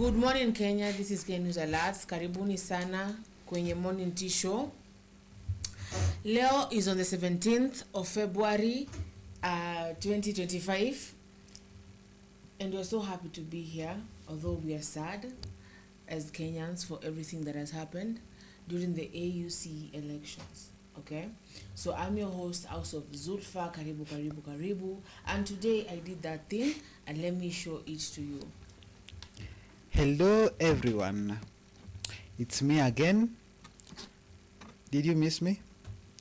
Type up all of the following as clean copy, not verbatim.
Good morning Kenya, this is Ken News Alerts. Karibuni sana kwenye Morning Tea Show. Leo is on the 17th of February 2025 and we're so happy to be here, although we are sad as Kenyans for everything that has happened during the AUC elections. Okay, so I'm your host, House of Zulfa. Karibu, and today I did that thing and let me show it to you. Hello everyone, it's me again. Did you miss me?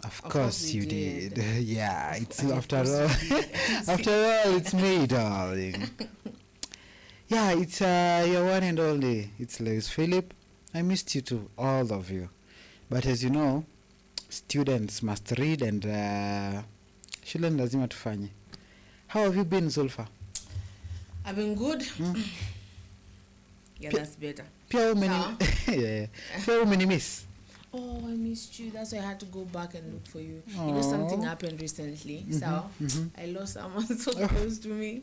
Of course you did. Yeah, it's after all it's me, darling. Yeah, it's your one and only. It's Lewis Philip. I missed you too, all of you. But as you know, students must read and shule lazima tufanye. How have you been, Zulfa? I've been good. Yeah, that's better. Pia many miss. Oh, I missed you. That's why I had to go back and look for you. Aww. You know, something happened recently. So I lost someone so close to me,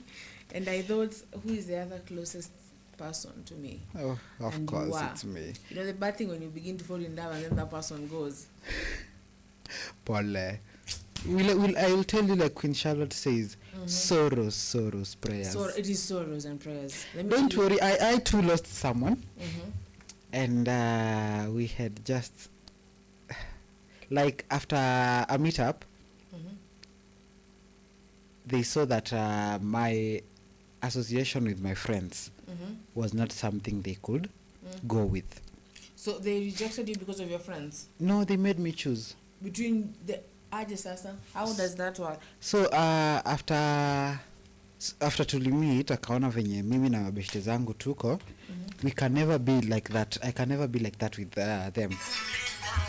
and I thought, who is the other closest person to me? Oh, of course, it's me. You know, the bad thing when you begin to fall in love and then that person goes. Paul, I will tell you, like Queen Charlotte says, sorrows, prayers. So it is sorrows and prayers. Don't worry, I too lost someone, and we had just like after a meetup, they saw that my association with my friends was not something they could go with. So they rejected you because of your friends? No, they made me choose between the how does that work? So after tulimit akaona venye mimi na mabeshte zangu tuko, we can never be like that. I can never be like that with them.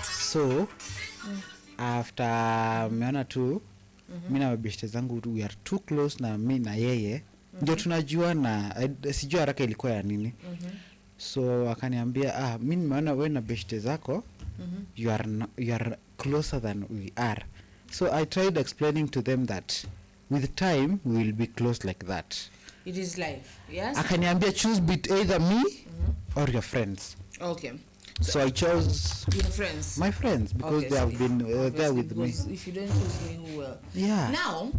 So after meona tu mimi na mabeshte zangu we are too close, na mimi na yeye ndio tunajua, na sijui haraka ilikuwa ya nini. So akaniambia mimi nimeona wewe na beshte zako you are closer than we are. So I tried explaining to them that with time we will be close like that. It is life. Yes. Akaniambia choose either me or your friends. Okay. So I chose your friends. My friends, because they have been there with me. If you don't choose me, who will? Yeah. Now,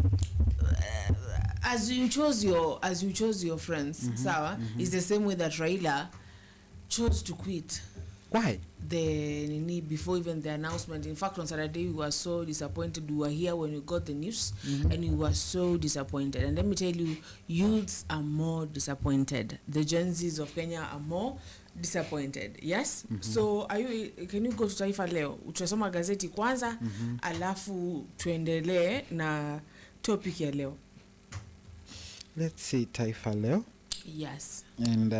as you chose your friends, Sawa, is the same way that Raila chose to quit. Why? Before even the announcement. In fact, on Saturday we were so disappointed. We were here when we got the news, and we were so disappointed. And let me tell you, youths are more disappointed. The Gen Zs of Kenya are more disappointed. Yes. So can you go to Taifa Leo? Utasoma gazeti kwanza, alafu tuendelee na topic ya leo. Let's see Taifa Leo. Yes. And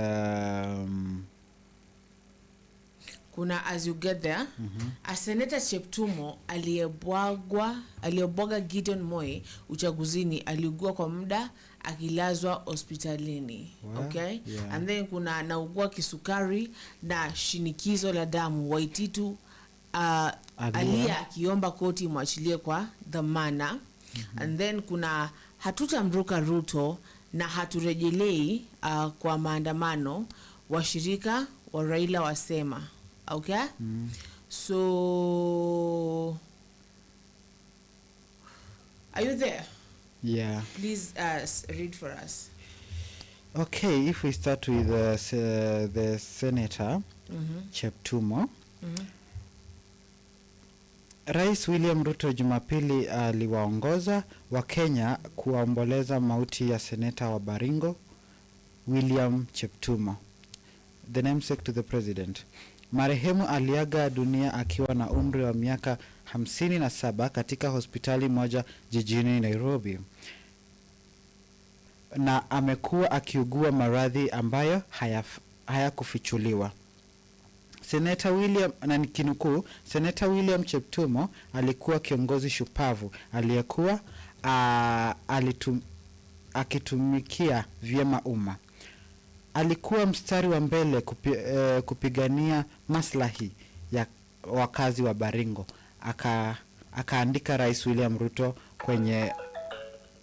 kuna, as you get there, a Senator Cheptumo aliyebwaga Gideon Moi uchaguzini aliugua kwa muda akilazwa hospitalini. Okay? Yeah. And then kuna anaugua kisukari na shinikizo la damu. Waititu alia akiomba koti mwachilie kwa dhamana. And then kuna hatutamruka Ruto na haturejelei kwa maandamano, washirika wa Raila wasema. Okay? So are you there? Yeah. Please read for us. Okay, if we start with the Senator Cheptumo. Rais William Ruto Jumapili aliwaongoza wa Kenya kuomboleza mauti ya Senator wa Baringo William Cheptumo, the namesake to the president. Marehemu aliaga dunia akiwa na umri wa miaka 57 katika hospitali moja jijini Nairobi, na amekuwa akiugua maradhi ambayo hayakufichuliwa. Senator William Cheptumo alikuwa kiongozi shupavu aliyekuwa akitumikia vyema umma. Alikuwa mstari wa mbele kupigania maslahi ya wakazi wa Baringo. Akaandika Rais William Ruto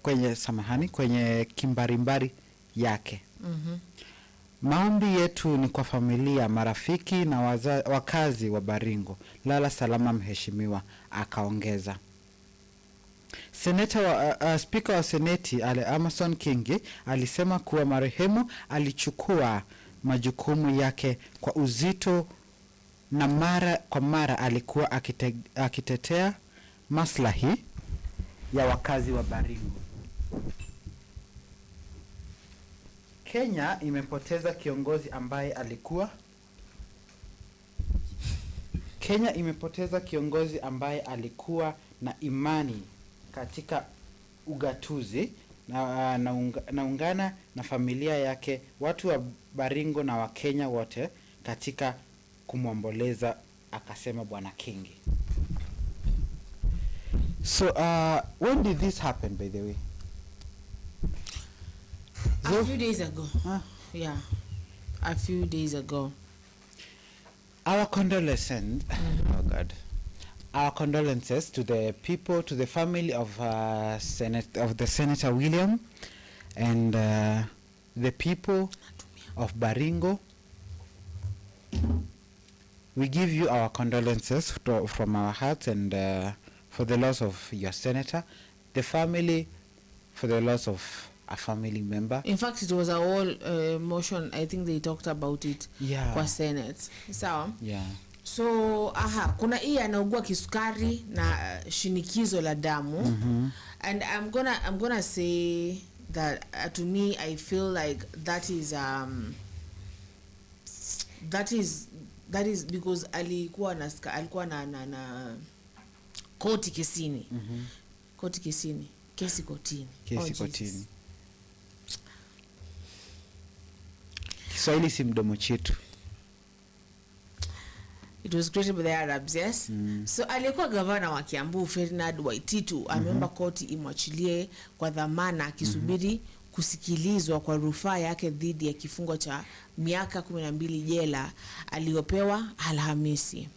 kwenye kimbarimbari yake. Maombi yetu ni kwa familia, marafiki na wakazi wa Baringo. Lala salama mheshimiwa, akaongeza. Spika wa Seneti Amason Kingi alisema kuwa marehemu alichukua majukumu yake kwa uzito na mara kwa mara alikuwa akitetea maslahi ya wakazi wa Baringo. Kenya imepoteza kiongozi ambaye alikuwa na imani katika ugatuzi naungana na familia yake, watu wa Baringo na Wakenya wote katika kumwomboleza, akasema Bwana Kingi. So when did this happen, by the way? A few days ago. Yeah, a few days ago. Our condolences, oh God, our condolences to the people, to the family of the Senator William, and the people of Baringo. We give you our condolences from our hearts, and for the loss of your senator, the family, for the loss of a family member. In fact, it was a whole motion. I think they talked about it. Yeah. Kwa Senate. Sawa? Yeah. So, kuna hii anaugua kisukari na shinikizo la damu. And I'm gonna say that to me, I feel like that is because alikuwa na koti kesini. Koti kesini. Kesi kotini. Kesi kotini. Kiswahili si mdomo chetu. It was created by the Arabs, yes? So alikuwa gavana wa Kiambu Ferdinand Waititu ameomba koti imwachilie kwa dhamana akisubiri kusikilizwa kwa rufaa yake dhidi ya kifungo cha miaka 12 jela aliyopewa Alhamisi.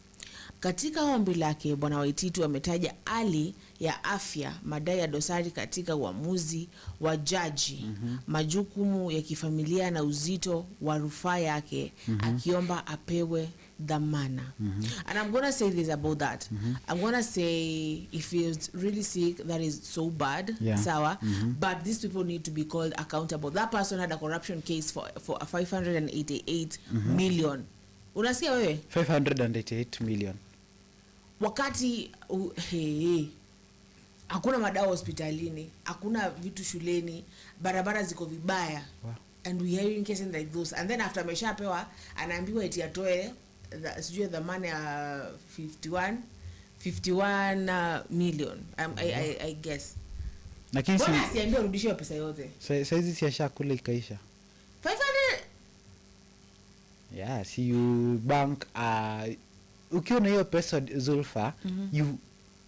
Katika ombi lake, Bwana Waititu ametaja hali ya afya, madai ya dosari katika uamuzi wa jaji, majukumu ya kifamilia na uzito wa rufaa yake, akiomba apewe dhamana. And I'm going to say this about that. I'm going to say if he's really sick, that is so bad, sawa, but these people need to be called accountable. That person had a corruption case for 588 million. Unasikia wewe? 588 million. Wakati hakuna madawa hospitalini, hakuna vitu shuleni, barabara ziko vibaya. Wow. And we hearing cases like those. And then after ameshapewa anaambiwa eti atoe sijui the money 51 million. I guess. Lakini mbona asiambiwa rudishe pesa yote? Saizi si ashakula ikaisha. 500. Yeah, see you bank ukiona hiyo pesa Zulfa,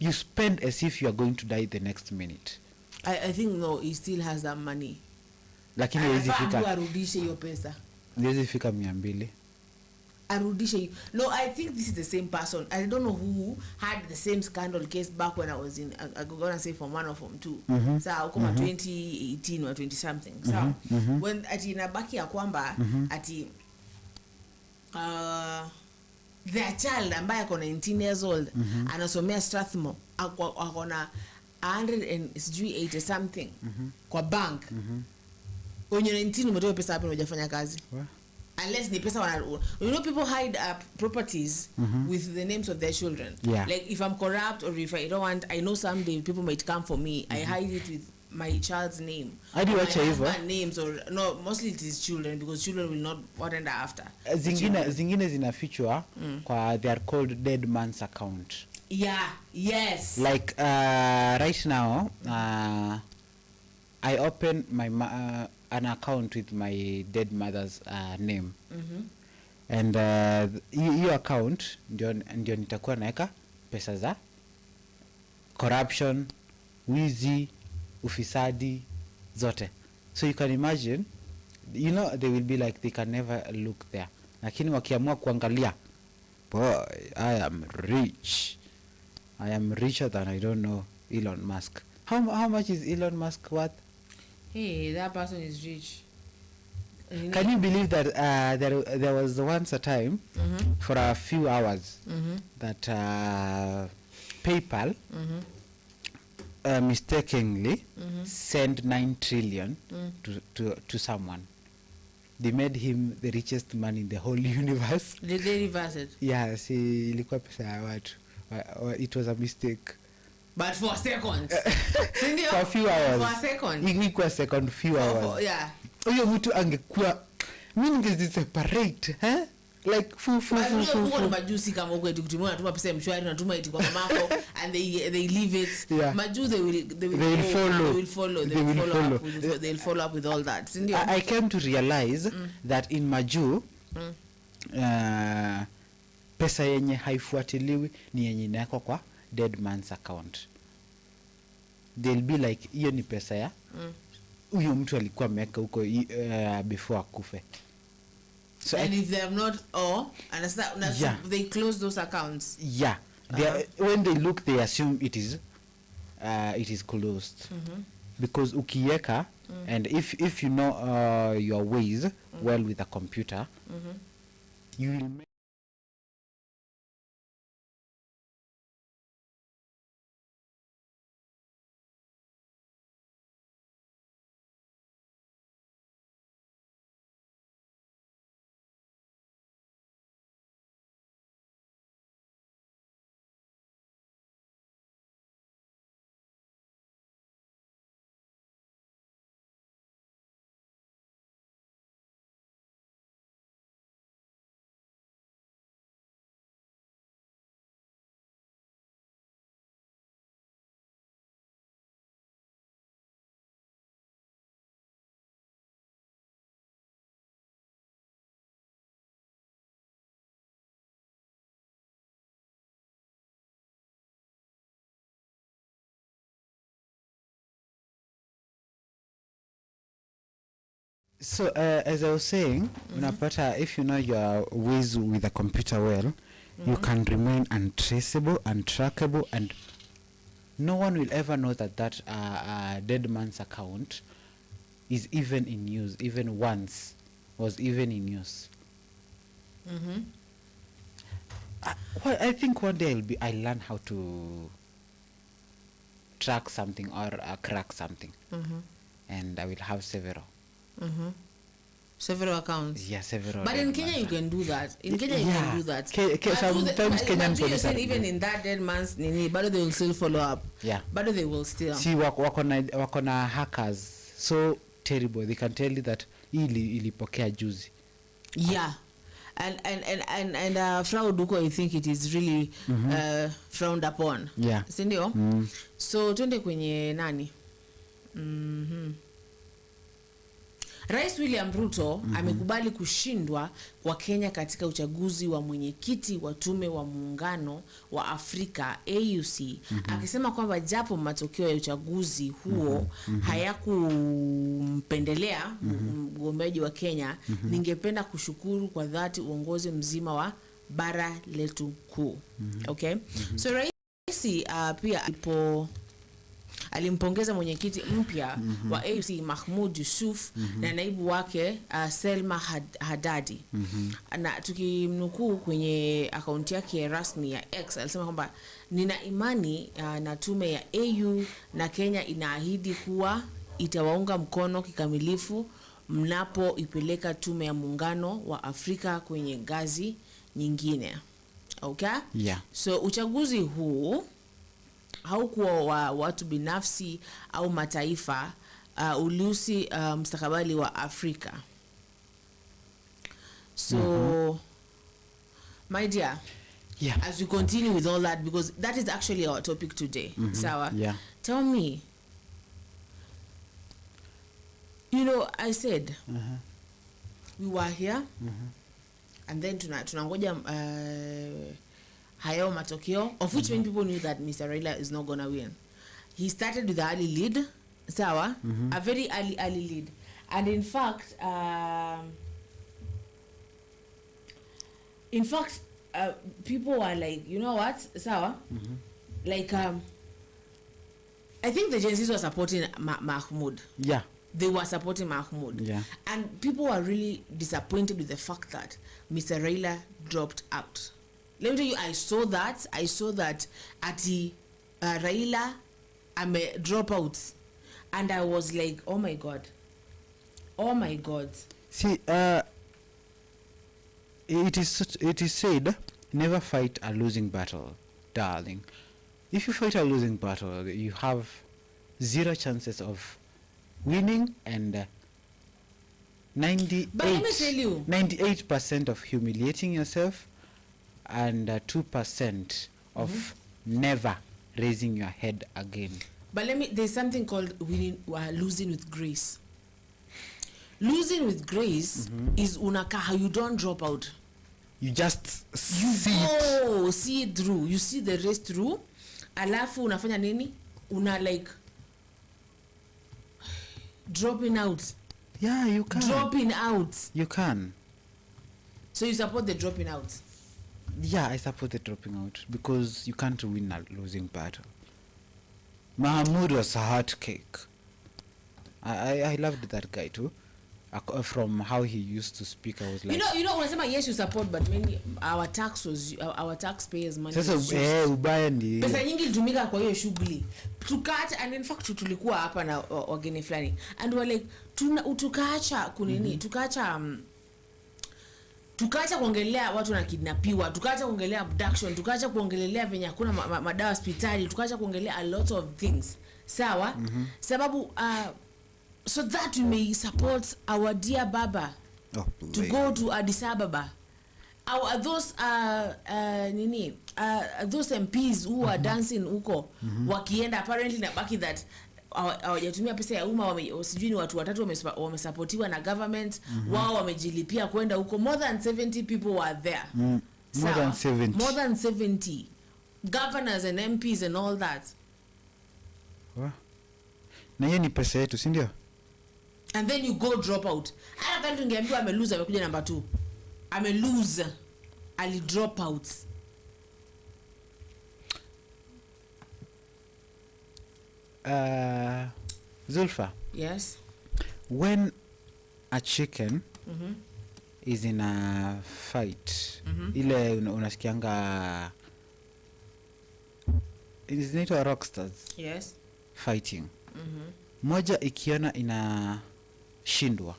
you spend as if you are going to die the next minute. I think no, he still has that money. Lakini hawezi fika. Arudishe hiyo pesa. Hawezi fika 200. Arudishe. No, I think this is the same person. I don't know who had the same scandal case back when I was in, I'm gonna say from 1 or from 2. So, kama 2018 or 20 something. So, when ati inabaki ya kwamba ati their child ambaye ako 19 years old anasomea Strathmore akona 180 something kwa bank. When you're 19 umetoa pesa hapo unajafanya kazi. Unless ni pesa people hide properties with the names of their children. Like if I'm corrupt or if I don't want, I know someday people might come for me, I hide it with my child's name. How do you watch names or no, mostly it is children because children will not what end after. Zingine zinafichwa kwa they are called dead man's account. Yeah, yes. Like right now I open my an account with my dead mother's name. And your account ndio nitakuwa naeka pesa za corruption, wizi, ufisadi zote. So you can imagine, you know, they will be like they can never look there. Lakini wakiamua kuangalia, boy, I am rich. I am richer than I don't know Elon Musk. How much is Elon Musk worth? Hey, that person is rich. Can you believe that there was once a time for a few hours that PayPal mistakenly sent 9 trillion to someone. They made him the richest man in the whole universe. Did they reverse it? Yeah, see, ilikuwa pesa ya watu. It was a mistake. But for seconds. For a few hours. For a second. Ilikuwa second few hours. Yeah. Huyo mtu angekuwa mimi separate, eh? Like Uko majusi kama uko eti kutumia natuma pesa mshwari natuma eti kwa mamako and they leave it. Yeah. Maju they will follow up with all that. I came to realize that in Maju pesa yenye haifuatiliwi ni yenye inawekwa kwa dead man's account. They'll be like hiyo ni pesa ya huyo mtu alikuwa ameweka huko before akufe. So and if they have not understand, yeah. They close those accounts. Yeah. When they look they assume it is closed. Because ukiweka and if you know your ways well with a computer, you will make So as I was saying, unapata if you know your ways with a computer well, you can remain untraceable, untrackable, and no one will ever know that dead man's account is even in use, even once was even in use. I think one day I'll learn how to track something or crack something, and I will have several. Several accounts. Yeah, several. But in Kenya you can do that. In Kenya you can do that. Sometimes Kenyan police even in that dead man's nini, but they will still follow up. Yeah. But they will still. See, wakona hackers so terrible. They can tell you that ilipokea juzi. Yeah. And fraud huko, I think it is really frowned upon. Yeah. Sindio? So twende kwenye nani? Rais William Ruto amekubali kushindwa kwa Kenya katika uchaguzi wa mwenyekiti wa tume wa muungano wa Afrika AUC, akisema kwamba japo matokeo ya uchaguzi huo hayakumpendelea mgombeaji wa Kenya, ningependa kushukuru kwa dhati uongozi mzima wa bara letu kuu. Okay? So rais pia alimpongeza mwenyekiti mpya wa AUC Mahmoud Yusuf na naibu wake Selma Haddadi. Na tukimnukuu kwenye akaunti yake rasmi ya X, alisema kwamba nina imani na tume ya AU na Kenya inaahidi kuwa itawaunga mkono kikamilifu mnapoipeleka tume ya muungano wa Afrika kwenye ngazi nyingine. Okay? Yeah. So uchaguzi huu haukuwa wa watu binafsi au mataifa, ulihusi mustakabali wa Afrika. So my dear, as we continue with all that, because that is actually our topic today. Sawa? Yeah. Tell me, you know, I said we were here and then tunangoja hayo matokeo, of which many people knew that Mr. Raila is not gonna win. He started with the early lead, sawa, a very early lead, and in fact people were like, you know what, sawa, like I think the Gen Zs were supporting Mahmoud. Yeah. they were supporting Mahmoud. Yeah. And people were really disappointed with the fact that Mr. Raila dropped out. Let me tell you, I saw that ati Raila ame drop out, and I was like, oh my god. See, it is said, never fight a losing battle, darling. If you fight a losing battle, you have 0 chances of winning, and 98% of humiliating yourself, and 2% of never raising your head again. But there's something called losing with grace. Losing with grace is unakaha, you don't drop out. You just see it through. You see the race through. Alafu unafanya nini? Una like dropping out. Yeah, you can. Dropping out. You can. So you support the dropping out? Yeah, I support the dropping out because you can't win a losing battle. Mahmoud was a hot cake. I loved that guy too. From how he used to speak, I was like, you know, unasema yes you support, but mainly our taxpayers money. Sasa ubaya ndi pesa nyingi ilitumika kwa hiyo shughuli. Tukaacha, and in fact tulikuwa hapa na wageni fulani, and we like tukaacha kunini, tukaacha kuongelea watu na kidnapiwa, tukaacha kuongelea abduction, tukaacha kuongelea venye hakuna madawa hospitali, tukaacha kuongelea a lot of things. Sawa? Sababu so that we may support our dear Baba to go to Addis Ababa. Those those MPs who are dancing huko wakienda, apparently na baki that hawajatumia pesa ya umma, sijui ni watu watatu wamesapotiwa na government, wao wamejilipia kwenda huko. More than 70 people were there. More than 70 governors and MPs and all that. Na hiyo ni pesa yetu, si ndio? And then you go drop out. Hata kama tungeambiwa amelose, amekuja number 2. Amelose, ali drop out. Zulfa. Yes. When a chicken is in a fight, ile unasikianga inaitwa rockstars. Yes. Fighting. Moja ikiona inashindwa,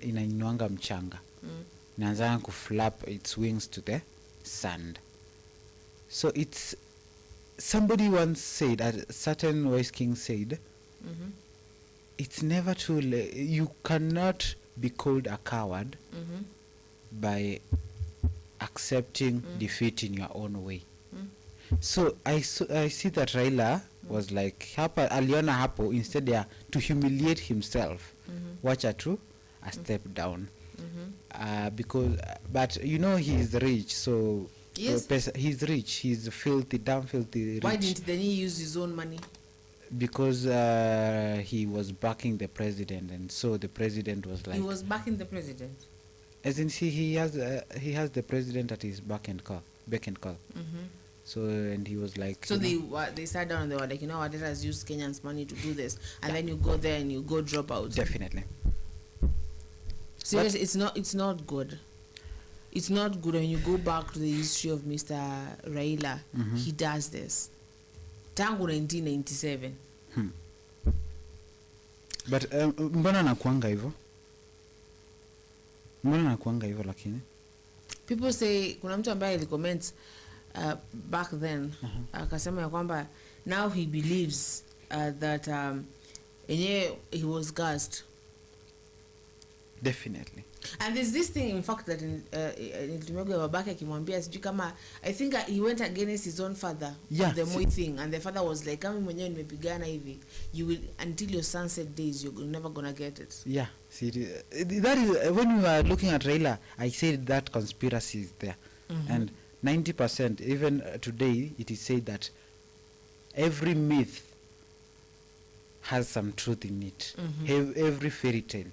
inainuanga mchanga. Inaanza kuflap its wings to the sand. So it's somebody once said, a certain wise king said, it's never too late. You cannot be called a coward by accepting defeat in your own way. So I see that Raila was like, hapa aliona hapo, instead ya to humiliate himself, wacha tu a step down. Because but you know he is rich, so yes, he's rich, he's filthy, damn filthy rich. Why didn't then he use his own money? Because he was backing the president, and so the president was like, he was backing the president, as in he has the president at his beck and call. So and he was like, so they sat down and they were like, you know what, let us use Kenyans' money to do this, and then you go there and you go drop out. Definitely. Seriously, it's not good. It's not good when you go back to the history of Mr. Raila. He does this tangu 1997. But mbona nakuanga hivyo? Lakini people say, kuna mtu ambaye alicomment back then akasema ya kwamba now he believes that he was gassed. Definitely. And there's this thing, in fact, that nilitumega babake akimwambia sijui kama, I think he went against his own father, the Moi thing, and the father was like, kama mwenyewe nimepigana hivi, you will, until your sunset days, you're never gonna get it. Yeah, see, that is, when we were looking at Raila, I said that conspiracy is there. And 90%, even today, it is said that every myth has some truth in it. Every fairy tale,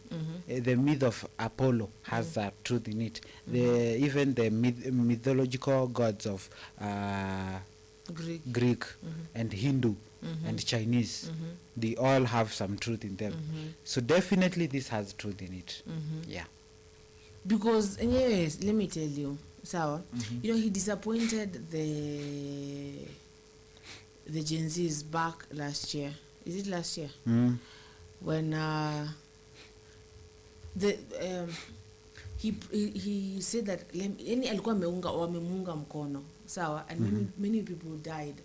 the myth of Apollo has that truth in it. Even the mythological gods of Greek and Hindu and Chinese. They all have some truth in them. So definitely this has truth in it. Yeah. Because anyways, let me tell you, Sawa, you know, he disappointed the Gen Zs back last year. Is it last year? When he said that yani alikuwa wamemunga mkono, sawa, and many people died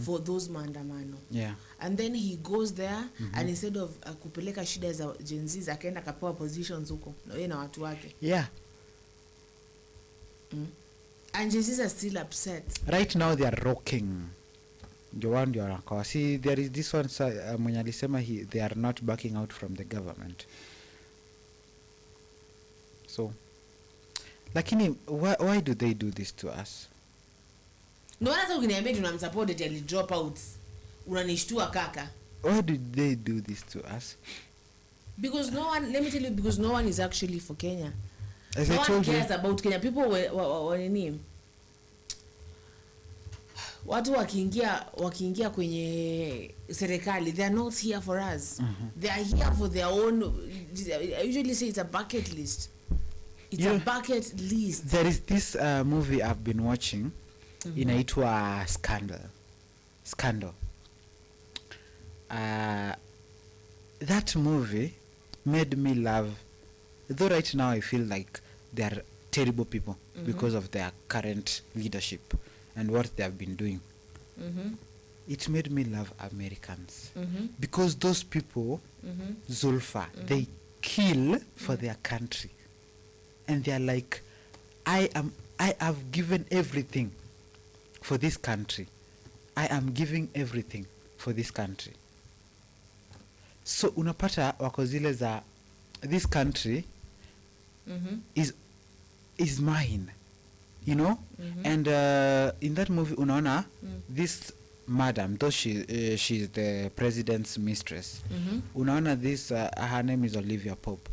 for those maandamano. Yeah. And then he goes there and instead of kupeleka shida za Gen Zs akaenda akapewa positions huko na yeye na watu wake. Yeah. And Gen Zs are still upset. Right now they are rocking. See, there is this one mwenye alisema they are not backing out from the government. So, lakini why do they do this to us? No one hata ukiniambia tunamsupport eti ali drop out. Unanishtua kaka. Why do they do this to us? Because no one, let me tell you, because no one is actually for Kenya. As no I told one cares you, about Kenya. People wanini watu wakiingia kwenye serikali, they are not here for us. They are here for their own. I usually say it's a bucket list. It's a bucket list. There is this movie I've been watching. Inaitwa Scandal. That movie made me love, though right now I feel like they are terrible people because of their current leadership and what they have been doing. It made me love Americans because those people, Zulfa, they kill for their country, and they are like, I have given everything for this country. I am giving everything for this country. So unapata wako zile za this country is mine, you know. And in that movie unaona this madam, though she's the president's mistress, unaona this her name is Olivia Pope.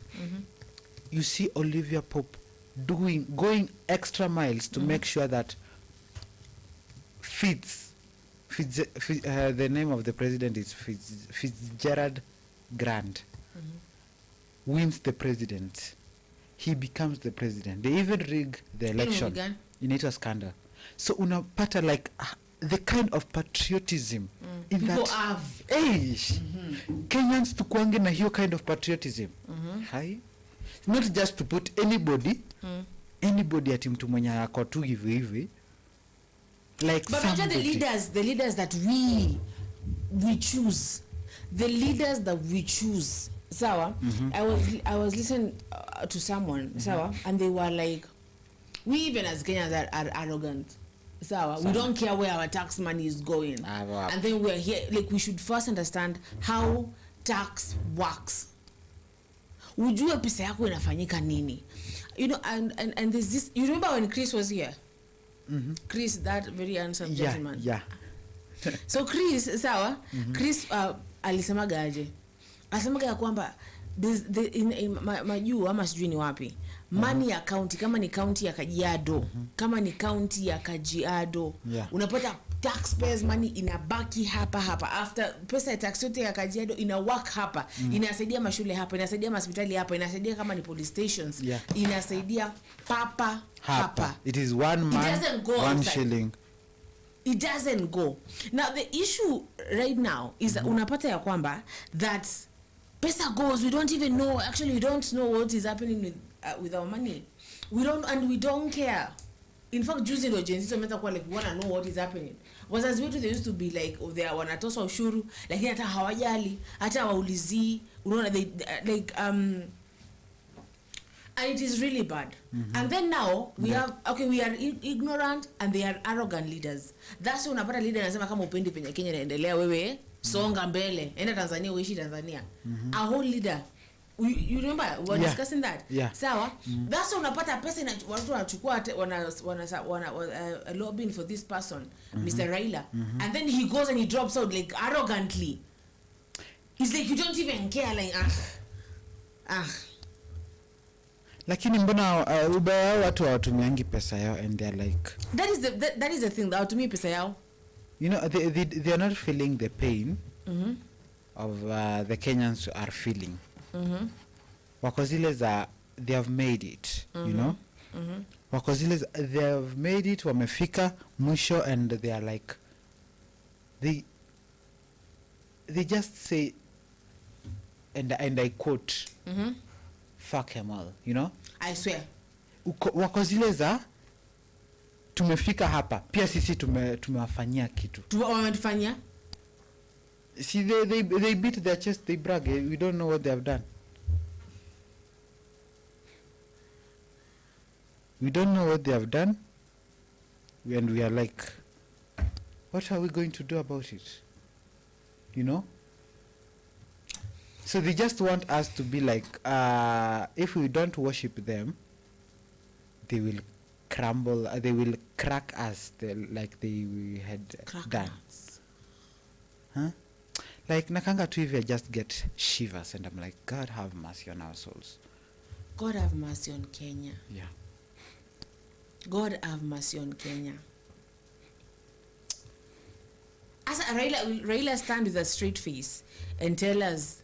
You see Olivia Pope going extra miles to make sure that the name of the president is Fitzgerald Grant, wins the president. He becomes the president. They even rig the election. In it was Scandal. So unapata like the kind of patriotism in people that have age. Kenyans tukuange na hiyo kind of patriotism. Hai? Not just to put anybody ati mtu mwenye ako tu hivi. Like but the leaders that we choose, the leaders that we choose, sawa. I was listening to someone, sawa, and they were like, we even as Kenyans are arrogant, sawa. We don't care where our tax money is going, and then we're here, like, we should first understand how tax works. Ujue pesa yako inafanyika nini, you know. And there's this, you remember when Chris was here? Chris, that very handsome gentleman. Yeah. So Chris, sawa, Chris alisemaga aje? Alisemaga ya kwamba majuu ama sijui ni wapi, money ya county, kama ni county ya Kajiado, kama ni county ya Kajiado, unapata taxpayers money inabaki hapa. After pesa ya tax yote ya Kajiado ina work hapa, inasaidia mashule hapa, inasaidia hospitali hapa, inasaidia kama ni police stations, inasaidia hapa. It is one man, one shilling. It doesn't go. Now the issue right now is unapata ya kwamba that pesa goes, we don't even know, actually we don't know what is happening with our money. We don't care. In fact, juzi ndo Gen Z wameta kwa like we wanna know what is happening. Wazazi wetu they used to be like, oh, they wanatosa ushuru, lakini hata hawajali, hata waulizi, unaona, they like and it is really bad. And then now we have, okay, we are ignorant and they are arrogant leaders. That's why unapata leader anasema kama upendi penye Kenya inaendelea, wewe songa mbele, enda Tanzania, uishi Tanzania. A whole leader, you remember we were discussing that? Sawa. That's why unapata pesa na watu wanachukua wana lobbying for this person, Mr. Raila, and then he goes and he drops out like arrogantly. It's like you don't even care, like Lakini mbona ubaya watu hawatumiangi pesa yao, and they're like, that is the thing, that hawatumii pesa yao. you know, they are not feeling the pain of the Kenyans are feeling. Wako zile za they have made it, you know. Wako zile they have made it, wamefika mwisho, and they are like they just say, and I quote, fuck them all, you know. I swear. Wako zile za tumefika hapa, pia sisi tumewafanyia kitu. Wametufanyia? See, they beat their chest, they brag. We don't know what they have done. We don't know what they have done, and we are like, what are we going to do about it? You know? So they just want us to be like, if we don't worship them, they will crumble, they will crack us like they had Crack done. us. Huh? Like nakanga tu hivi, I just get shivers, and I'm like, God have mercy on our souls. God have mercy on Kenya. Yeah. God have mercy on Kenya. As Raila stand with a straight face and tell us,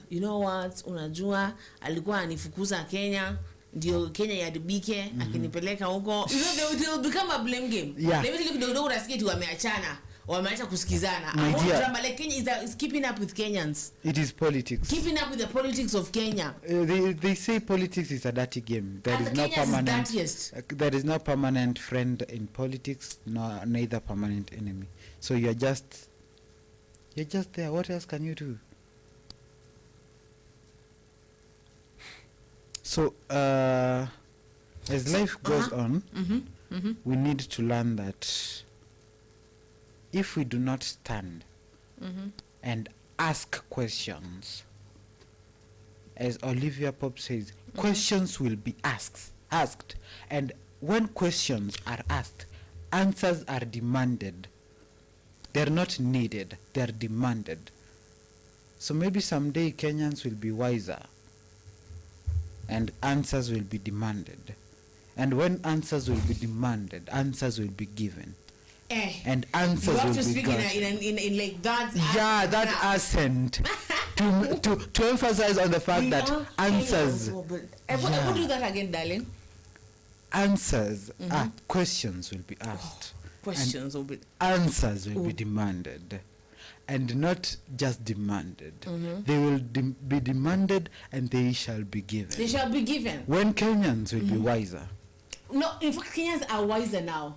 you know what, unajua alikuwa anifukuza Kenya ndio Kenya yadibike, akinipeleka huko. You know, they will become a blame game. Yeah. Let me tell you, kidogo unasikia tu wameacha kusikizana. Drama like Kenya is keeping up with Kenyans. It is politics. Keeping up with the politics of Kenya. They say politics is a dirty game. There And is no Kenya permanent. is dirtiest. There is no permanent friend in politics, neither permanent enemy. So you're just there. What else can you do? So as life goes on, we need to learn that if we do not stand and ask questions, as Olivia Pope says, questions will be asked, and when questions are asked, answers are demanded. They're not needed, they're demanded. So maybe someday Kenyans will be wiser and answers will be demanded. And when answers will be demanded, answers will be given. And answers will be You have to speak given. in like that. Yeah, that accent. to emphasize on the fact that answers. What do that again, darling? Answers questions will be asked. Questions will be. Answers will be demanded. And not just demanded. They will be demanded and they shall be given. They shall be given. When Kenyans will be wiser. No, in fact, Kenyans are wiser now.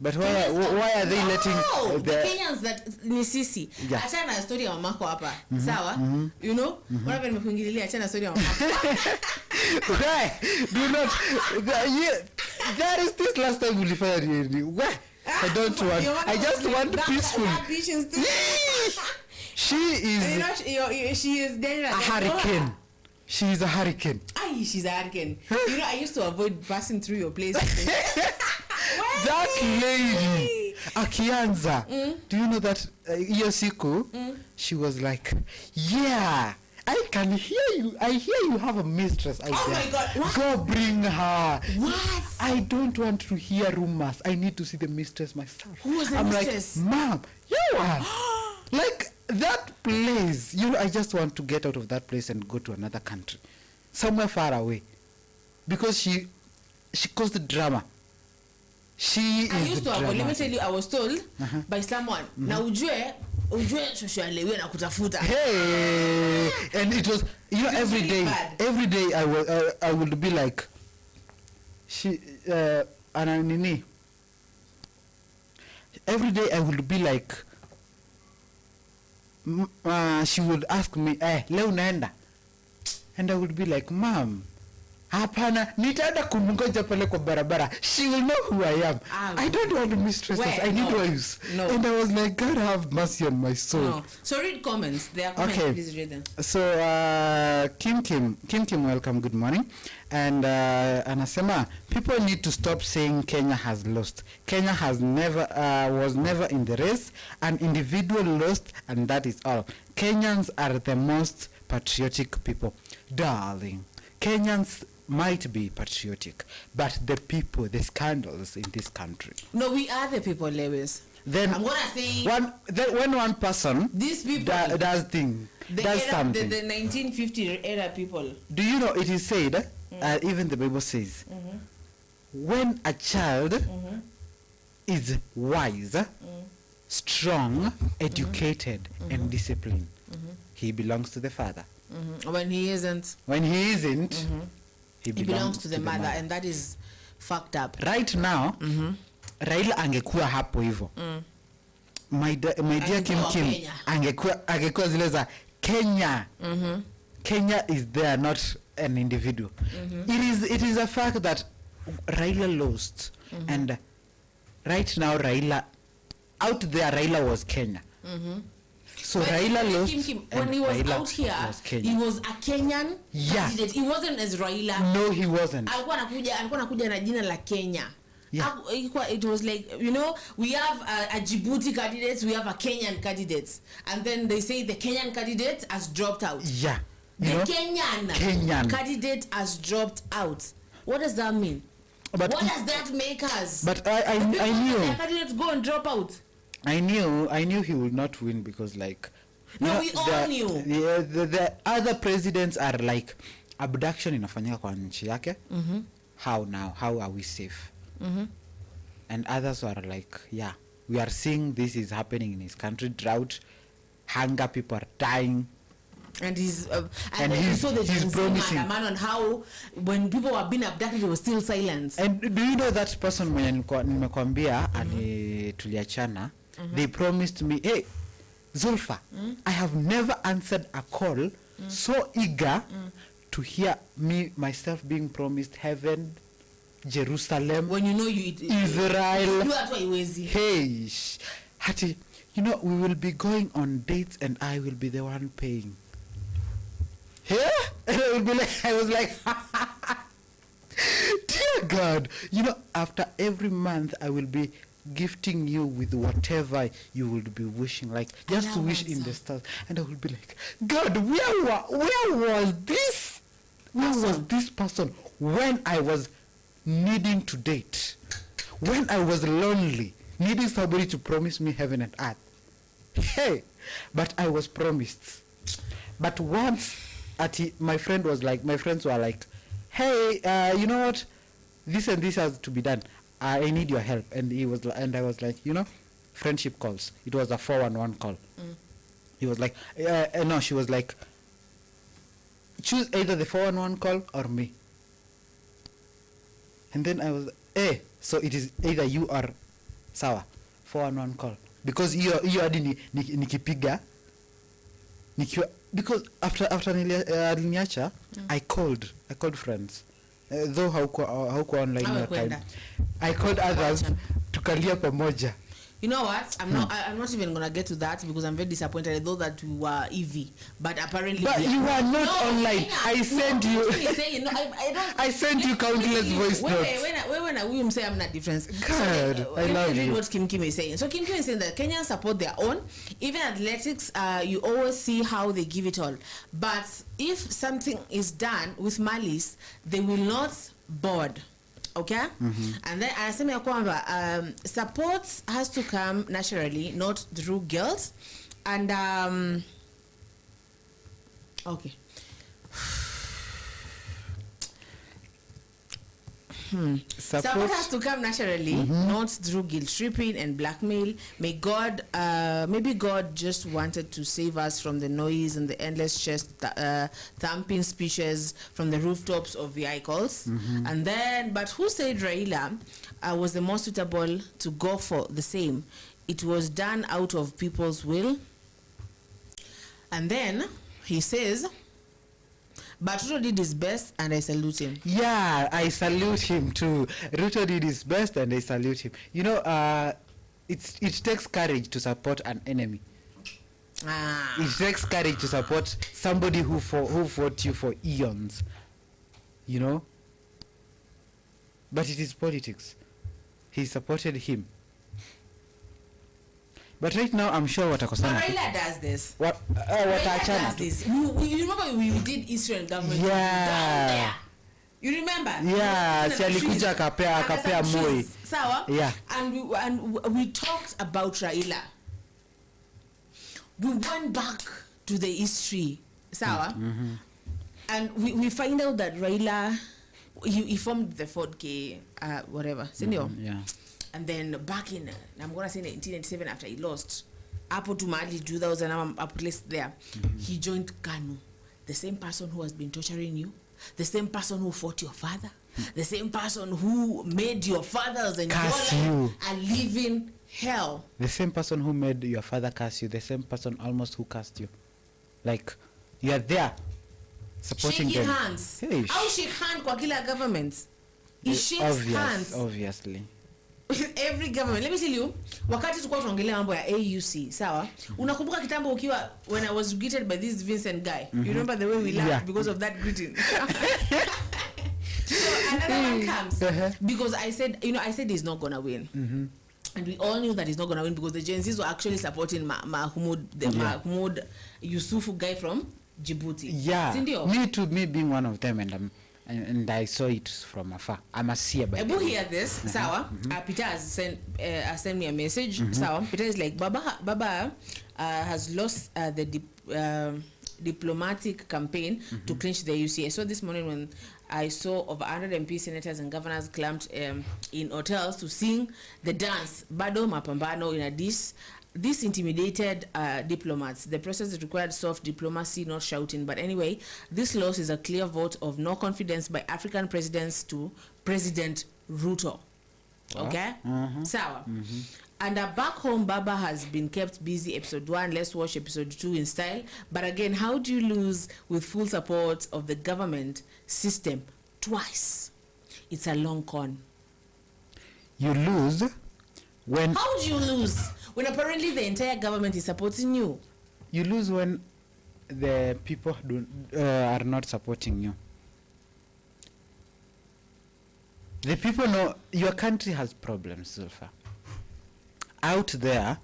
But why are they letting the Kenyans that ni sisi? Yeah. Achana na story ya mamako hapa. Sawa? You know? Mbona nimekuingililia achana story ya mamako. Why? Do not. There is this last time we referred. Why? I don't want. I just want peaceful. She is. She is dangerous. A hurricane. She is a hurricane. Aye, she's a hurricane. You know, I used to avoid passing through your place. That lady, Akianza. Do you know that Yosiku? She was like, yeah, I can hear you. I hear you have a mistress out there. Oh my God. What? Go bring her. What? I don't want to hear rumors. I need to see the mistress myself. Who was the I'm mistress? like, Mom, you are. Like, that place. You know, I just want to get out of that place and go to another country. Somewhere far away. Because she caused drama. I used to avoid. Let me tell you, I was told by someone, na ujue shoshoalewe na kutafuta. Hey, and it was, you know, every day I would be like, ananini. Every day I would be like, she would ask me, leo naenda, and I would be like, Mom, hapana, nitaenda kumngoja pale kwa barabara. She will know who I am. I don't want mistresses. I need wives. No. And I was like, God have mercy on my soul. No. So read comments. There are comments. Okay. Please read them. So Kim, welcome. Good morning. And anasema, people need to stop saying Kenya has lost. Kenya has never was never in the race. An individual lost, and that is all. Kenyans are the most patriotic people, darling. Kenyans might be patriotic, but the people, the scandals in this country. No, we are the people, Lewis. then I'm gonna say when one person these people does something. The 1950 era people. Do you know it is said, even the Bible says, when a child is wise, strong, educated, and disciplined, he belongs to the father. When he isn't, he belongs to the mother, and that is fucked up. Right now, Raila angekuwa hapo hivyo. My dear Kim angekuwa zile za Kenya. Kenya is there, not an individual. It is a fact that Raila lost, and right now Raila was Kenya. So Raila lost. When he was Raila out here, he was a Kenyan candidate. He wasn't as Raila. No, he wasn't. Alikuwa anakuja na jina la Kenya. Yeah. It was like, you know, we have a Djibouti candidate, we have a Kenyan candidate, and then they say the Kenyan candidate has dropped out. Yeah. Kenyan candidate has dropped out. What does that mean? What does that make us? But I knew the candidates go and drop out. I knew he would not win because, like, no, we all knew. The other presidents are like, abduction inafanyika kwa nchi yake. How now? How are we safe? And others are like, yeah, we are seeing this is happening in his country, drought, hunger, people are dying. And he's promising on how when people were being abducted, he was still silent. And do you know that person when nimekwambia tuliachana, they promised me, hey Zulfa, I have never answered a call so eager to hear myself being promised heaven, Jerusalem, when you know Israel. Hey, Hati, you know, we will be going on dates and I will be the one paying. Yeah? And I was like, dear God, you know, after every month I will be gifting you with whatever you would be wishing, like just to wish in the stars. And I will be like, God, where was this? Where was this person when I was needing to date? When I was lonely, needing somebody to promise me heaven and earth. Hey, but I was promised. But once my friends were like, hey, you know what? This and this has to be done. I need your help. And I was like, you know, friendship calls. It was a 411 call. He was like, no, she was like, choose either the 411 call or me. And then I was, so it is either you or sawa 411 call, because you hadi nikipiga because after aliniacha I called friends, though hauko online that time. I called others tukalia pamoja. You know what? I'm not even gonna get to that because I'm very disappointed. I thought that we were Evie, but apparently. But you are not online. I sent you. I sent you countless voice notes. When we say I'm not different. God, so, I love you. Read what Kim is saying. So Kim is saying that Kenyans support their own. Even athletics, you always see how they give it all. But if something is done with malice, they will not board. Okay? And then anasema ya kwamba support has to come naturally, not through guilt. And okay. Support has to come naturally, not through guilt tripping and blackmail. Maybe God just wanted to save us from the noise and the endless chest thumping speeches from the rooftops of vehicles. And then, but who said Raila was the most suitable to go for the same? It was done out of people's will. And then he says, but Ruto did his best and I salute him. Yeah, I salute him too. Ruto did his best and I salute him. You know, it takes courage to support an enemy. It takes courage to support somebody who fought you for eons. You know? But it is politics. He supported him. But right now, I'm sure watakosana. Raila does this. Raila does this. You remember we did Israel government down there. You remember? Yeah, si alikuja akapea Moi. Sawa? Yeah. And we talked about Raila. We went back to the history. Sawa? And we find out that Raila, he formed the 4K, whatever. Senior? Yeah. And then back in, I'm going to say 1997, after he lost, up to Mali 2000, I'm placed there, he joined KANU. The same person who has been torturing you, the same person who fought your father, the same person who made your fathers and curse you a living hell. The same person who made your father curse you, the same person almost who cursed you. Like, you are there supporting shaking them. Hands. Hey, how shake hand kwa kila government? He shakes hands. Obviously. Every government. Let me tell you, wakati tulikuwa tunaongelea mambo ya AUC, sawa? Unakumbuka kitambo ukiwa, when I was greeted by this Vincent guy. You remember the way we laughed because of that greeting? So another one comes because I said, I said he's not gonna win. And we all knew that he's not gonna win because the Gen Zs were actually supporting Mahmoud Yusufu guy from Djibouti. Yeah. Me too, me being one of them, and I saw it from afar. I'm a seer by the way. Hear this, sawa. Peter has sent me a message. Sawa. Peter is like, Baba has lost the diplomatic campaign to clinch the UC. I saw this morning when I saw over 100 MP senators and governors clamped in hotels to sing the dance Bado Mapambano in a this intimidated diplomats. The process required soft diplomacy, not shouting. But anyway, this loss is a clear vote of no confidence by African presidents to President Ruto. Okay? Sawa. And back home, Baba has been kept busy. Episode 1, let's watch episode 2 in style. But again, how do you lose with full support of the government system twice? It's a long con. You lose when... How do you lose when apparently the entire government is supporting you? You lose when the people are not supporting you. The people know your country has problems, Zulfa. Out there,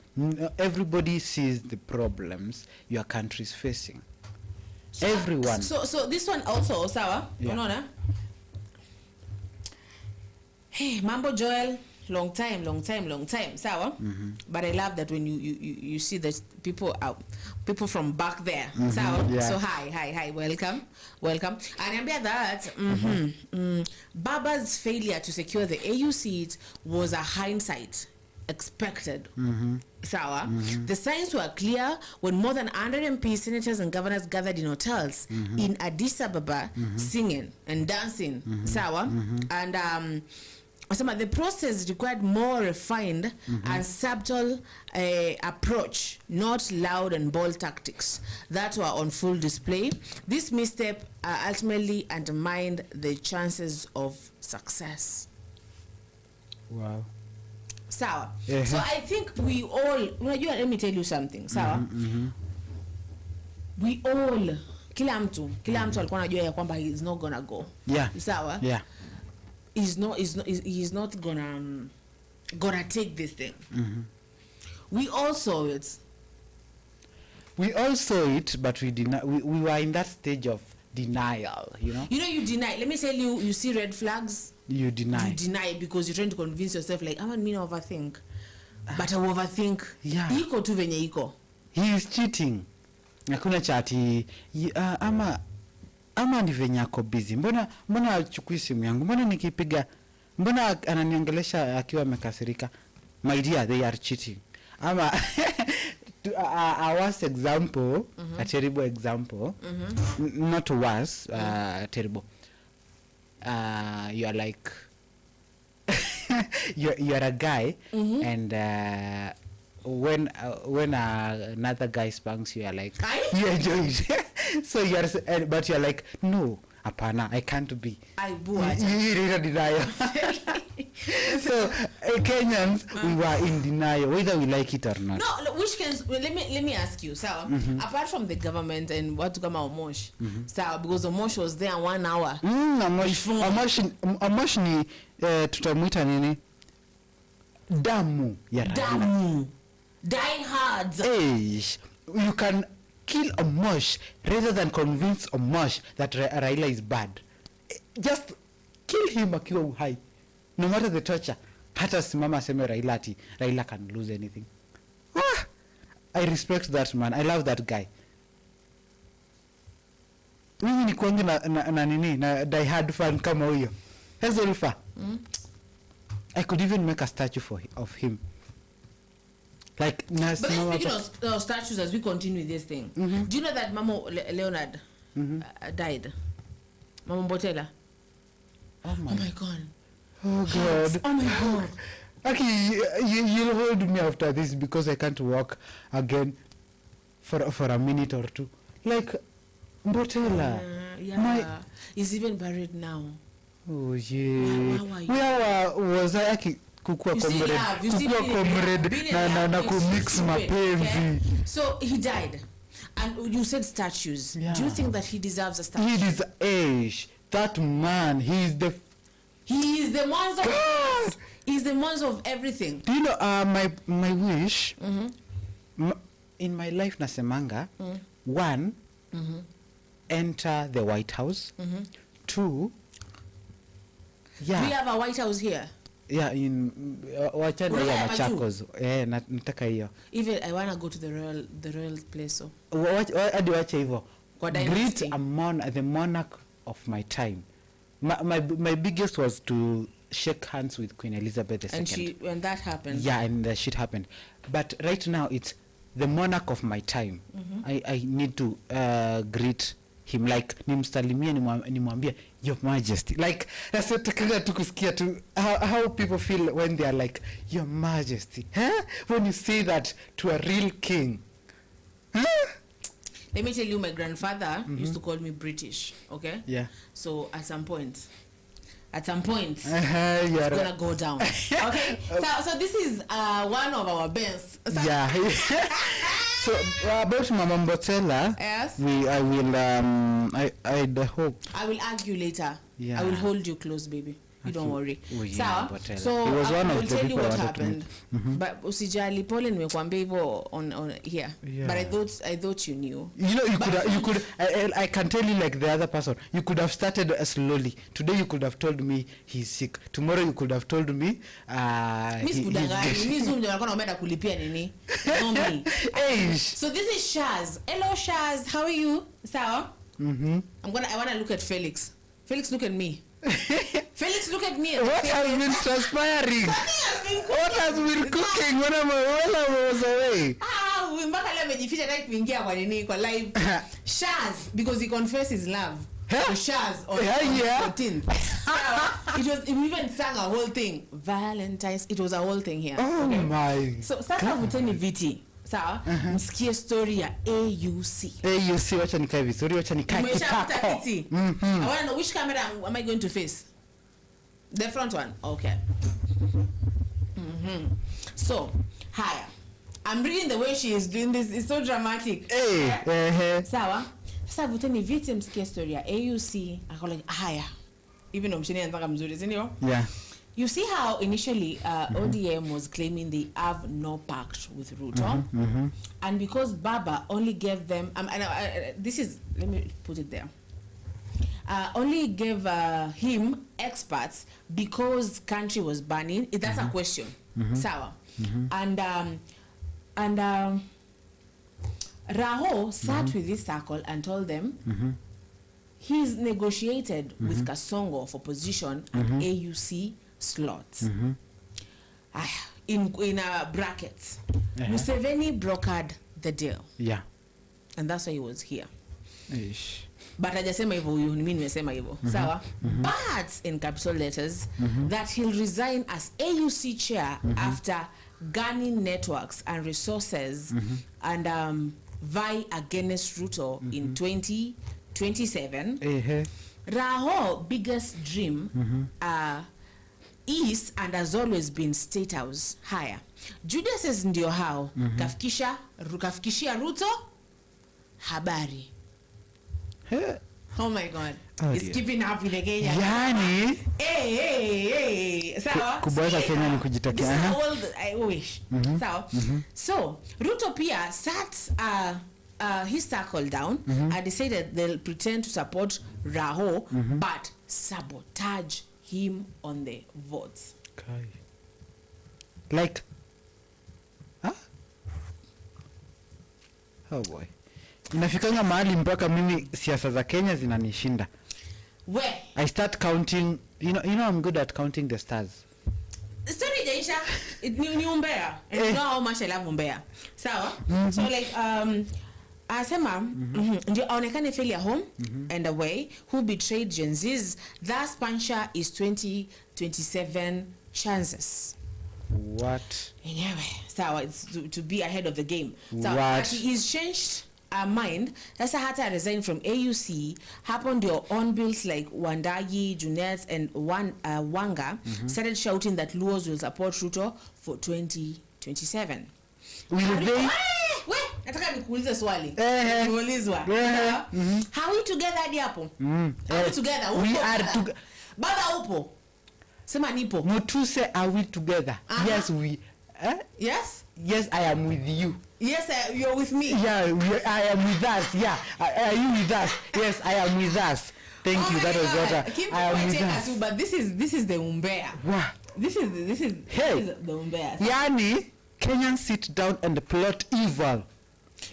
everybody sees the problems your country is facing. So, everyone. So this one also, sawa? Yeah. Hey, Mambo Joel, long time, sawa? But I love that when you see that people from back there, sawa? Yeah. So hi, welcome. And I'm that Baba's failure to secure the AU seat was a hindsight expected. Sawa. The signs were clear when more than 100 MPs, senators and governors gathered in hotels in Addis Ababa singing and dancing. Sawa. And the process required more refined and subtle approach, not loud and bold tactics that were on full display. This misstep ultimately undermined the chances of success. Wow. Sawa. So I think we all, let me tell you something. Sawa. We all, kila mtu alikuwa anajua ya kwamba he is not gonna go. Yeah. Sawa. Yeah. He's not gonna take this thing. We all saw it. But we were in that stage of denial, you deny. Let me tell you, you see red flags, you deny because you're trying to convince yourself like, I mean, overthink, but I overthink. Yeah, iko tu venye iko. He is cheating. Hakuna chati ama ni venye ako busy. Mbona achukui simu yangu? Mbona nikipiga? Mbona ananiongelesha akiwa amekasirika? My dear, they are cheating. Ama a worst example, a terrible example, not worse, terrible. You are like you are a guy, and when another guy spanks you, are like you enjoy it. So you are, but you are like, no, apana, I can't be. You denial. So Kenyans, we were in denial, whether we like it or not. No, which can let me ask you, so apart from the government and what to come out Omosh, so because Omosh was there 1 hour. Omosh ni tutamuita nini? Damu ya Raila. Die hard. Hey, you can kill Omosh rather than convince Omosh that Raila is bad. Just kill him akiwa uhai, no matter the torture. Hata simama aseme Raila can lose anything. I respect that man. I love that guy. Mimi ni kwangu na die hard fan kama huyo. Hezolfa. I could even make a statue of him. Like, but speaking of statues, as we continue with this thing, do you know that Mama Leonard died? Mama Mbotela. Oh my God. Oh God. Oh my God. Okay, you'll hold me after this because I can't walk again for a minute or two. Like, Mbotela. Yeah. He's even buried now. Oh yeah. Where was I? Kukua comrade na kumix mapenzi. So he died, and you said statues. Yeah. Do you think that he deserves a statue? He deserves that man. He is the ones of God. He's the ones of everything. Do you know my wish in my life nasemanga, one, enter the White House. Two, yeah. We have a White House here. Yeah, in wachana ya Machakos. Nataka hiyo. Even I want to go to the royal place. So hadi wacha hivyo. Greet the monarch of my time. My biggest was to shake hands with Queen Elizabeth II. And when that happened. Yeah, and the shit happened. But right now it's the monarch of my time. I need to greet him, like nimsalimie nimwambie your majesty. Like that's what tu kusikia tu how people feel when they are like your majesty. When you say that to a real king. Let me tell you, my grandfather used to call me British, okay? Yeah. So at some point it's gonna go down. Okay? So this is one of our best. Yeah. So about Mama Mbotela, yes, I hope I will argue later. Yeah. I will hold you close, baby. You don't worry. Yeah, so it was one I of will the tell you people what happened. But usijali pole nimekuambia hivyo on here. Yeah. But I thought you knew. You know, you could I can tell you like the other person. You could have started slowly. Today you could have told me he's sick. Tomorrow you could have told me kulipia nini? So this is Shaz. Hello Shaz, how are you? Sawa? I want to look at Felix. Felix, look at me. Felix, look at me. What has been transpiring? What has been cooking when I was away? Mpaka leo amejificha nataka kuingia kwa nini kwa live. Shaz, because he confessed his love. Shaz on 14th. We even sang a whole thing. Valentine's. It was a whole thing here. Oh okay? My. So sasa vuteni viti. Sawa? Msikie story ya AUC. AUC, wacha nikae vizuri, wacha nikae kitako. I want to know which camera am I going to face? The front one. Okay. So, haya. I'm reading the way she is doing this. It's so dramatic. Sawa? Sasa vuteni viti msikie story ya AUC. Ako like, haya. Even though mshini anataka mzuri, sindio? Yeah. You see how initially ODM was claiming they have no pact with Ruto, and because Baba only gave them, let me put it there, only gave him experts because country was burning. That's a question, sawa, and Raho sat with this circle and told them he's negotiated with Kasongo for position at AUC slots. In a brackets. Museveni brokered the deal. Yeah. And that's why he was here. Ish. But hajasema hivyo huyu, mimi nimesema hivyo. Sawa? But in capital letters that he'll resign as AUC chair after gunning networks and resources and vie against Ruto in 2027. Raho biggest dream is and has always been State House. Higher. Judas says ndio hao. Kafikishia Ruto habari. Oh my God. It's keeping up with the Kenya. Yani. Hey. Sawa. Kubweka Kenya ni kujitakia. I wish. Sawa. So, Ruto pia sat his circle down and decided they'll pretend to support Raho but sabotage him on the votes. Okay. Like, huh? Oh boy. Inafikanga mahali mpaka mimi siasa za Kenya zinanishinda. Where? I start counting, you know I'm good at counting the stars. Story Jaisha, ni umbea. And you know how much I love umbea. Sawa? So like asema ndio aonekane failure home and away who betrayed Gen Z's. Thus Pansha is 2027 chances. What? Anyway, sawa, it's to be ahead of the game. So What? he's changed mind. Sasa hata resign from AUC. Happened your on bills like Wandagi, Junet, and Wanga started shouting that Luos will support Ruto for 2027. Will they? Wait, nataka nikuulize swali. Niulizwa. How we together hadi hapo? Are we together? We are together. Baba upo? Sema nipo. Mutuse, are we together? Yes, we. Yes? Yes, I am with you. Yes, you're with me. Yeah, I am with us. Yeah, are you with us? Yes, I am with us. Thank you. That was what I am with us. But this is the umbea. Wow. This is the umbea. Yani, Kenyans sit down and plot evil.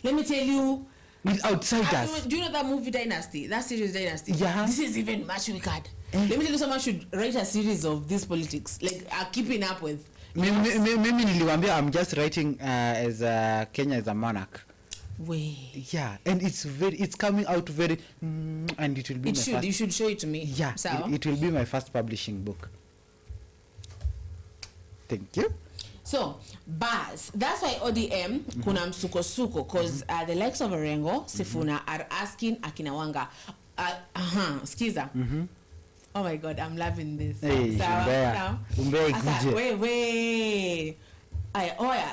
Let me tell you. With outsiders. Do you know that movie Dynasty? That series Dynasty? Yeah. This is even much wicked. Let me tell you, someone should write a series of this politics. Like, keeping up with. Mimi niliwaambia I'm just writing as Kenya as a monarch. Wait. Yeah, and it's coming out very and it will be you should show it to me. Yeah, it will be my first publishing book. Thank you. So, bars. That's why ODM kuna msuko cause the likes of Orengo, Sifuna are asking akina Wanga. Skiza. Oh my God, I'm loving this. Hey, wait.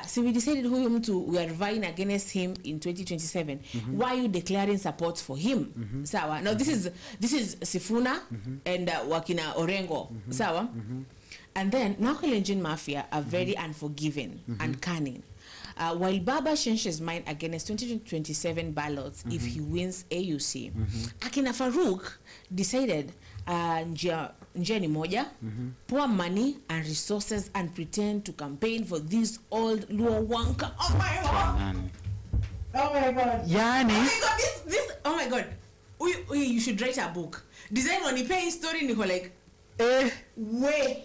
So we decided we are vying against him in 2027. Why are you declaring support for him? Sawa. Now this is Sifuna and Wakina Orengo. Sawa. And then Nakulenjin Mafia are very unforgiving and cunning. While Baba changed his mind against 2027 ballots if he wins AUC, Akina Farouk decided njia ni moja, pour money and resources and pretend to campaign for this old Luo Wanka. Oh my God! Oh my God! Yani. Oh my God! This. Oh my God! You should write a book. Design when you pay story, Nico like. Way.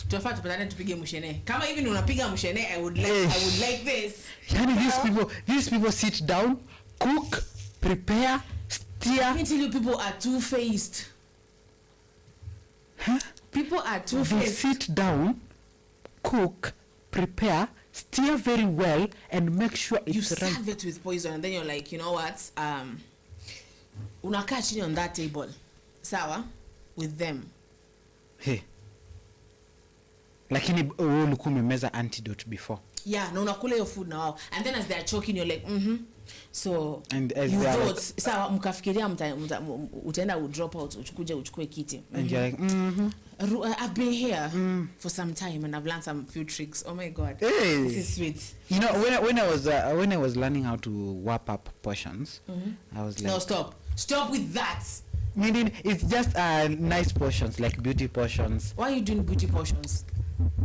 Tuafaa tupatane tupige mshene. Kama hivi ni unapiga mshene, I would like this. Yani these people sit down, cook, prepare, steer. I can tell you people are two-faced. Huh? People are two-faced. They sit down, cook, prepare, steer very well, and make sure it's you serve it with poison, and then you're like, you know what? Unakaa chini on that table, sawa, with them. Hey. Lakini ulikuwa umemeza antidote before. Yeah, na unakula your food na wao. And then as they are choking, you're like, So, and as you thought, sawa, mkafikiria utaenda drop out, uchukue kiti. And you're like, I've been here for some time and I've learned some few tricks. Oh my God. Hey. This is sweet. You know, when I was learning how to warp up portions, I was like, no, stop with that. Meaning it's just nice portions, like beauty portions. Why are you doing beauty portions?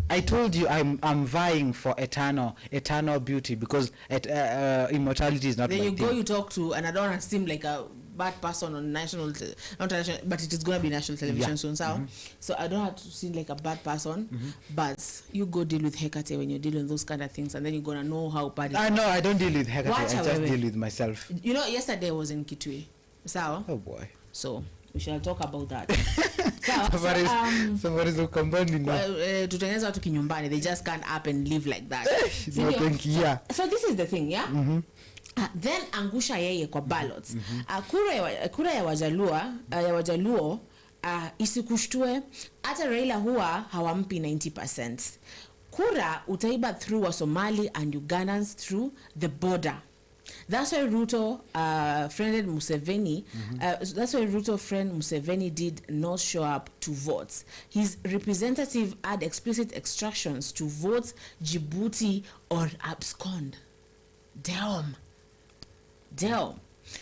I told you I'm vying for eternal beauty because immortality is not then my you thing. Go you talk to, and I don't want to seem like a bad person on not national, but it is going to be national television soon, so I don't have to seem like a bad person, but you go deal with Hecate when you're dealing with those kind of things, and then you're going to know how bad it is. No, I don't deal with Hecate, I just deal with myself. You know, yesterday I was in Kitui. So, oh boy. So we shall talk about that. Somebody's ukambani now. Tutengeneza watu kinyumbani. They just can't up and live like that. No, thank you. Yeah. So this is the thing, yeah? Then angusha yeye kwa ballots. Kura ya Wajaluo isikushtue. Hata Raila huwa hawampi 90%. Kura utaiba through wa Somali and Ugandans through the border. That's why Ruto friended Museveni. That's why Ruto friend Museveni did not show up to votes. His representative had explicit instructions to vote Djibouti or abscond. Damn.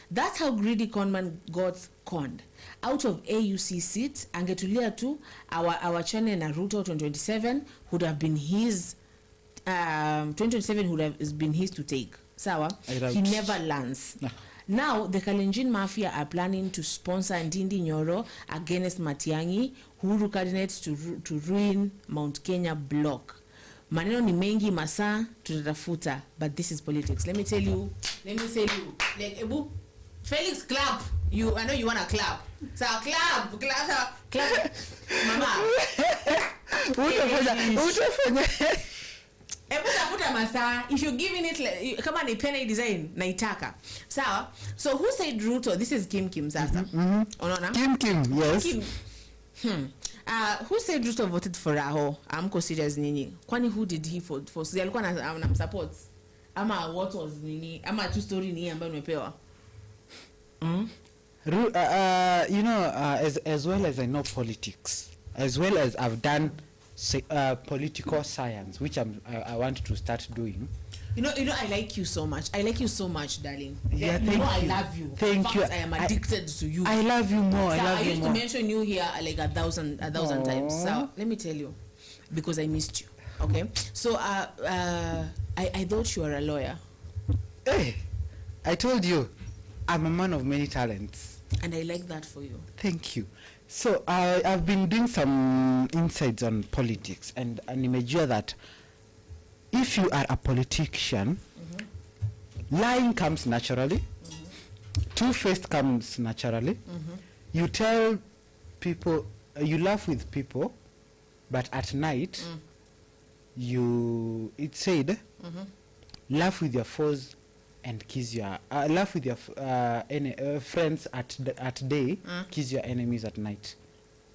That's how greedy conman got conned. Out of AUC seats, angetulia tu, our channel na Ruto 2027 would have been his, 2027 would have been his to take. Sawa? He never lands. No. Now, the Kalenjin Mafia are planning to sponsor Ndindi Nyoro against Matiang'i, who coordinates to ruin Mount Kenya block. Maneno ni mengi masaa tutatafuta, but this is politics. Let me tell you, like Ebu, Felix, clap. I know you want to clap. So clap. Mama. Tafuta masaa. If you're giving it, kama ni penny design, naitaka. So who said Ruto? This is Kim sasa. Unaona? Kim, yes. Kim. Who said Ruto voted for Raho? Amko serious nini? Kwani who did he vote for? So alikuwa na support. Ama what was nini? Ama two story ni ambayo nimepewa. You know, as well as I know politics, as well as I've done political science, which I want to start doing. You know, I like you so much. I like you so much, darling. Yeah, thank you. I love you. Thank you. I am addicted to you. I love you more. So I used to mention you here like a thousand times. So let me tell you, because I missed you. Okay. So I thought you were a lawyer. Hey, I told you, I'm a man of many talents. And I like that for you. Thank you. So I've been doing some insights on politics, and nimejua that if you are a politician, lying comes naturally, two-faced comes naturally. You tell people, you laugh with people, but at night, it said, laugh with your foes and kiss your, laugh with your friends at day, kiss your enemies at night.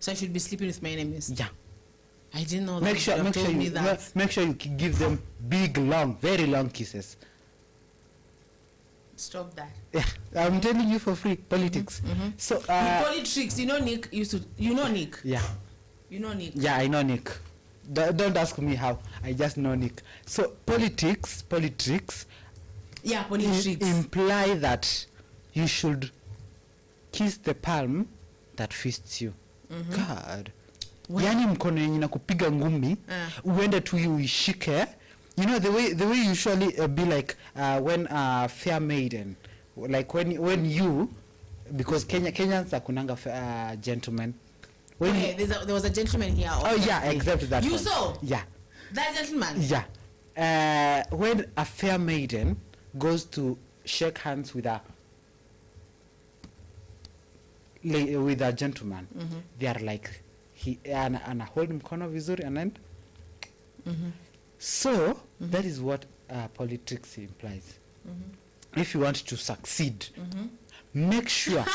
So I should be sleeping with my enemies? Yeah. I didn't know that. Make sure you give them big, long, very long kisses. Stop that. Yeah, I'm telling you for free. Politics. So politics. You know Nick. You know Nick. Yeah. You know Nick. Yeah, I know Nick. Don't ask me how. I just know Nick. So politics. Yeah, politics imply that you should kiss the palm that fists you. God. Yani mkono yenye nakupiga ngumi uende tu uishike. You know the way usually be like when fair maiden, like when you, because Kenyans akunanga gentlemen. Okay, there was a gentleman here. Oh yeah, except that you one. saw? Yeah. That gentleman? Yeah. When a fair maiden goes to shake hands with a gentleman, they are like ana hold mkono vizuri and so that is what politics implies. If you want to succeed, make sure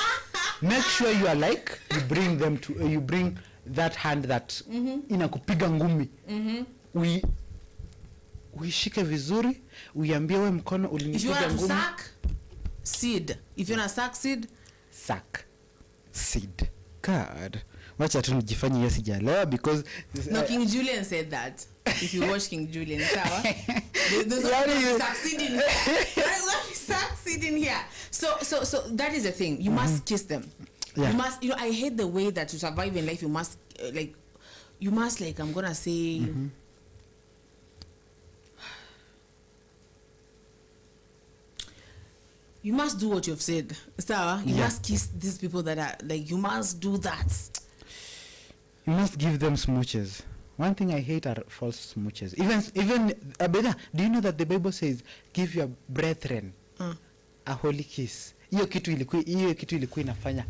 you are like, you bring that hand that inakupiga ngumi, uishike vizuri, uiambie we mkono ulinipiga ngumi. If you want to succeed, if you want to succeed, succeed. God, wacha tu nijifanye hiyo sijaelewa, because no, King Julian said that. If you watch King Julian, sawa, there's no succeeding. Succeeding here. So that is the thing. You must kiss them. Yeah. You must. I hate the way that to survive in life, you must I'm gonna say. You must do what you've said, Sawa. You must kiss these people that are like. You must do that. You must give them smooches. One thing I hate are false smooches. Even do you know that the Bible says, give your brethren a holy kiss? Hiyo kitu ilikuwa inafanya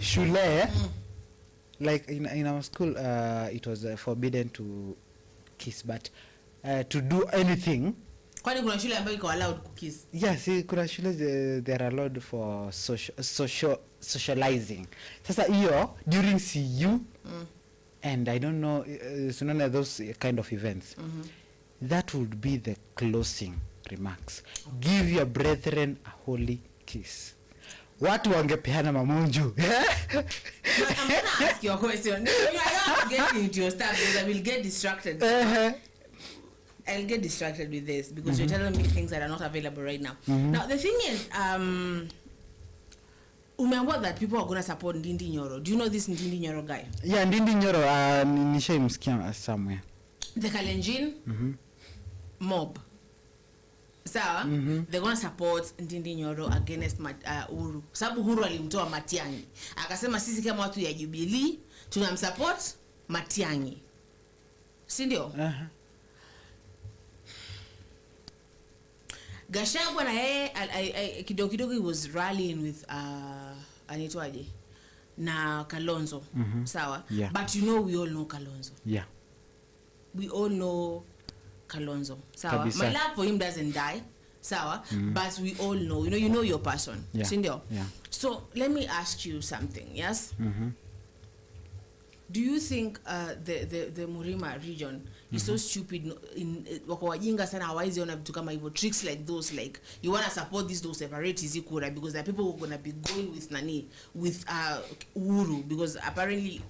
shule. Like in our school, it was forbidden to kiss, but to do anything. Kwani kuna shule ambayo iko allowed to kiss? Yes, kuna shule they are allowed for socializing. Sasa hiyo during CU and I don't know, none of those kind of events. That would be the closing remarks. Give your brethren a holy kiss. Watu wangepeana mamunju. I'm gonna ask you a question. I don't get into your stuff because I will get distracted. I'll get distracted with this because you're telling me things that are not available right now. Now the thing is, Remember that people are going to support Ndindi Nyoro. Do you know this Ndindi Nyoro guy? Yeah, Ndindi Nyoro nishaimsikia somewhere. The Kalenjin mob. So, they're going to support Ndindi Nyoro against Uhuru. Sababu Uhuru alimtoa Matiang'i. Akasema sisi kama watu ya Jubilee tunamsupport Matiang'i. Si ndio? Gachagua na yeye kidogo he was rallying with anitwaje na Kalonzo. Sawa? Yeah. But you know we all know Kalonzo. Yeah. We all know Kalonzo. Sawa? My love for him doesn't die. Sawa? But we all know. You know your person. Yeah. Sindio? Yeah. So let me ask you something. Yes? Do you think the Murima region is so stupid in wako wajinga sana hawaizi ona vitu kama hivyo, tricks like those, like you want to support those separatists ikura because there are people who are going to be going with Uhuru because apparently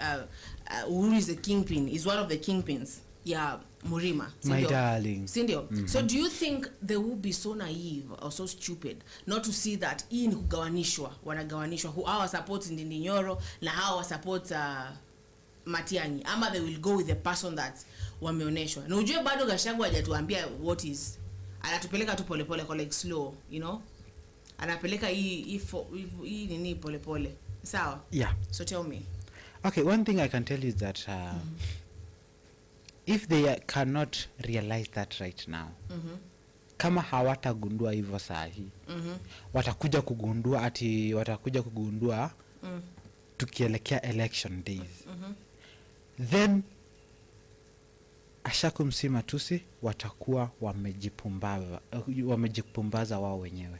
Uhuru is the kingpin, is one of the kingpins. Yeah, Murima. My darling. Sindio. So do you think they will be so naive or so stupid not to see that hii ni kugawanishwa, wanagawanishwa, who hawa support Ndindi Nyoro na hawa support Matiang'i, ama they will go with the person that wameoneshwa. Na ujue bado Gachagua hajatuambia what is, anatupeleka tu pole pole like slow, you know, anapeleka hii nini pole pole. Sawa? Yeah. So tell me. Okay, one thing I can tell you is that if they cannot realize that right now, kama hawatagundua hivyo saa hii, watakuja kugundua tukielekea election days. Then ashakumsima tusi watakuwa wamejipumbaza wao wenyewe.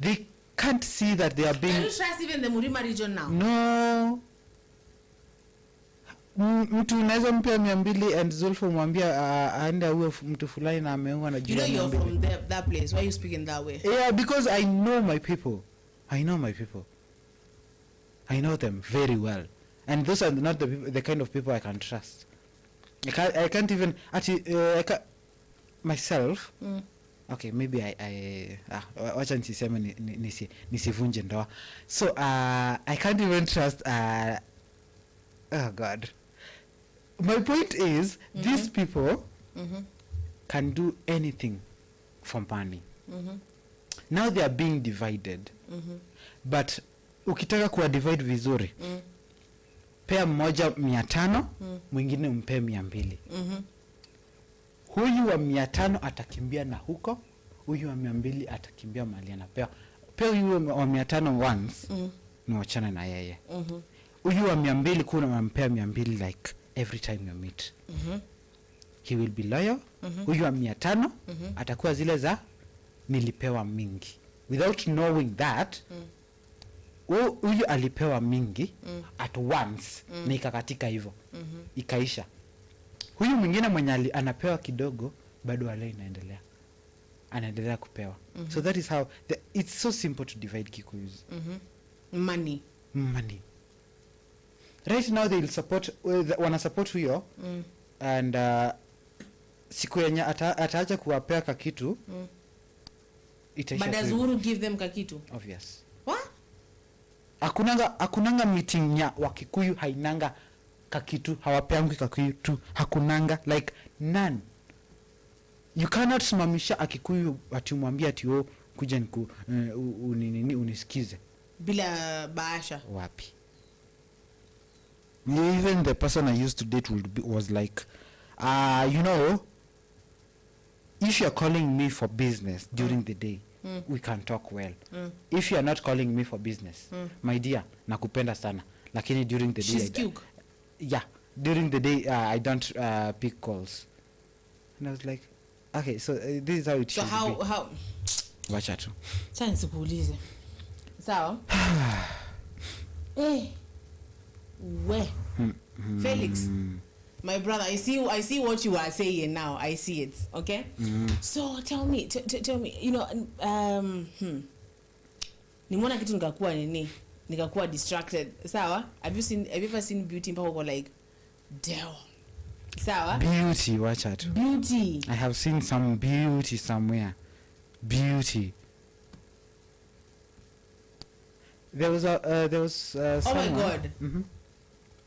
They can't see that they are being... Can you trust even the Murima region now? No. Mtu unaweza mpea 200 and Zulfu mwambia aende uwe mtu fulani na ameua na jina. You know you're from that place. Why you speaking that way? Yeah, because I know my people. I know them very well. And those are not the kind of people I can trust. I can't even myself. Okay, maybe wacha nisiseme nisivunje ndoa. So I can't even trust oh God. My point is these people can do anything for money. Now they are being divided. But ukitaka kuwa divide vizuri, pea mmoja 500, mwingine umpe 200. Huyu wa 500 atakimbia na huko, huyu wa 200 atakimbia mahali anapewa. Pea huyu wa 500 once, ni wachana na yeye. Huyu wa 200 kuna unampea 200 like every time you meet. He will be loyal. Huyu wa 500 atakuwa zile za nilipewa mingi. Without knowing that, huyu alipewa mingi at once na ikakatika hivyo. Ikaisha. Huyu mwingine mwenye anapewa kidogo bado wale inaendelea. Anaendelea kupewa. So that is how it's so simple to divide Kikuyus. Money. Right now they will support wana support huyo and siku yenye ataacha kuwapea kakitu itaisha. But does Uhuru give them kakitu? Obvious. What? Hakunanga meeting ya Wakikuyu hainanga kakitu, hawapeangi kakitu, hakunanga like none. You cannot simamisha Akikuyu atimwambia ati kuja niku unisikize bila bahasha. Wapi? Even the person I used to date was like, you know, if you're calling me for business during the day, we can talk well. If you're not calling me for business, my dear, nakupenda sana. Lakini during the day, during the day, I don't pick calls. And I was like, okay, so this is how it should be. So how? Wacha tu. Chance kuulize. Sawa? Felix, my brother, I see what you are saying now. I see it. Okay. So tell me, you know, nimeona kitu nikakuwa distracted. Sawa? Have you ever seen Beauty mpaka uko like, damn. Sawa? Beauty, wacha tu. Beauty. I have seen some beauty somewhere. Beauty. There was Oh someone. my God. Mm-hmm.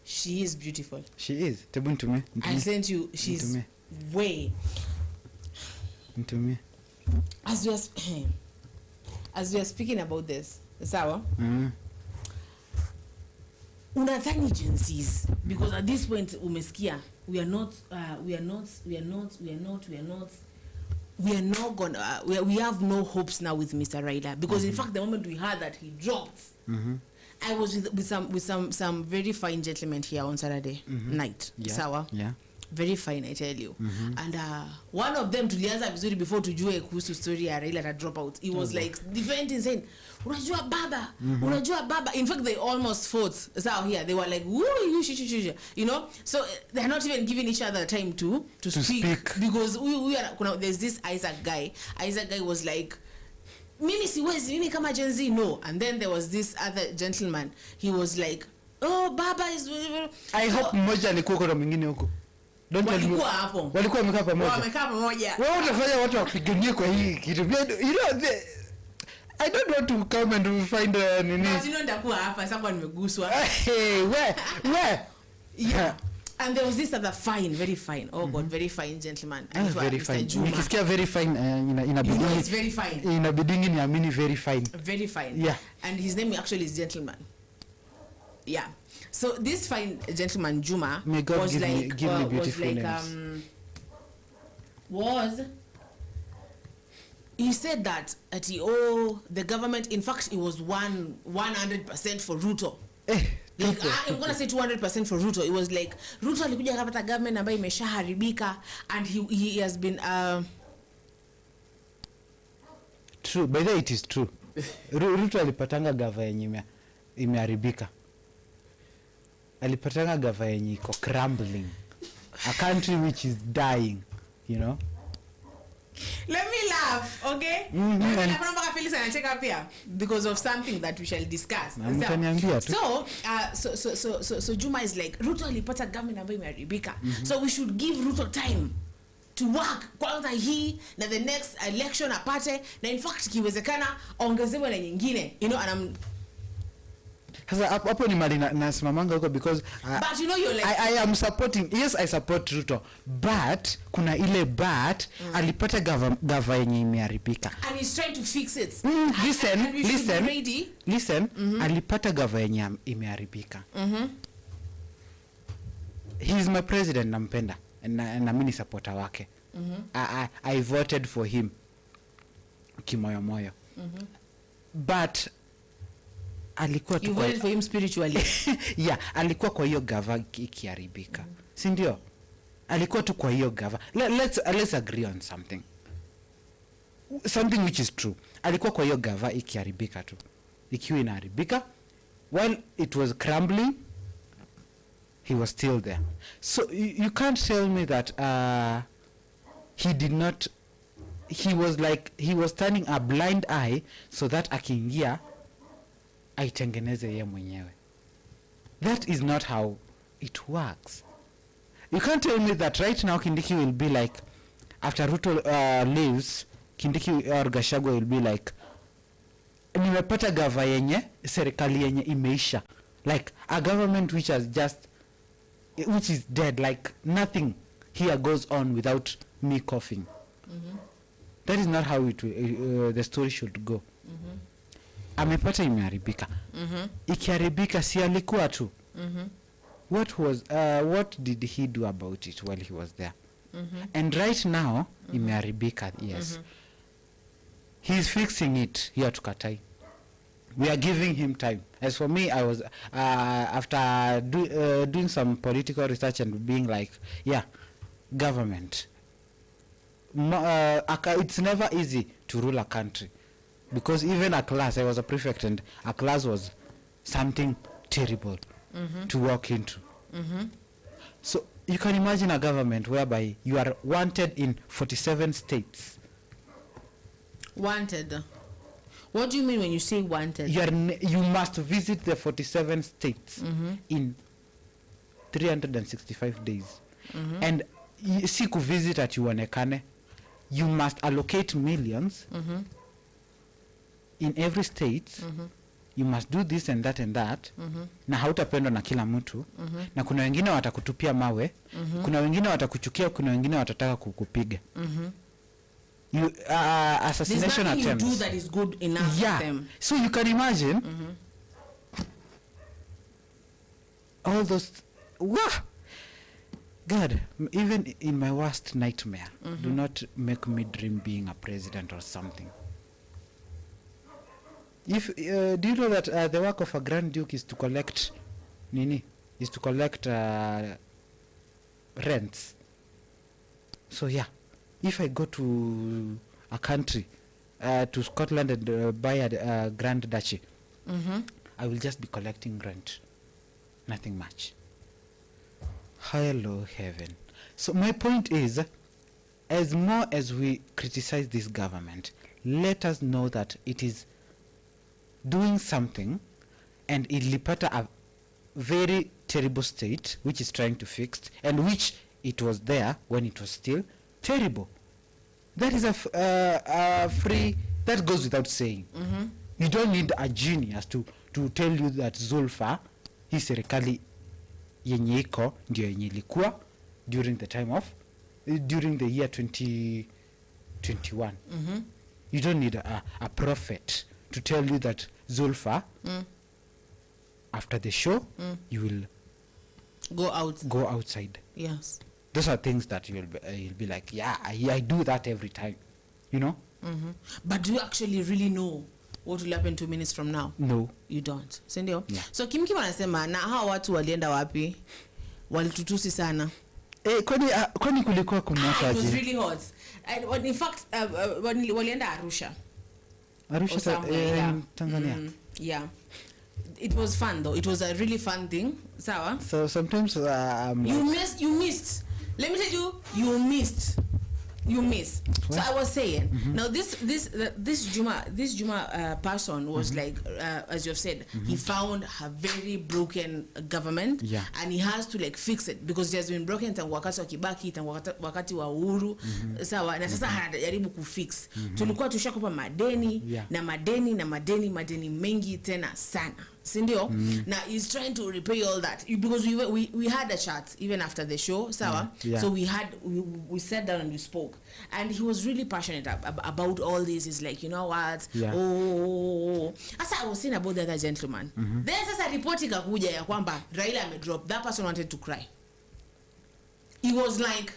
She is beautiful. She is. Tebu to me. I sent you. She's way. Into me. As we are speaking about this, sawa. Unadhani Gen Zs, because at this point umesikia we are not gonna we have no hopes now with Mr. Raila, because in fact the moment we heard that he dropped, I was with some very fine gentlemen here on Saturday night. Sawa. Yeah. Very fine, I tell you. And one of them, tulianza vizuri before tujue kuhusu story ya Raila at drop out, he was like defending, saying unajua baba, in fact they almost fought. So here they were like, woo, you know, so they're not even giving each other time to speak. Because we are, there's this Isaac guy was like, mimi siwezi, mimi kama Gen Z, no. And then there was this other gentleman, he was like, oh, baba is, I hope mmoja alikuwa kwa mwingine huko. Walikuwa hapo. Walikuwa wamekaa pamoja. Wewe utafanya watu wapiganie kwa hii kitu. You know, I don't want to come and find nini. But you know ndakuwa hapa sasa nimeguswa. Hey, where? Yeah. And there was this other very fine. Oh God, very fine gentleman. And very fine. Nikisikia very fine inabidi. You know, it's very fine. Inabidi niamini very fine. Very fine. Yeah. And his name actually is Gentleman. Yeah. So this fine gentleman Juma May God was give me beautiful names. He said that the government, in fact it was 100% for Ruto. Like, I'm gonna say 200% for Ruto. It was like Ruto alikuja akapata government ambayo imeshaharibika, and he has been true. By the way, it is true. Ruto alipatanga gava yenye imeharibika. Alipatanga gava yenye iko crumbling. A country which is dying, you know. Let me laugh, okay? Because of something that we shall discuss. So Juma is like, Ruto alipata government ambayo imeharibika. So we should give Ruto time to work. Kwanza hii na the next election apate, na in fact kiwezekana ongezewe na nyingine, you know. And sasa hapo ni mali nasimamanga huko, because but you know, you're like, I am supporting, yes, I support Ruto, but kuna ile alipata gava yenye imeharibika, and he's trying to fix it. Listen, alipata gava yenye imeharibika. He is my president, nampenda na mimi ni supporter wake. I voted for him kimoyo. But alikuwa you voted for him spiritually. Yeah, alikuwa kwa hiyo gava ikiharibika. Si ndio? Alikuwa tu kwa hiyo gava. Let's agree on something which is true. Alikuwa kwa hiyo gava ikiharibika tu. Ikiwa inaharibika, while it was crumbling, he was still there. So you can't tell me that he was turning a blind eye so that akiingia aitengeneze yeye mwenyewe. That is not how it works. You can't tell me that right now Kindiki will be like, after Ruto leaves, Kindiki or Gachagua will be like, nimepata gava yenye serikali yenye imeisha, like a government which is dead, like nothing here goes on without me coughing. That is not how the story should go. Amepata imeharibika. Ikiharibika si alikuwa tu. What did he do about it while he was there? And right now imeharibika, yes. He's fixing it. Here tukatai. We are giving him time. As for me, I was after doing some political research and being like, yeah, government. It's never easy to rule a country, because even a class, I was a prefect, and a class was something terrible to walk into. So you can imagine a government whereby you are wanted in 47 states. Wanted? What do you mean when you say wanted? You must visit the 47 states in 365 days. And si kuvisit at uonekane, you must allocate millions in every state you must do this and that na hautapendwa na kila mtu na kuna wengine watakutupia mawe kuna wengine watakuchukia kuna wengine watataka kukupiga you assassination attempts. You do that is good enough for them. So you can imagine all those God, even in my worst nightmare, do not make me dream being a president or something. If do you know that the work of a Grand Duke is to collect rents? So yeah, if I go to a country, to Scotland and buy a Grand Duchy, I will just be collecting rent, nothing much. Hello heaven. So my point is, as more as we criticize this government, let us know that it is doing something and ilipata a very terrible state which is trying to fix and which it was there when it was still terrible. That is a free, that goes without saying. You don't need a genius to tell you that Zulfa hii serikali yenye iko ndio yenye ilikuwa during the time of during the year 2021. You don't need a prophet to tell you that Zulfa after the show you will go outside. Yes, those are things that you'll be like, yeah, I do that every time, you know. But do you actually really know what will happen 2 minutes from now? No, you don't. Sindio? Yeah. So Kim anasema na hao watu walienda wapi? Walitutusi sana. Kwani kulikuwa kunasha aje? It was really hot. And in fact walienda Arusha. Tanzania. Yeah. It was fun though. It was a really fun thing. Sawa? So sometimes you missed. Let me tell you, you missed. What? So I was saying, now this Juma person was like, as you have said, he found a very broken government, and he has to like fix it because it has been broken tangu wakati wa Kibaki, tangu wakati wa Uhuru. Sawa, na sasa anajaribu kufix. Tulikuwa tushakopa madeni na madeni mengi tena sana. Sindio? Now he's trying to repay all that because we had a chat even after the show, sawa? So we sat down and we spoke, and he was really passionate about all this. He's like, you know what? As I was saying about the other gentleman, there's a report ikakuja ya kwamba Raila ame drop. That person wanted to cry. He was like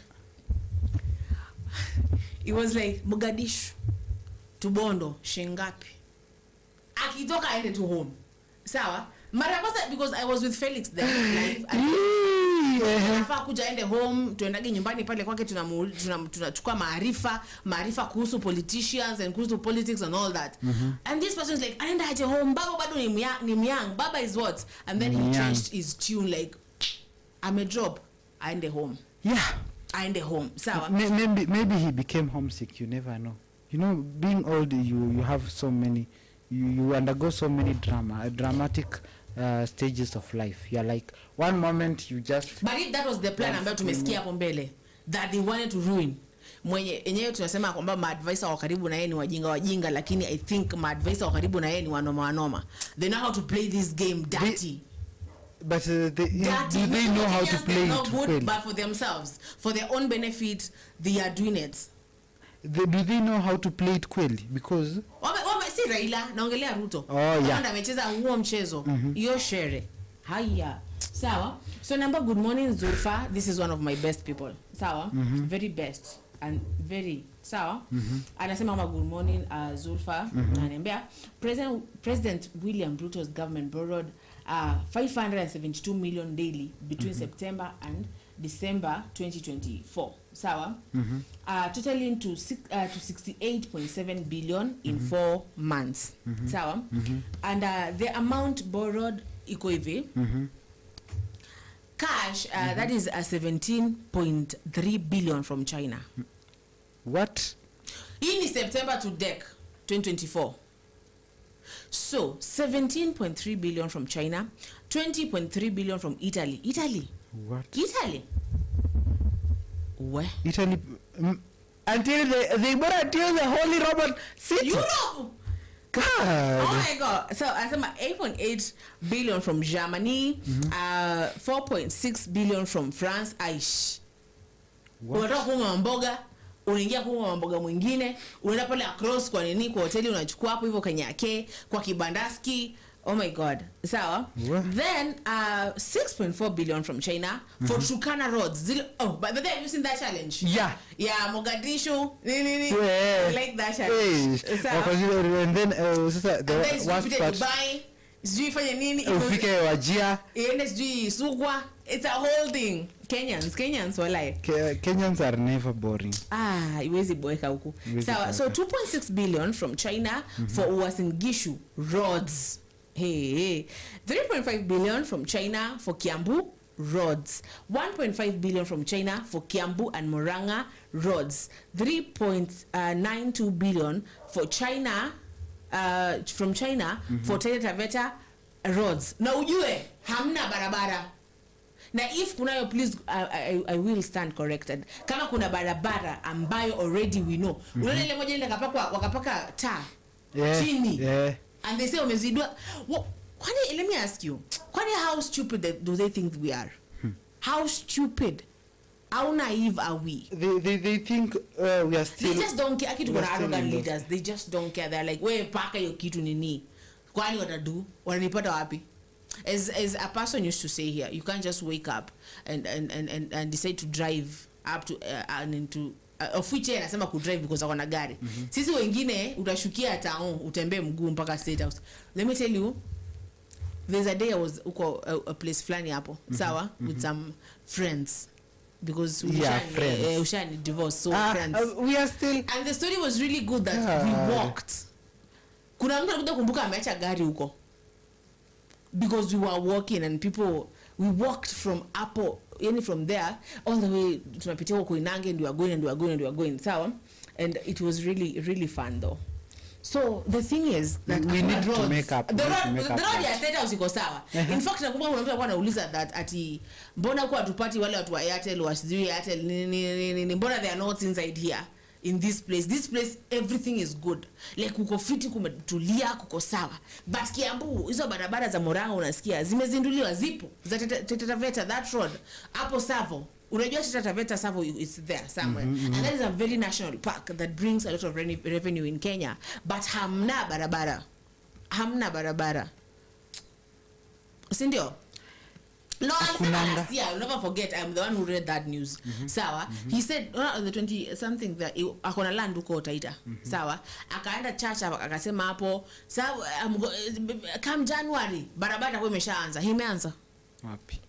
Mogadishu to Bondo shingapi akitoka aende to home. Sawa, mara kwanza because I was with Felix there live tunafaa kuja ende home tuendage nyumbani pale kwake tunachukua maarifa kuhusu politicians and kuhusu politics and all that. And this person is like anaenda aje home, baba bado ni myang, baba is what, and then he changed his tune like I'm a job aende home. Aende home. Sawa, maybe he became homesick, you never know. You know, being old, you have so many you undergo so many dramatic stages of life. You're like one moment you just, but if that was the plan ambayo tumesikia hapo mbele that they wanted to ruin enyewe tunasema kwamba maadvisor wa karibu na yeye ni wajinga, lakini I think maadvisor wa karibu na yeye ni wanoma. They know how to play this game dirty. But do they know how to play it well? But for themselves, for their own benefit, they are doing it. Do they know how to play it kweli? Because si Raila naongelea Ruto. Ndio amecheza huo mchezo. Hiyo shere. Haya. Sawa. So number, good morning Zulfa. This is one of my best people. Sawa. Very best and very sawa. Anasema kama good morning Zulfa. Ananiambia President William Ruto's government borrowed 572 million daily between September and December 2024. Sawa. Totaling to 68.7 billion in 4 months. Sawa. And the amount borrowed iko hivi. Cash that is 17.3 billion from China. What? In September to DEC 2024. So 17.3 billion from China, 20.3 billion from Italy. What? Italy. Where? Italy until they brought until the Holy Roman City. Europe. God. Oh my God. So I said 8.8 billion from Germany, 4.6 billion from France. Aish. Unataka kunywa mboga, unaingia kunywa mboga mwingine, unaenda pale across kwa nini kwa hoteli unachukua hapo hivyo Kanyake, kwa kibandaski. Oh my God. Sawa. Then 6.4 billion from China for Turkana roads. Oh, but then have you seen that challenge? Yeah. Yeah, Mogadishu. Yeah. I like that challenge. And then the worst part. Dubai. Sijui fanya nini? Ufike Wajia. Iende sijui Sugwa. It's a whole thing. Kenyans walai. Kenyans are never boring. Iwezi boeka huku. So 2.6 billion from China for Uasin Gishu roads. Hey. 3.5 billion from China for Kiambu roads. 1.5 billion from China for Kiambu and Murang'a roads. 3.92 billion for China from China for Taita Taveta roads. Na ujue hamna barabara. Na if kunayo, please I will stand corrected. Kama kuna barabara ambayo already we know. Unaona ile moja ile wakapaka taa chini. And they say umezidwa. Let me ask you. How stupid do they think we are? How stupid? How naive are we? They think we are still. They just don't care. Kitu kuna arrogant leaders. They just don't care. They're like, we paka yo kitu nini? Kwani watadu? Wananipata wapi? As a person used to say here, you can't just wake up and decide to drive up to and into of which anasema ku drive because akona gari. Sisi wengine utashukia town utembee mguu mpaka State House. Let me tell you, there's a day I was uko a place flani hapo, sawa, with some friends. Because ushani divorce, so friends. We are still. And the story was really good that we walked. Kuna mtu anakuja kumbuka ameacha gari huko. Because we were walking and we walked from Apple, from there all the way tunapitia huko Inange, and we are going sawa, and it was really really fun though. So the thing is that we need to make up. The road ya State House iko sawa. In fact nakumbuka kuna mtu alikuwa anauliza that ati mbona kwa tupati wale watu wa Airtel wasijui Airtel nini mbona they are not inside here in this place everything is good, like kuko fiti, kumetulia, kuko sawa. But Kiambu hizo barabara za Murang'a unasikia zimezinduliwa, zipo za Taveta, that road hapo Savo. Unajua Taveta Savo is there somewhere, and that is a very national park that brings a lot of revenue in Kenya, but hamna barabara. Sindio? No, I'll never forget. I'm the one who read that news. Sawa. He said on the 20 something that akona land huko Taita. Sawa. Akaenda church akasema hapo, sawa, come January barabara kwa imeshaanza. Imeanza. Wapi?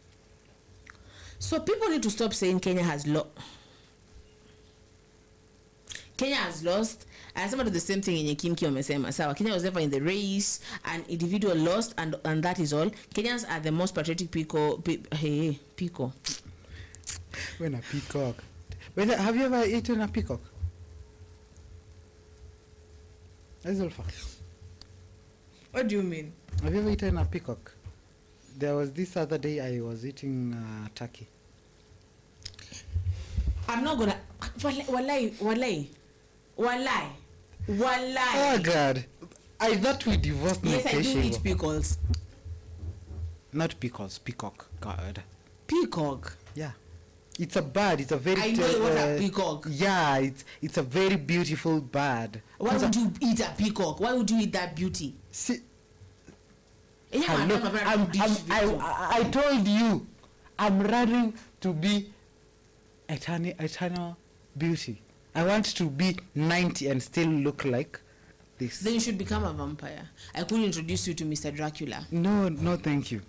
So people need to stop saying Kenya has lost. I said the same thing in Kimki wamesema. Sawa, Kenya was never in the race, an individual lost, and that is all. Kenyans are the most patriotic peacock. When a peacock. Have you ever eaten a peacock? What do you mean? Have you ever eaten a peacock? There was this other day I was eating turkey. I'm not gonna. Walai. Oh God! I thought we divorced. Yes, I do eat pickles. Not pickles, peacock. God. Peacock. Yeah, it's a bird. It's a very. I know what a peacock. Yeah, it's a very beautiful bird. Why would you eat a peacock? Why would you eat that beauty? See. Yeah, I told you, I'm running to be eternal beauty. I want to be 90 and still look like this. Then you should become a vampire. I could introduce you to Mr. Dracula. No, thank you.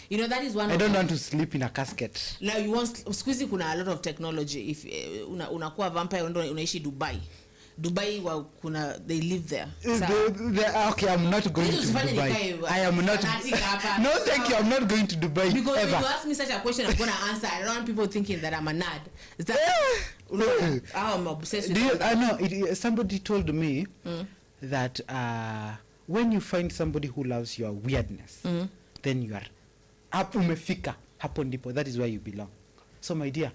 You know, that is one. I don't want to sleep in a casket. Now you want squeezy kuna a lot of technology. If unakuwa vampire unaishi Dubai kuna they live there. Okay, I'm not going to Dubai. I am not. No, thank you. I'm not going to Dubai. Because ever. if you ask me such a question, I'm going to answer. I don't want people thinking that I'm a nerd. Is that I'm obsessed with I know. Somebody told me that when you find somebody who loves your weirdness, then you are umefika hapo ndipo. That is where you belong. So my dear,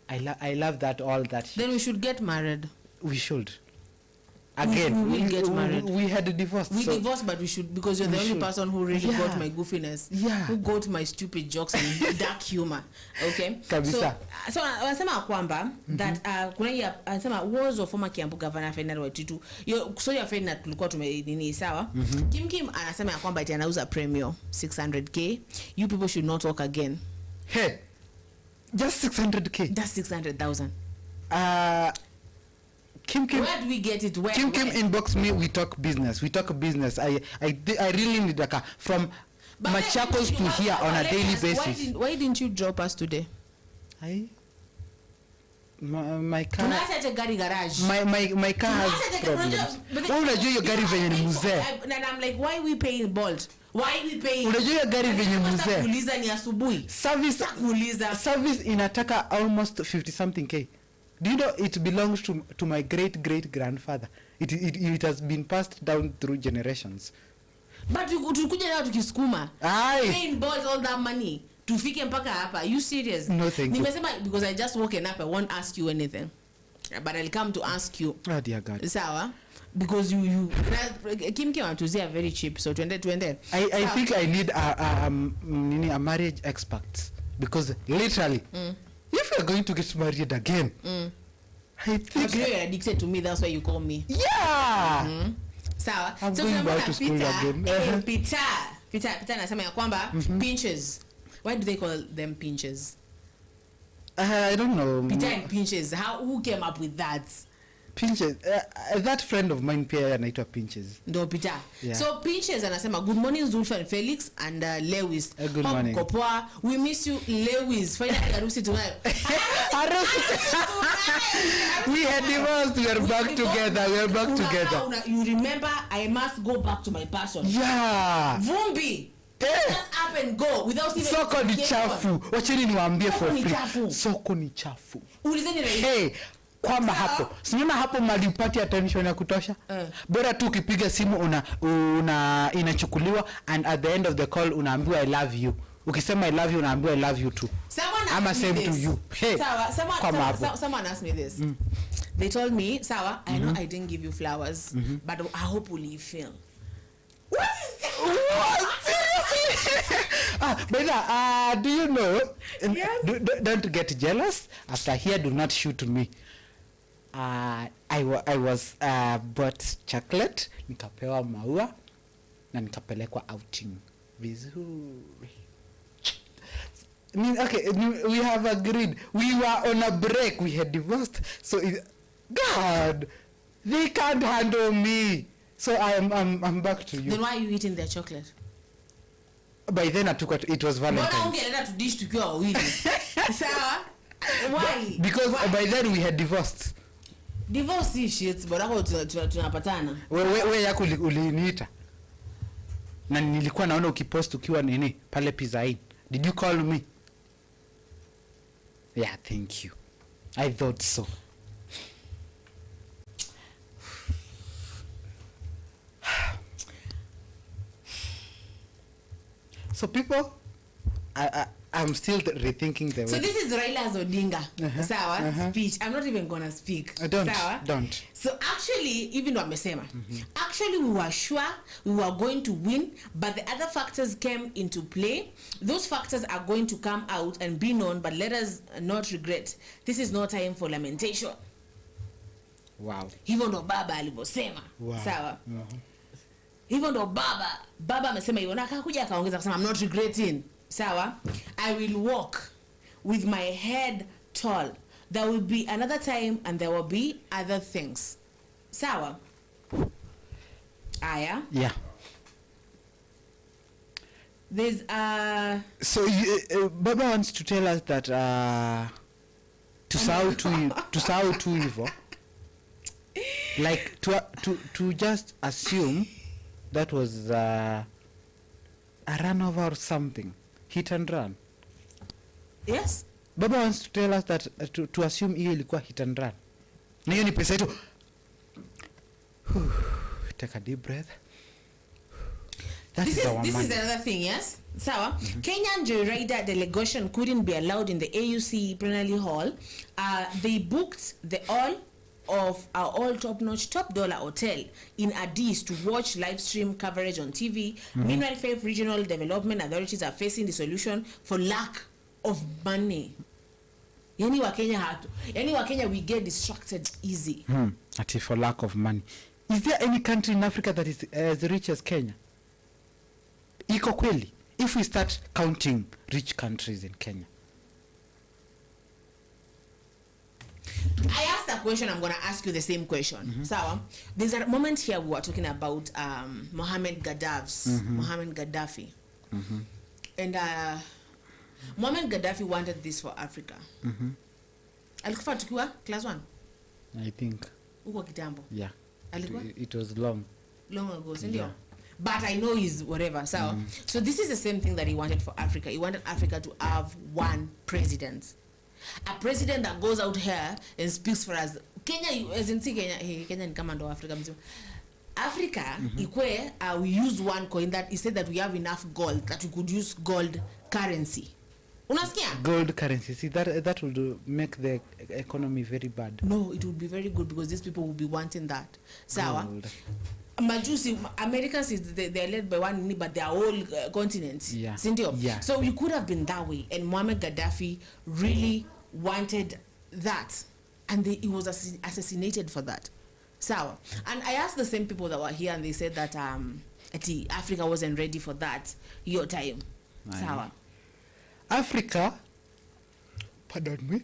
I love that all that shit. Then we should get married. We should. again. We will get married. We had a divorce. We divorced, but we should, because you're the only person who really got my goofiness. Yeah. Who got my stupid jokes and dark humor. Okay. Kabisa. So wanasema kwamba that kuna hii anasema was of former Kiambu governor Ferdinand Waititu. So ya Ferdinand tulikuwa nini sawa? Kim anasema ya kwamba anauza premium 600k. You people should not talk again. Hey. Just 600k. That's 600,000. Kim, where do we get it? Kim inbox me. We talk business. I really need a car from Machakos to here on a daily basis. Why didn't you drop us today? My car. Tunaacha gari garage. My car has problems. Unajua hiyo gari venye ni mzee. And I'm like, why we paying Bolt? Why we paying? Unajua hiyo gari venye mzee. Kuuliza ni asubuhi. Service inataka almost 50 something k. Do you know it belongs to my great grandfather? It has been passed down through generations. But tulikuja leo tukisukuma. Paying Bolt all that money. Tufike mpaka hapa. Are you serious? No, thank you. Nimesema because I just woken up, I won't ask you anything. But I'll come to ask you. Oh dear God. Sawa? Because you Kim anatuzia very cheap, so tuende. I think I need a marriage expert, because literally if you're going to get married again, I think you're addicted to me, that's why you call me. Yeah. Sawa. I'm going back to school again. Peter anasema ya kwamba pinches. Why do they call them pinches? I don't know. Peter and pinches. Who came up with that? Pinches. That friend of mine pia anaitwa Pinches. Ndo Peter. Yeah. So Pinches anasema good morning Zulfa and Felix and Lewis. Good morning. Kopoa. We miss you Lewis. Finally harusi tunayo. We had divorced. We are back together. You remember I must go back to my passion. Yeah. Vumbi. Just up and go without even. Soko ni chafu. Wacheni niwaambie for free. Soko ni chafu. Ulizeni Raila. Hey, kwamba hapo. Sinaona hapo malipati attention ya kutosha. Bora tu ukipiga simu inachukuliwa, and at the end of the call unaambiwa I love you. Ukisema I love you unaambiwa I love you too. Someone asked me this. To you. Hey. Someone asked me this. They told me, Sawa, I know I didn't give you flowers, but I hope will you feel. What is that? But do you know? Yes. Don't get jealous. After here, do not shoot me. I was bought chocolate, nikapewa maua, na nikapelekwa outing. Vizuri. Okay, we have agreed. We were on a break. We had divorced. So, God, they can't handle me. So I'm back to you. Then why are you eating their chocolate? By then it was Valentine's. Mbona ungeenda to dish tukiwa wawili? Sawa? Why? Because by then we had divorced. Divorce is shit, but hapo tunapatana. Wewe yako uliniita. Na nilikuwa naona ukipost ukiwa nini pale Pizza Inn. Did you call me? Yeah, thank you. I thought so. So people, I'm still rethinking the way. So this is Raila Odinga, sawa, speech. I'm not even gonna speak. Don't. So actually, even though wamesema, actually we were sure we were going to win, but the other factors came into play. Those factors are going to come out and be known, but let us not regret. This is no time for lamentation. Wow. Hivyo ndo baba alivyosema. Wow. Sawa. Hivyo ndo baba amesema hivyo, na akakuja akaongeza kusema I'm not regretting. Sawa, I will walk with my head tall. There will be another time and there will be other things. Sawa. Aya. Yeah. There's so Baba wants to tell us that tusahau tu hivyo. Like to just assume that was a run over or something. Hit and run. Yes. Baba wants to tell us that to assume hiyo ilikuwa hit and run. Na hiyo ni pesa yetu. Take a deep breath. This is another thing, yes? Sawa. Kenyan Joyride delegation couldn't be allowed in the AUC plenary hall. They booked the all of our all top-notch, top-dollar hotel in Addis to watch live stream coverage on TV. Meanwhile, 5 regional development authorities are facing dissolution for lack of money. Yani Wakenya, we get distracted easy. Ati for lack of money. Is there any country in Africa that is as rich as Kenya? Iko kweli? If we start counting rich countries in Kenya. I asked that question, I'm going to ask you the same question. So, there's a moment here we were talking about Mohammed Gaddafi. And Mohammed Gaddafi wanted this for Africa. Alikufa tukiwa class 1? I think. Uko kitambo? Yeah. Alikuwa? It was long Ago, sindio? Yeah. But I know he's whatever. So this is the same thing that he wanted for Africa. He wanted Africa to have one president. A president that goes out here and speaks for us. Kenya, as in Kenya ni kama ndo Africa mzima. Africa, ikwe, we use one coin that he said that we have enough gold, that we could use gold currency. Unasikia? Gold currency. See, that would make the economy very bad. No, it would be very good because these people will be wanting that. Sawa? Majusi, Americans, they're led by one, but they're all continents. Yeah. Sindio? Yeah. So you could have been that way. And Muammar Gaddafi really wanted that. And he was assassinated for that. Sawa? And I asked the same people that were here and they said that Africa wasn't ready for that your time. Sawa? Africa, pardon me.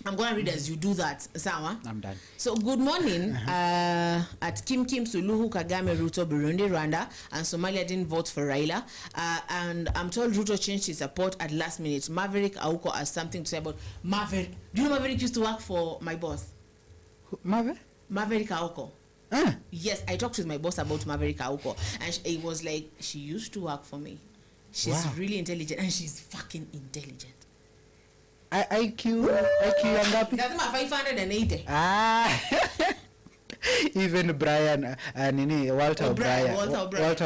I'm going to read as you do that. Sawa? I'm done. So, good morning. At Kim Suluhu, Kagame, Ruto, Burundi, Rwanda, and Somalia didn't vote for Raila. And I'm told Ruto changed his support at last minute. Maverick Auko has something to say about Maverick. Do you know Maverick used to work for my boss? Maverick Auko. Yes, I talked with my boss about Maverick Auko. And it was like, she used to work for me. She's really intelligent. And she's fucking intelligent. IQ yangapi? Lazima 580. Even Brian Walter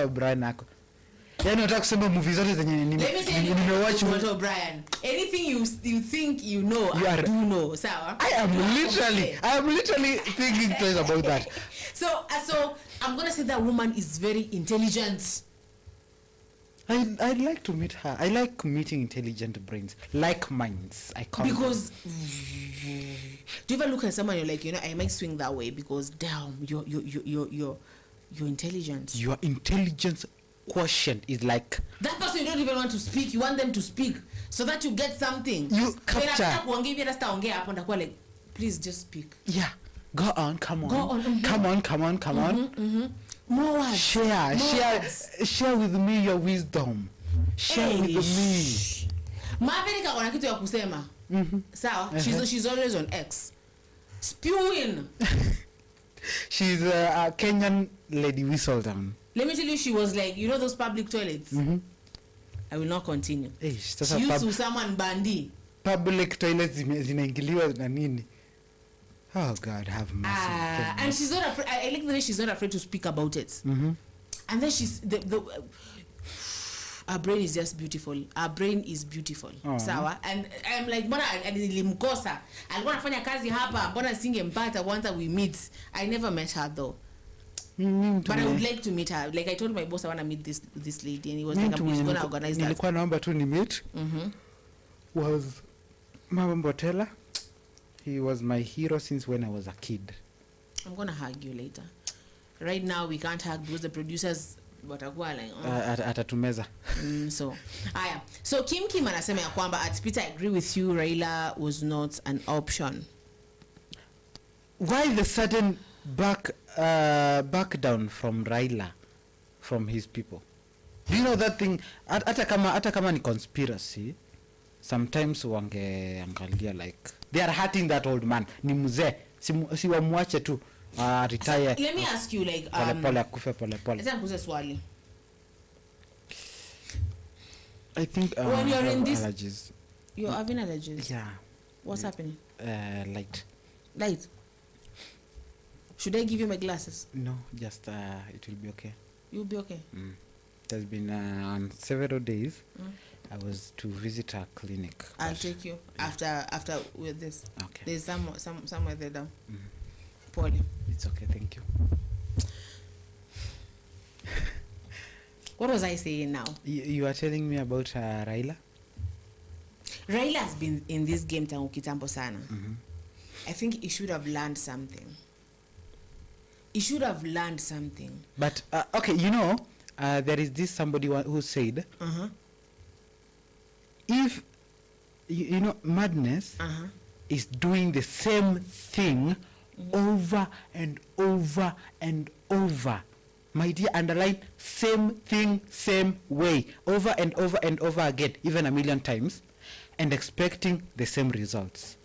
O'Brien ako. Yani nataka kusema movie zote zenye nimewatch Walter O'Brien. Anything you think you know, I do know. Sawa? I am literally thinking twice about that. So I'm going to say that woman is very intelligent. I'd like to meet her. I like meeting intelligent brains, like minds. Because do you ever look at someone, you're like, I might swing that way because damn, your intelligence. Your intelligence quotient is like that person you don't even want to speak. You want them to speak so that you get something. You capture. Like, please just speak. Yeah, go on, come on. Go on. Come on. More words. Share with me your wisdom. Share with me. Maverick akona kitu ya kusema. Sawa? She's always on X. Spewing. She's a Kenyan lady Whistledown. Let me tell you, she was like, those public toilets. I will not continue. She used to summon bandi. Public toilets zinaingiliwa na nini? Oh God, have mercy. And she's not afraid. I like the way she's not afraid to speak about it. And then she's her brain is just beautiful. Her brain is beautiful. Sawa. And I'm like, mbona nilimkosa? Alikuwa anafanya kazi hapa. Mbona singempata once we meet? I never met her though. But I would like to meet her. Like I told my boss I want to meet this lady, and he was like, I'm going to organize that. Nilikuwa naomba tu ni meet. Was Mama Mbotela. He was my hero since when I was a kid. I'm gonna hug you later. Right now we can't hug because the producers watakuwa like atatumeza. So Kim anasema ya kwamba at Peter, I agree with you, Raila was not an option. Why the sudden back down from Raila, from his people? Do you know that thing? Hata kama ni conspiracy, sometimes wangeangalia like they are hurting that old man. Ni mzee, si wamwache tu retire. Let me ask you like pole akufe pole. Let's kuuliza swali. I think when you're in this allergies. You're having allergies? Yeah. What's happening? Light. Should I give you my glasses? No, just it will be okay. You'll be okay. It has been on several days. I was to visit a clinic. I'll take you after with this. Okay. There's somewhere there down. Pole. It's okay, thank you. What was I saying now? You are telling me about Raila? Raila has been in this game tangu kitambo sana. I think he should have learned something. But okay, there is this somebody who said, if madness is doing the same thing over and over and over. My dear, underline same thing, same way, over and over and over again, even a million times, and expecting the same results.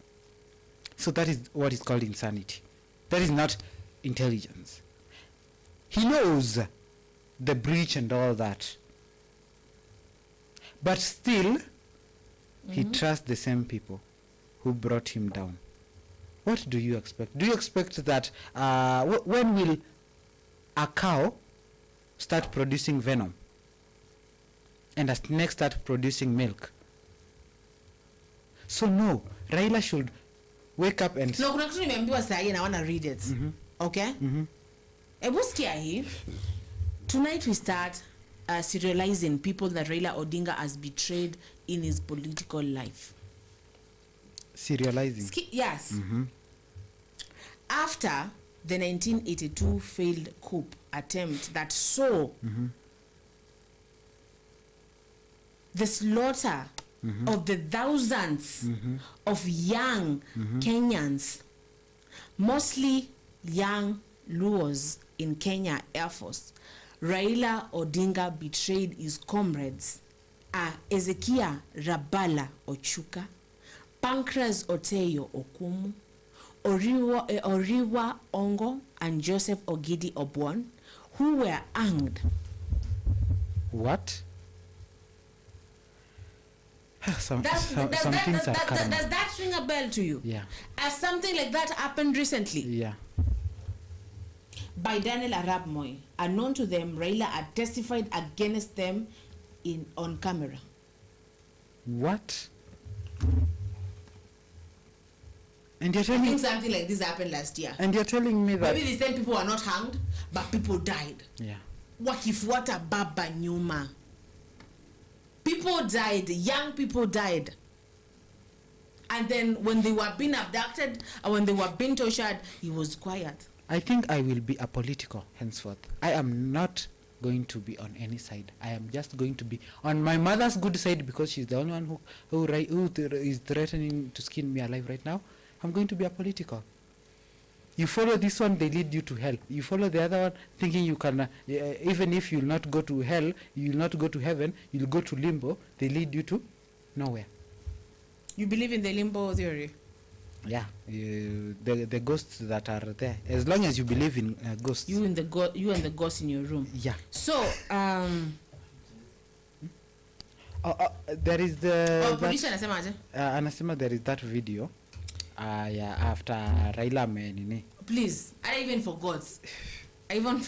So that is what is called insanity. That is not intelligence. He knows the breach and all that, but still he trusts the same people who brought him down. What do you expect? Do you expect that when will a cow start producing venom and a snake start producing milk? So no, Raila should wake up and... No, kuna kitu nimeambiwa saa hii and I want to read it. Okay? Ebu sikia hii. Tonight we start serializing people that Raila Odinga has betrayed in his political life. Serializing? Yes. After the 1982 failed coup attempt that saw the slaughter of the thousands of young Kenyans, mostly young Luos in Kenya Air Force, Raila Odinga betrayed his comrades, Ezekiah Rabala Ochuka, Pancras Oteyo Okumu, Oriwa Ongo, and Joseph Ogidi Obwon, who were hanged. What? Some things are current. Does that ring a bell to you? Yeah. As something like that happened recently? Yeah. By Daniel Arap Moi. Unknown to them, Raila had testified against them on camera. What? And you're telling I think something like this happened last year. And you're telling me that... Maybe the same people were not hanged, but people died. Yeah. Wakifuata baba nyuma. People died, young people died. And then when they were being abducted or when they were being tortured, he was quiet. I think I will be apolitical henceforth. I am not going to be on any side. I am just going to be on my mother's good side because she's the only one who is threatening to skin me alive right now. I'm going to be apolitical. You follow this one, they lead you to hell. You follow the other one, thinking you can, even if you'll not go to hell, you'll not go to heaven, you'll go to limbo, they lead you to nowhere. You believe in the limbo theory? Yeah, the ghosts that are there. As long as you believe in ghosts. You and the ghost in your room. Yeah. So, there is the... producer anasemaje? Anasema there is that video. Yeah, after Raila nini. Please, I even forgot. I'm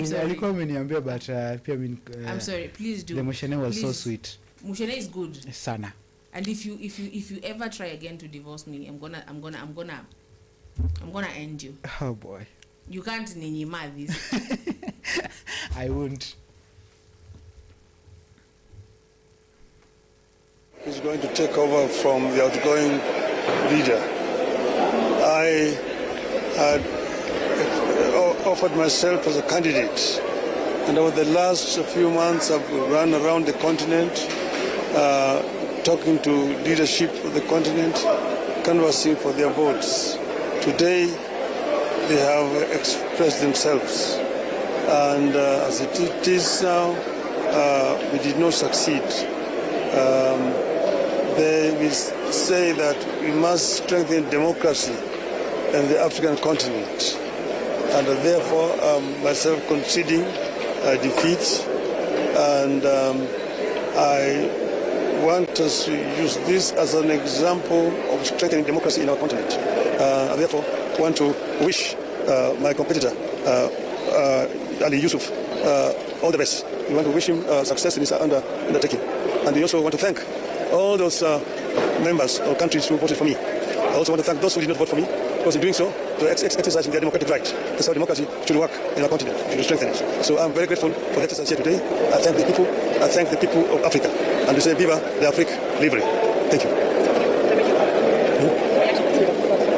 sorry. Alikuwa ameniambia but pia mimi I'm sorry. Please do. The Mushene was so sweet. Mushene is good. Sana. And if you ever try again to divorce me, I'm gonna end you. Oh boy. You can't ninyima this. I won't. He's going to take over from the outgoing leader. I had offered myself as a candidate, and over the last few months I've run around the continent talking to leadership of the continent, canvassing for their votes. Today they have expressed themselves, and as it is now, we did not succeed. They will say that we must strengthen democracy in the African continent, and therefore myself conceding defeat, and I want us to use this as an example of strengthening democracy in our continent. I therefore want to wish my competitor, Ali Yusuf, all the best. We want to wish him success in his undertaking, and we also want to thank all those members or countries who voted for me. I also want to thank those who did not vote for me, because in doing so, to exercising their democratic right. That's how democracy should work in our continent. We should strengthen it. So I'm very grateful for the exercise here today. I thank the people. I thank the people of Africa. And we say, Viva l'Afrique libre. Thank you.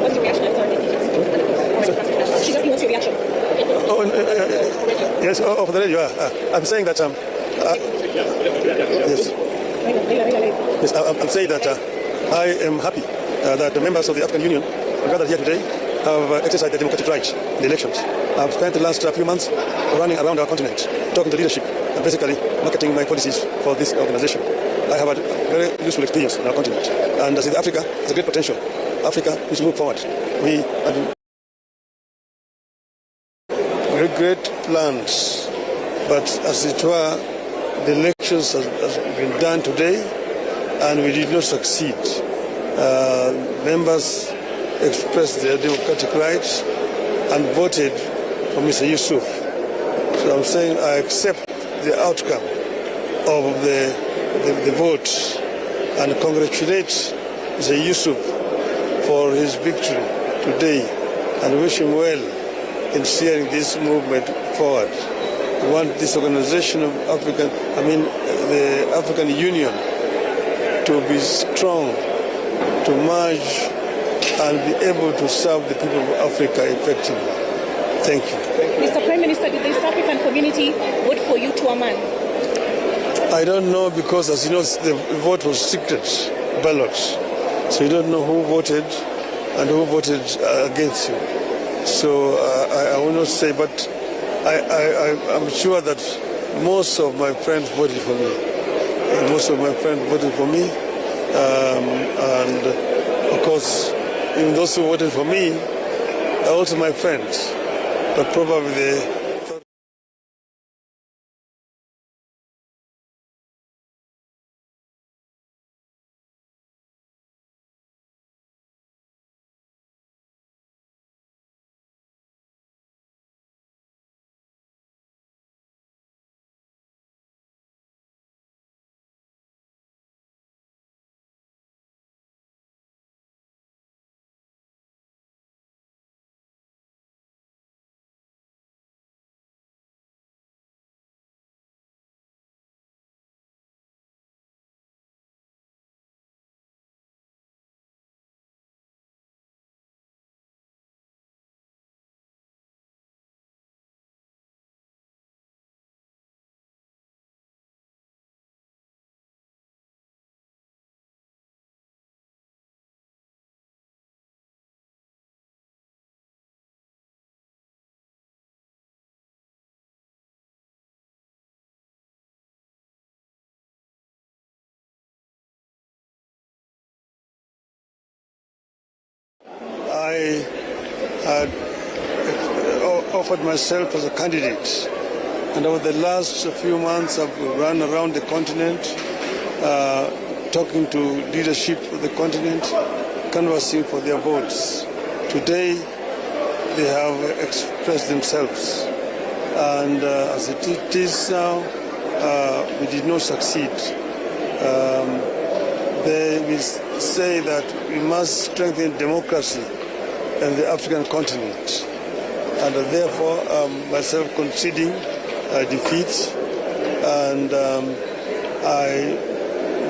What's your reaction after the She's asking what's your reaction? Yes, for the radio. I'm saying that. Yes. Yes, I'm saying that I am happy that the members of the African Union gathered here today have exercised their democratic right in the elections. I've spent the last few months running around our continent, talking to leadership, and basically marketing my policies for this organization. I have had very useful experience in our continent. And I see that Africa has a great potential. Africa is moving forward. We have very great plans, but as it were, the elections has been done today, and we did not succeed. Members expressed their democratic rights and voted for Mr. Yusuf. So I'm saying I accept the outcome of the vote and congratulate Mr. Yusuf for his victory today and wish him well in steering this movement forward. We want this organization of the African Union to be strong, to merge and be able to serve the people of Africa effectively. Thank you. Mr. Prime Minister, did the East African community vote for you to a man? I don't know, because as you know, the vote was secret ballot. So you don't know who voted and who voted against you. So I will not say, but I'm sure that most of my friends voted for me. Most of my friends voted for me. And of course, even those who voted for me are also my friends. But probably they I had offered myself as a candidate, and over the last few months I've run around the continent, talking to leadership of the continent, canvassing for their votes. Today they have expressed themselves, and as it is now, we did not succeed. They will say that we must strengthen democracy in the African continent, and therefore myself conceding defeat, and I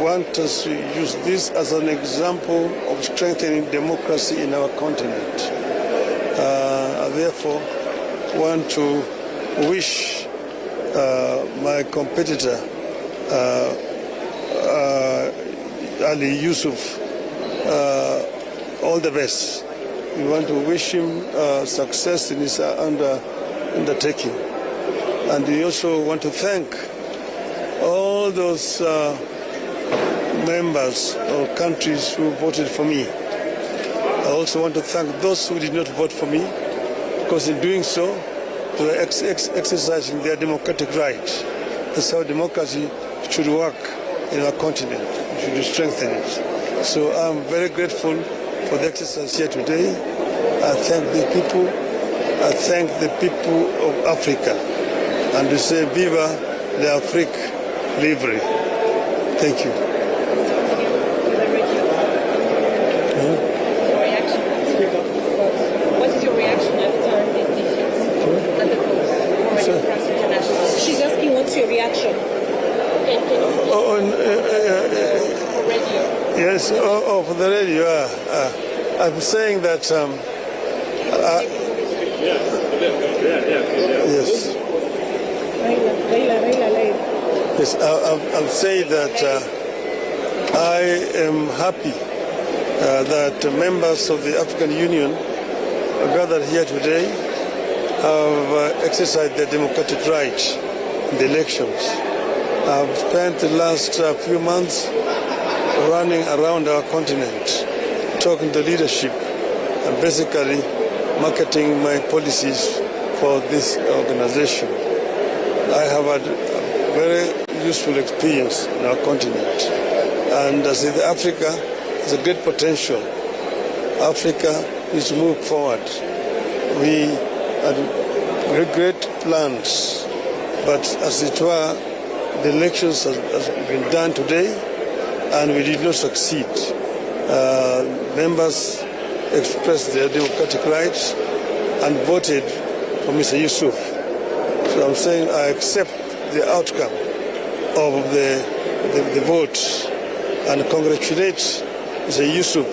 want us to use this as an example of strengthening democracy in our continent. I therefore want to wish my competitor Ali Yusuf all the best. We want to wish him success in his undertaking. And we also want to thank all those members or countries who voted for me. I also want to thank those who did not vote for me, because in doing so, they are exercising their democratic right. That's how democracy should work in our continent. We should strengthen it. So I'm very grateful for the exercise here today. I thank the people. I thank the people of Africa. And we say, Viva l'Afrique libre. Thank you. What is your reaction? Yes, for the radio. I'm saying that. Yes. Yes, I'm saying that I am happy that members of the African Union gathered here today have exercised their democratic rights in the elections. I've spent the last few months running around our continent, talking to leadership and basically marketing my policies for this organization. I have had a very useful experience in our continent. And as in Africa has a great potential. Africa needs to move forward. We had great plans, but as it were, the elections has been done today and we did not succeed. Members expressed their democratic rights and voted for Mr. Yusuf. So I'm saying I accept the outcome of the vote and congratulate Mr. Yusuf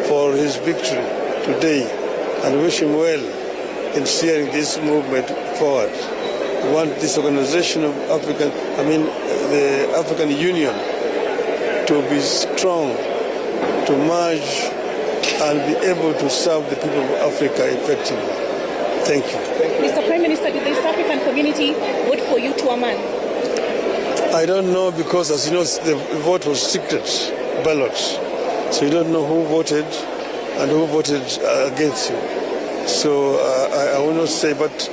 for his victory today and wish him well in steering this movement forward. We want this organization of the African Union to be strong, to merge and be able to serve the people of Africa effectively. Thank you. Mr. Prime Minister, did the East African community vote for you to a man? I don't know because, as you know, the vote was secret ballot. So you don't know who voted and who voted against you. So I will not say, but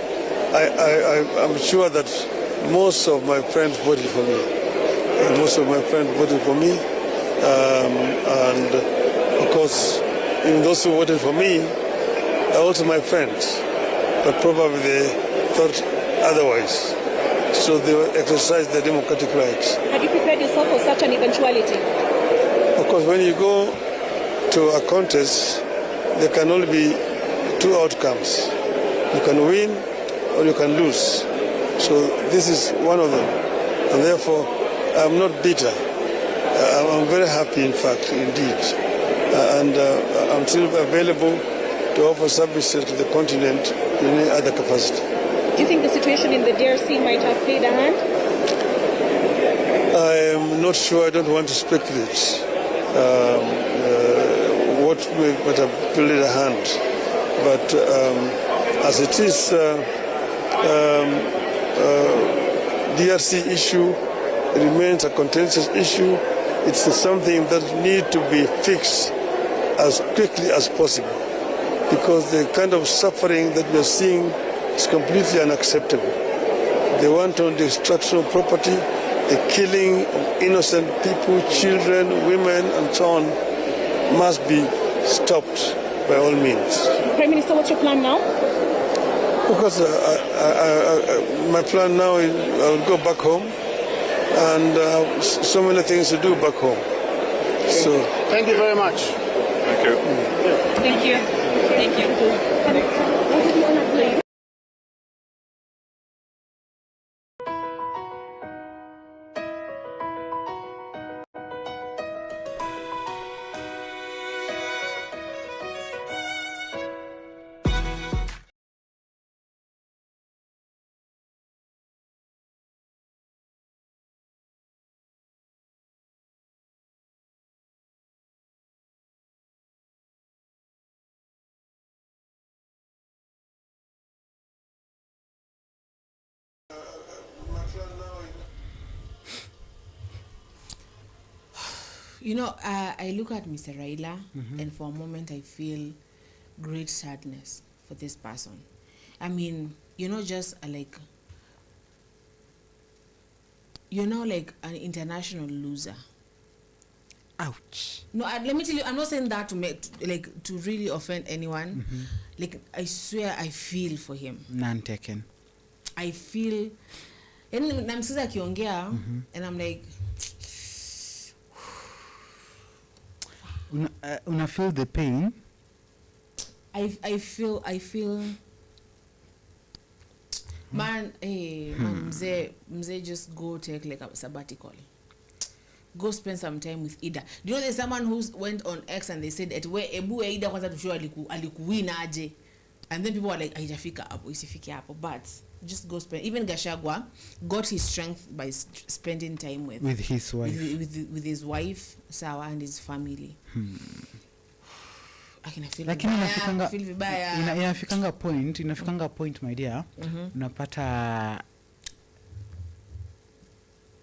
I'm sure that most of my friends voted for me. Most of my friends voted for me. And of course, even those who voted for me are also my friends. But probably they thought otherwise. So they exercised their democratic rights. Have you prepared yourself for such an eventuality? Of course, when you go to a contest, there can only be two outcomes. You can win or you can lose. So this is one of them. And therefore, I'm not bitter. I'm very happy, in fact, indeed. And I'm still available to offer services to the continent in any other capacity. Do you think the situation in the DRC might have played a hand? I am not sure. I don't want to speculate what might have played a hand. But as it is, DRC issue remains a contentious issue. It's something that needs to be fixed as quickly as possible, because the kind of suffering that we are seeing is completely unacceptable. The wanton destruction of property, the killing of innocent people, children, women, and so on, must be stopped by all means. Prime Minister, what's your plan now? Because my plan now is I will go back home, and so many things to do back home. So thank you very much. Thank you. Thank you. Thank you. You know, I look at Mr. Raila, and for a moment I feel great sadness for this person. I mean, you're not just like an international loser. Ouch. No, let me tell you, I'm not saying that to really offend anyone. Like, I swear I feel for him. None taken. I feel, and namsikiza akiongea, and I'm like, Una feel the pain? I feel man, man, mzee just go take like a sabbatical. go spend some time with Ida. Do you know there's someone who went on X and they said at where ebu Ida kwanza tushow alikuwina aje, and then people were like haijafika hapo, isifike hapo, but just go spend. Even Gachagua got his strength by spending time with his wife, with his wife sawa and his family. Lakini inafikanga point my dear, unapata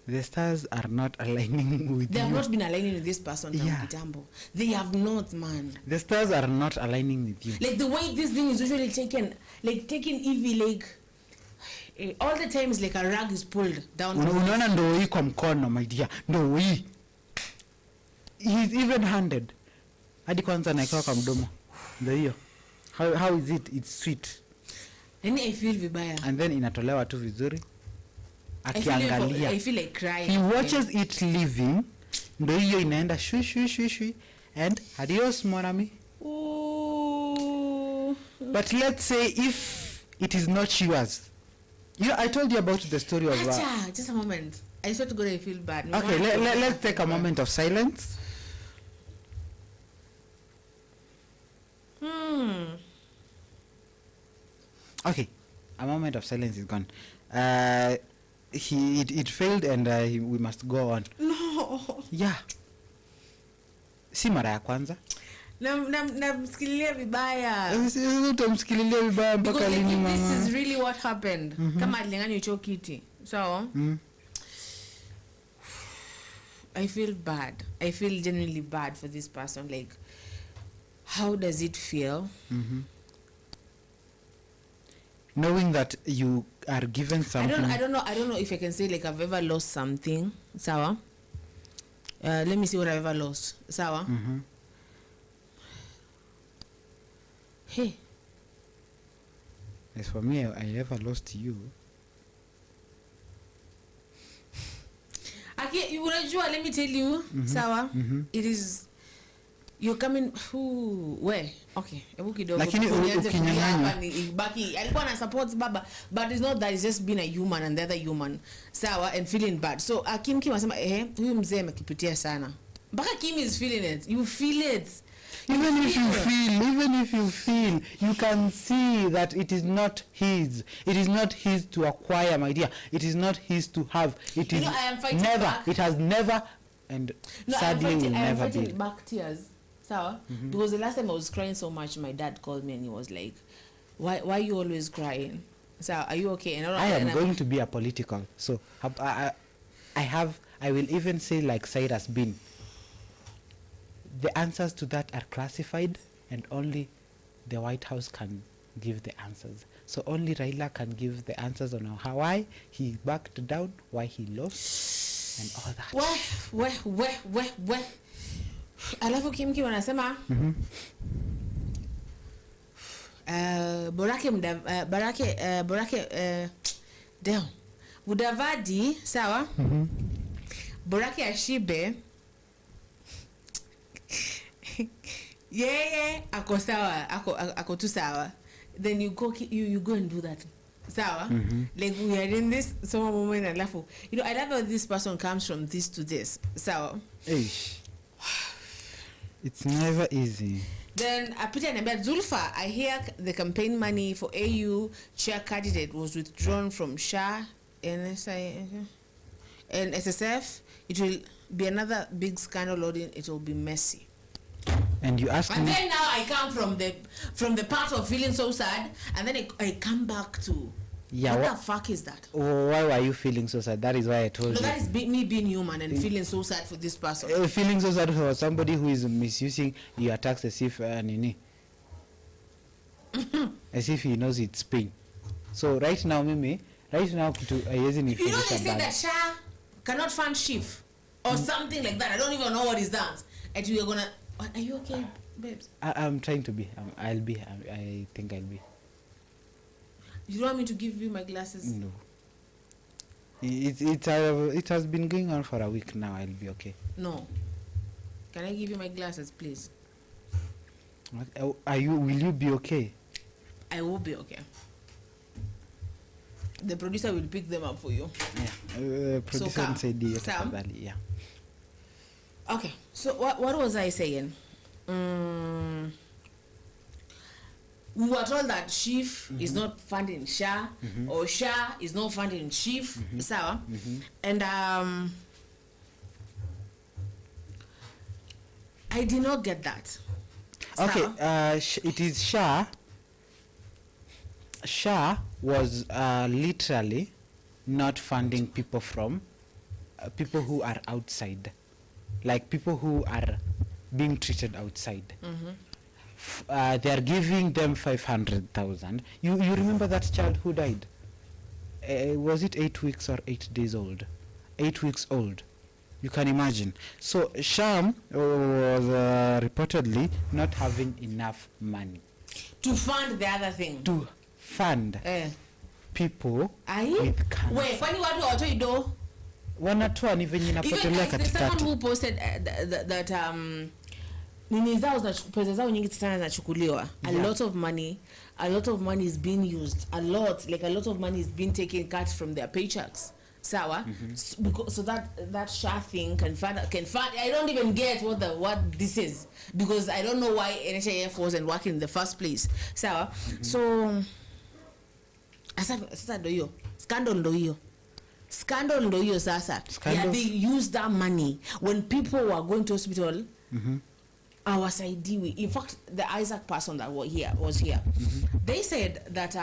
the stars are not aligning with they you. have not been aligning with this person. Kitambo. They have not, man. The stars are not aligning with you. Like the way this thing is usually taken easy, like all the times like a rag is pulled down. Unaona ndo hii kwa mkono my dear, ndo hii. He's even handed. Hadi kwanza naikawa kwa mdomo. Ndio hiyo. How is it? It's sweet. And I feel vibaya. And then inatolewa tu vizuri. Akiangalia. I feel like crying. He watches it leaving. Ndio hiyo inaenda shui. And adios mon ami. Ooh. But let's say if it is not yours. You know, I told you about the story of just a moment. I swear to God I feel bad. Okay, let's take a moment of silence. Okay, a moment of silence is gone. It failed and we must go on. No. Yeah. Si mara ya kwanza. Namsikililia vibaya. Utamsikililia vibaya mpaka lini mama? This is really what happened. Kama alingani hicho kiti. So, I feel bad. I feel genuinely bad for this person. Like, how does it feel? Knowing that you are given something. I don't know if I can say like I've ever lost something. Sawa. Let me see what I've ever lost. Sawa. Hey. As for me, I ever lost you. Okay, unajua, let me tell you. Sawa. It is. You're coming where? Okay. Ebu kidogo. Lakini ukinyang'anywa ibaki alikuwa na support baba, but it's not that, it's just being a human and the other human. Sawa, and feeling bad. So Kim anasema huyu mzee amekipitia sana. Mpaka Kim is feeling it. You feel it. Even if you feel, you can see that it is not his. It is not his to acquire, my dear. It is not his to have. It is never. Back. It has never, and sadly will never be. Back tears. Sawa? Because the last time I was crying so much, my dad called me and he was like, why are you always crying? So are you okay? And I am going to be a political. So I will even say like Cyrus Bin. The answers to that are classified and only the White House can give the answers. So only Raila can give the answers on why he backed down, why he lost, and all that. Well. Alafu Kim wanasema down Mudavadi sawa. Borake ashibe ako sawa, ako tu sawa, then you go and do that. Sawa. Like we are in this some moment alafu, you know, I love how this person comes from this to this. Sawa. It's never easy. Then Peter Nembea Zulfa, I hear the campaign money for AU chair candidate was withdrawn from SHA and SSF. It will be another big scandal, loading. It will be messy. And you ask me. And then now I come from the part of feeling so sad, and then I come back to. Yeah, what the fuck is that? Why were you feeling so sad? That is why I told you. That is me being human and feeling so sad for this person. Feeling so sad for somebody who is misusing your tax as if as if he knows it's pain. So right now, Mimi, kitu haiwezi ni. You know they say that SHA cannot fund shift or something like that. I don't even know what is that. And we are gonna. Are you okay, babes? I'm trying to be. I'll be. I think I'll be. You don't want me to give you my glasses? No. It has been going on for a week now. I'll be okay. No. Can I give you my glasses, please? Will you be okay? I will be okay. The producer will pick them up for you. Yeah. Producer said yes. Yeah. Okay, so what was I saying? We were told that Chief is not funding Sha, or Sha is not funding Chief, sawa? And I did not get that. Okay, Sawa? it is Shah. Shah was literally not funding people from people who are outside, like people who are being treated outside. They are giving them 500,000. You remember that child who died? Was it 8 weeks or 8 days old? 8 weeks old. You can imagine. So Sham was reportedly not having enough money To fund the other thing. to fund people with cancer. Wait, kwani watu hawatoi do? Wanatoa ni venye inapotelea Even the someone katikati. who posted that nini zao pesa zao nyingi sana zinachukuliwa. A lot of money is being used. A lot of money is being taken cut from their paychecks. Sawa? So that Shah thing can fund. I don't even get what this is, because I don't know why NHIF wasn't working in the first place. Sawa? So sasa ndo hiyo scandal ndo hiyo sasa. Yeah, they use that money when people were going to hospital. Awasaidiwi. In fact, the Isaac person that was here, they said that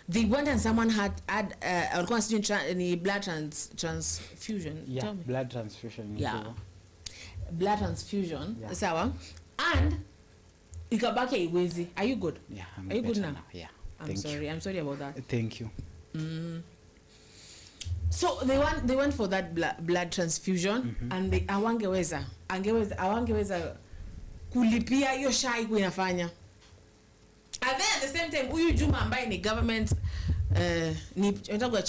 they went and someone had any blood transfusion. Yeah, Tell me. blood transfusion. Yeah, blood transfusion. Yeah. Sawa, and ikabaki haiwezi. Are you good? Yeah, Are you good now? Yeah. I'm sorry about that. Thank you. So they went for that blood transfusion, and awangeweza kulipia hiyo Sha iko inafanya. And then at the same time huyu Juma ambaye ni government ni unataka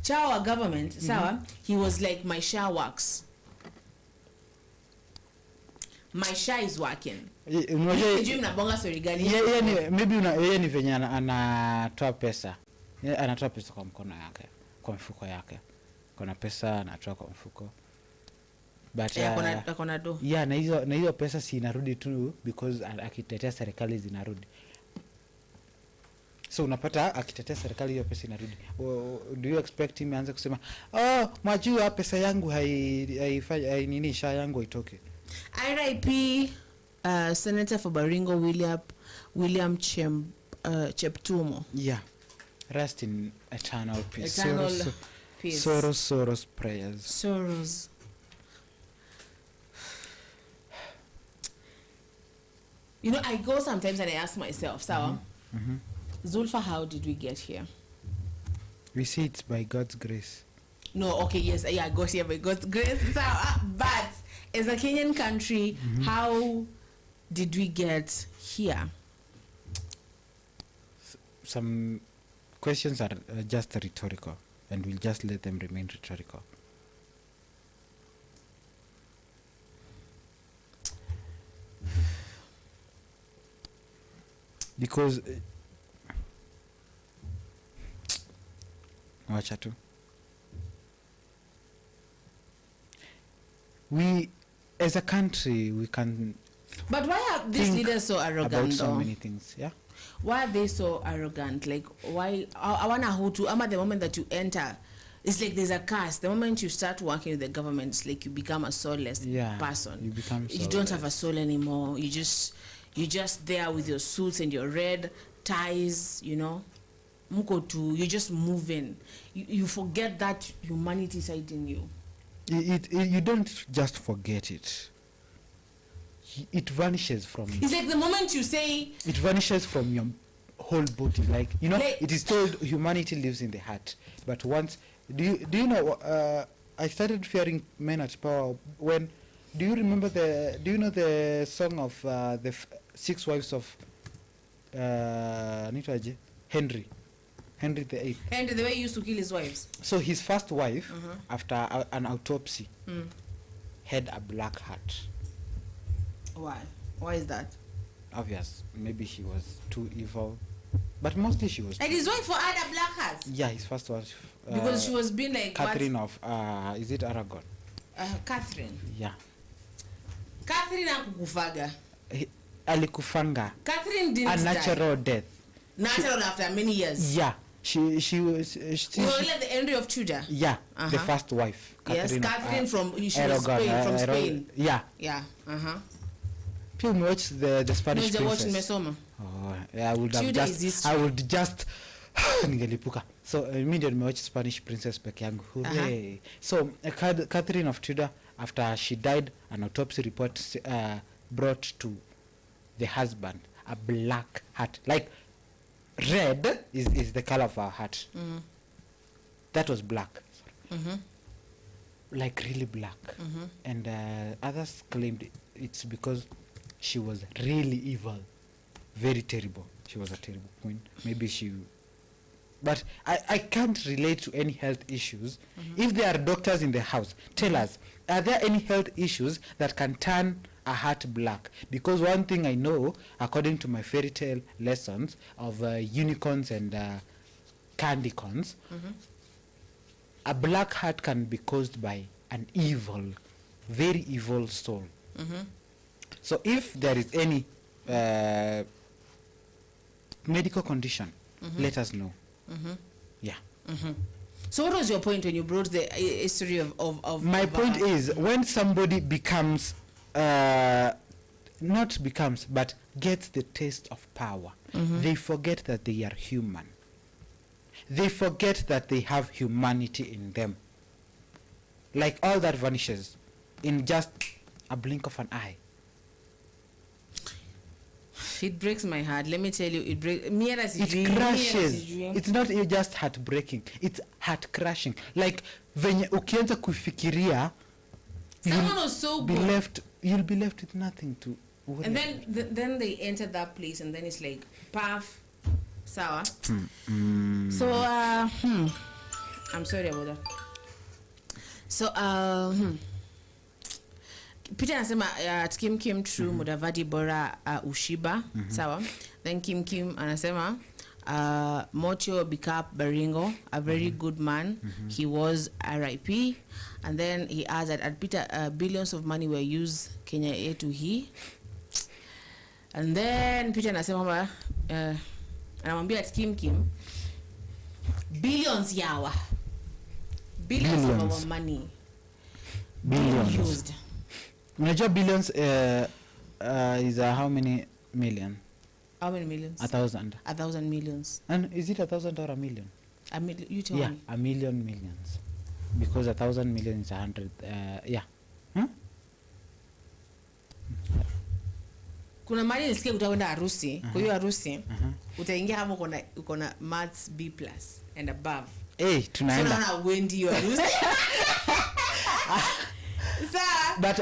chawa government, sawa? He was like, my Sha works. My Sha is working. Sijui mnabonga story gani? Maybe ni venye anatoa pesa. Anatoa pesa kwa mkono yake, kwa mfuko yake. Kuna pesa anatoa kwa mfuko. But akona do. Yeah, na hizo pesa si inarudi tu because akitetea serikali zinarudi. So unapata akitetea serikali hiyo pesa inarudi. Do you expect him aanze kusema, "Oh, mwajua pesa yangu haifai nini, Sha yangu itoke." RIP Senator for Baringo William Cheptumo. Yeah. Rest in eternal peace. Peace. Soros prayers. Soros. You know, I go sometimes and I ask myself, Sawa, Zulfa, how did we get here? We say it's by God's grace. No, okay, yes, I got here by God's grace. Sawa, but as a Kenyan country, how did we get here? Some questions are just rhetorical, and we'll just let them remain rhetorical. Because wacha tu, we as a country, we can. But why are these leaders so arrogant about so though? many things? Yeah. Why are they so arrogant? Like, why? I wanna hold to. At the moment that you enter, it's like there's a curse. The moment you start working with the government, it's like you become a soulless person. You become. You don't have a soul anymore. You're just there with your suits and your red ties. You know, you're just moving. You forget that humanity side in you. You don't just forget it. It vanishes from you. It's like the moment you say... It vanishes from your whole body. Like, you know, like, it is told humanity lives in the heart. But once... Do you know... I started fearing men at power when... Do you remember the... Do you know the song of the 6 wives of... Henry VIII? Henry, the way he used to kill his wives. So his first wife, after an autopsy, had a black heart. Why? Why is that? Obvious. Maybe she was too evil. But mostly she was. And his wife for other black hats? Yeah, his first wife. Because she was being like Catherine of is it Aragon? Catherine. Yeah. Catherine akukufaga. Alikufanga. Catherine didn't a natural death. Natural after many years. Yeah. She was like the Henry of Tudor. Yeah, the first wife. Catherine, yes, Catherine from Aragon, from Spain. Yeah. Yeah. People watch the Spanish no, Princess. Mesoma. Oh, yeah, I would have Tudor just I would just ningelipuka. So immediately watch Spanish Princess peke yangu. So Catherine of Tudor, after she died, an autopsy report brought to the husband a black hat, like red is the color of her hat. That was black. Like really black. And others claimed it's because she was really evil, very terrible. She was a terrible queen. Maybe she, but I can't relate to any health issues. If there are doctors in the house, tell us, are there any health issues that can turn a hat black? Because one thing I know, according to my fairy tale lessons of unicorns and candy corns, a black hat can be caused by an evil, very evil soul. So if there is any medical condition, let us know. Yeah. So what was your point when you brought the history of my point is, when somebody becomes not becomes but gets the taste of power, they forget that they are human. They forget that they have humanity in them. Like all that vanishes in just a blink of an eye. It breaks my heart. Let me tell you, it breaks. It crashes. It's not just heartbreaking. It's heart crashing. Like venye ukianza kufikiria, someone was so be good. left. You'll be left with nothing to worry. And then they enter that place, and then it's like, puff, sour. So I'm sorry about that. So Peter anasema Kim came through Mudavadi Bora Ushiba, sawa. Then Kim anasema Motio Bikap Baringo, a very good man. He was RIP. And then he adds that at Peter billions of money were used Kenya A to he. And then Peter anasema anamwambia at Kim billions yawa. Billions of our money. Billions. Used. Unajua billions is how many million? How many millions? 1,000. 1,000 millions. And is it 1,000 or a million? A million. You tell me. Me. A million millions. Because 1,000 million is 100. Yeah. Kuna mali nisikia utaenda harusi. Kwa hiyo harusi utaingia hapo uko na maths B+ and above. Tunaenda. So naona wendi hiyo harusi. But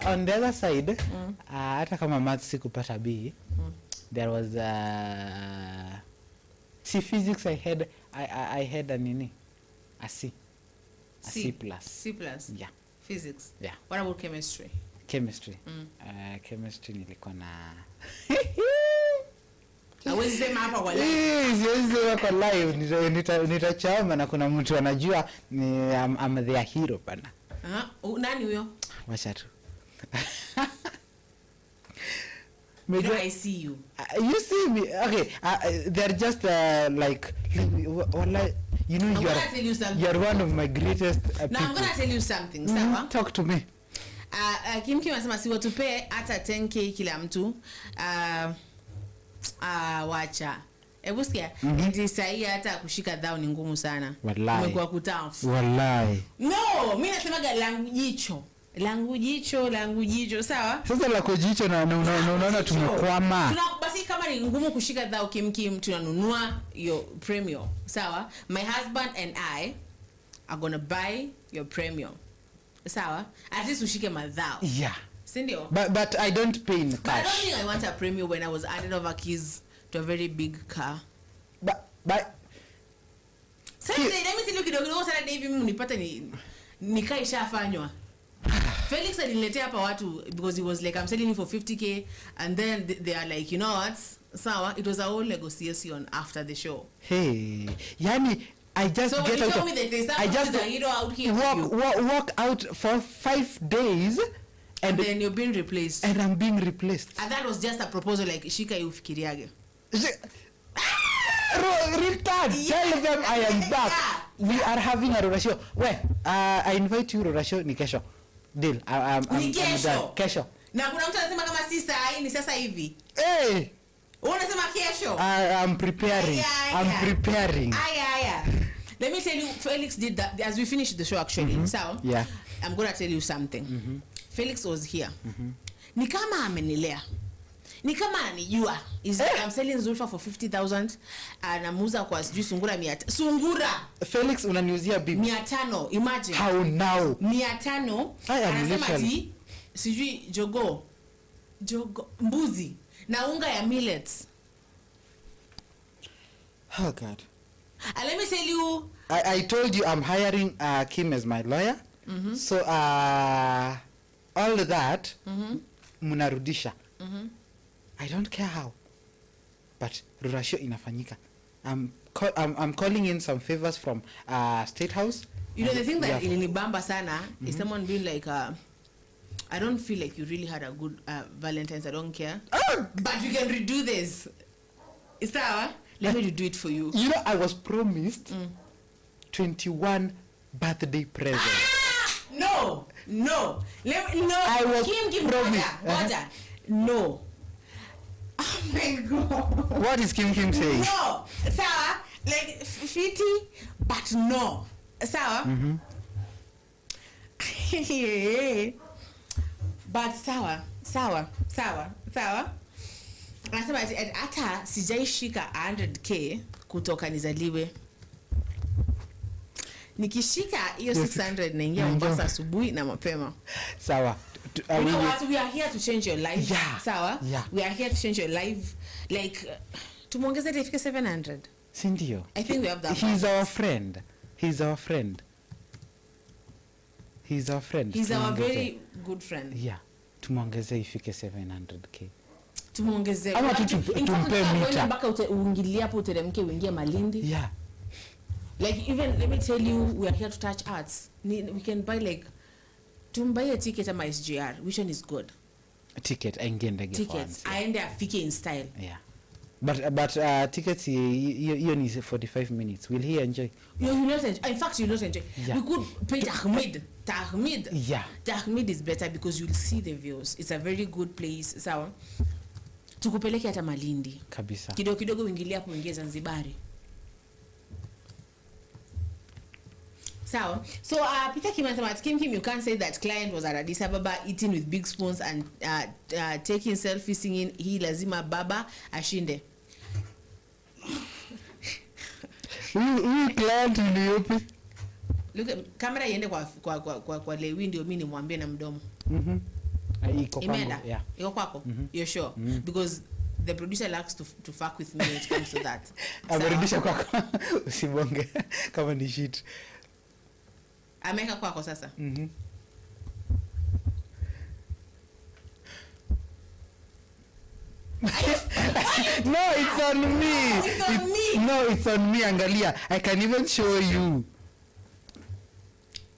on the other side, hata kama maths sikupata B, there was physics I had a nini? A C. A C+. C+. Yeah. Physics. Yeah. What about chemistry? Chemistry. Chemistry nilikuwa na Hawezi sema hapa kwa live. Siwezi sema kwa live. Nitachoma na kuna mtu anajua ni I'm their hero bana. Nani huyo? Wacha tu. I see you. You see me. Okay. They're just like you know, you're one of my greatest people. Now I'm gonna tell you something. Sawa? Talk to me. Kim anasema si watupe hata 10k kila mtu. Wacha. Hebu sikia. Ndio sahi hata kushika dhao ni ngumu sana. Umekuwa kutafu. Wallahi. No, mimi nasemaga langu jicho, sawa? Sasa lako jicho na unaona tumekwama. Basi kama ni ngumu kushika dhao Kim tunanunua your premium, sawa? My husband and I are going to buy your premium. Sawa? At least ushike madhao. Yeah. Sindio? But I don't pay in cash. But I don't think I want a premium when I was handing over keys to a very big car. But Saturday, let me tell you kidogo Saturday hivi mimi unipata nikaishafanywa. Felix aliniletea hapa watu because he was like, I'm selling you for 50k, and then they are like, you know what, sawa, it was a whole negotiation after the show. Hey, yani I just so get out of, I just out here walk out for 5 days and then you're being replaced. And I'm being replaced. And that was just a proposal like shika ufikiriage. Retard, tell them I am back. We are having a Rora show. Where? I invite you Rora show ni kesho. Deal. I'm done. Kesho. Na kuna mtu anasema kama si saa hii ni sasa hivi. Hey. Unasema kesho? I'm preparing. I'm preparing. Aya. Let me tell you, Felix did that as we finished the show actually. So, yeah. I'm going to tell you something. Felix was here. Ni kama amenilea. Ni kama ananijua. Is like I'm selling Zulfa for 50,000 anamuuza kwa sijui sungura 100. Sungura. Felix unaniuzia bibi 500. Imagine. How now? 500. Anasema ati sijui jogo mbuzi na unga ya millets. Oh God. Let me tell you, I told you I'm hiring Kim as my lawyer. So all that munarudisha. I don't care how, but Rurasho inafanyika. I'm calling in some favors from State House. You know the thing that ilinibamba sana is someone being like, I don't feel like you really had a good Valentine's. I don't care, but you can redo this. Is that? Let me redo it for you. You know, I was promised 21 birthday present. No. I was promised. No. Oh my God. What is Kim saying? No. Sawa. Like 50, but no. Sawa. But sawa. Anasema hata sijaishika 100k kutoka nizaliwe. Nikishika hiyo 600 naingia Mombasa asubuhi na mapema. Sawa. You know what? We are here to change your life. Yeah. Sawa? Yeah. We are here to change your life. Like, tumuongeze ifike 700. Sindio. I think we have that. He's our friend. He's our very good friend. Yeah. Tumuongeze ifike 700k. Tumuongeze. Ama tumpe mita. Mpaka uingilia hapo uteremke uingie Malindi. Yeah. Like even let me tell you, we are here to touch arts. We can buy like buy a ticket at my SGR. Which one is good? A ticket tickets. I end afike in style. Yeah. But tickets you need 45 minutes. Will he enjoy? You will not enjoy. In fact, you will not enjoy. Yeah. We could pay Tahmid. Yeah. Tahmid is better because you'll see the views. It's a very good place. Sawa. Tukupeleke hata Malindi. Kabisa. Kidogo uingilia hapo uingie Zanzibari. So Peter Kim anasema Kim, you can't say that client was at Addis Ababa eating with big spoons and taking selfie singing hii lazima baba ashinde. Huyu client ni yupi? Look, kamera iende kwa Lewi ndio mimi nimwambie na mdomo. Iko kwangu. Yeah. Iko kwako? You're sure? Because the producer likes to fuck with me when it comes to that. Amerudisha kwako. Usibonge kama ni shit. Ameka kwako sasa. No, it's on me. No, it's on me. Angalia, I can even show you.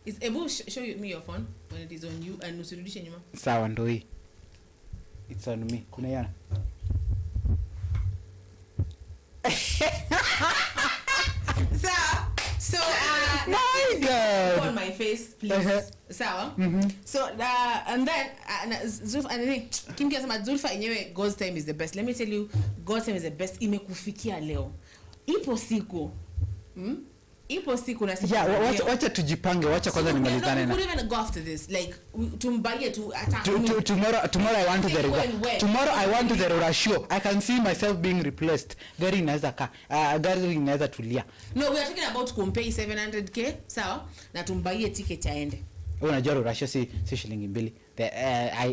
Is able show me your phone when it is on you and usirudishe nyuma. Sawa ndo hii. It's on me. Kuna yana. So my God. on my face please. Sawa. So and then Zulfa and Kim anasema Zulfa yenyewe God's time is the best. Let me tell you, God's time is the best. Imekufikia leo. Ipo siku na siku. Yeah, wacha tujipange, wacha kwanza nimalizane na. We even go after this. Like tumbaye tu attack. Tomorrow I want to the Rora show. I can see myself being replaced. Gari inaweza gari inaweza tulia. No, we are talking about kumpay 700k, sawa? Na tumbaye ticket aende. Unajua Rora show si shilingi 2.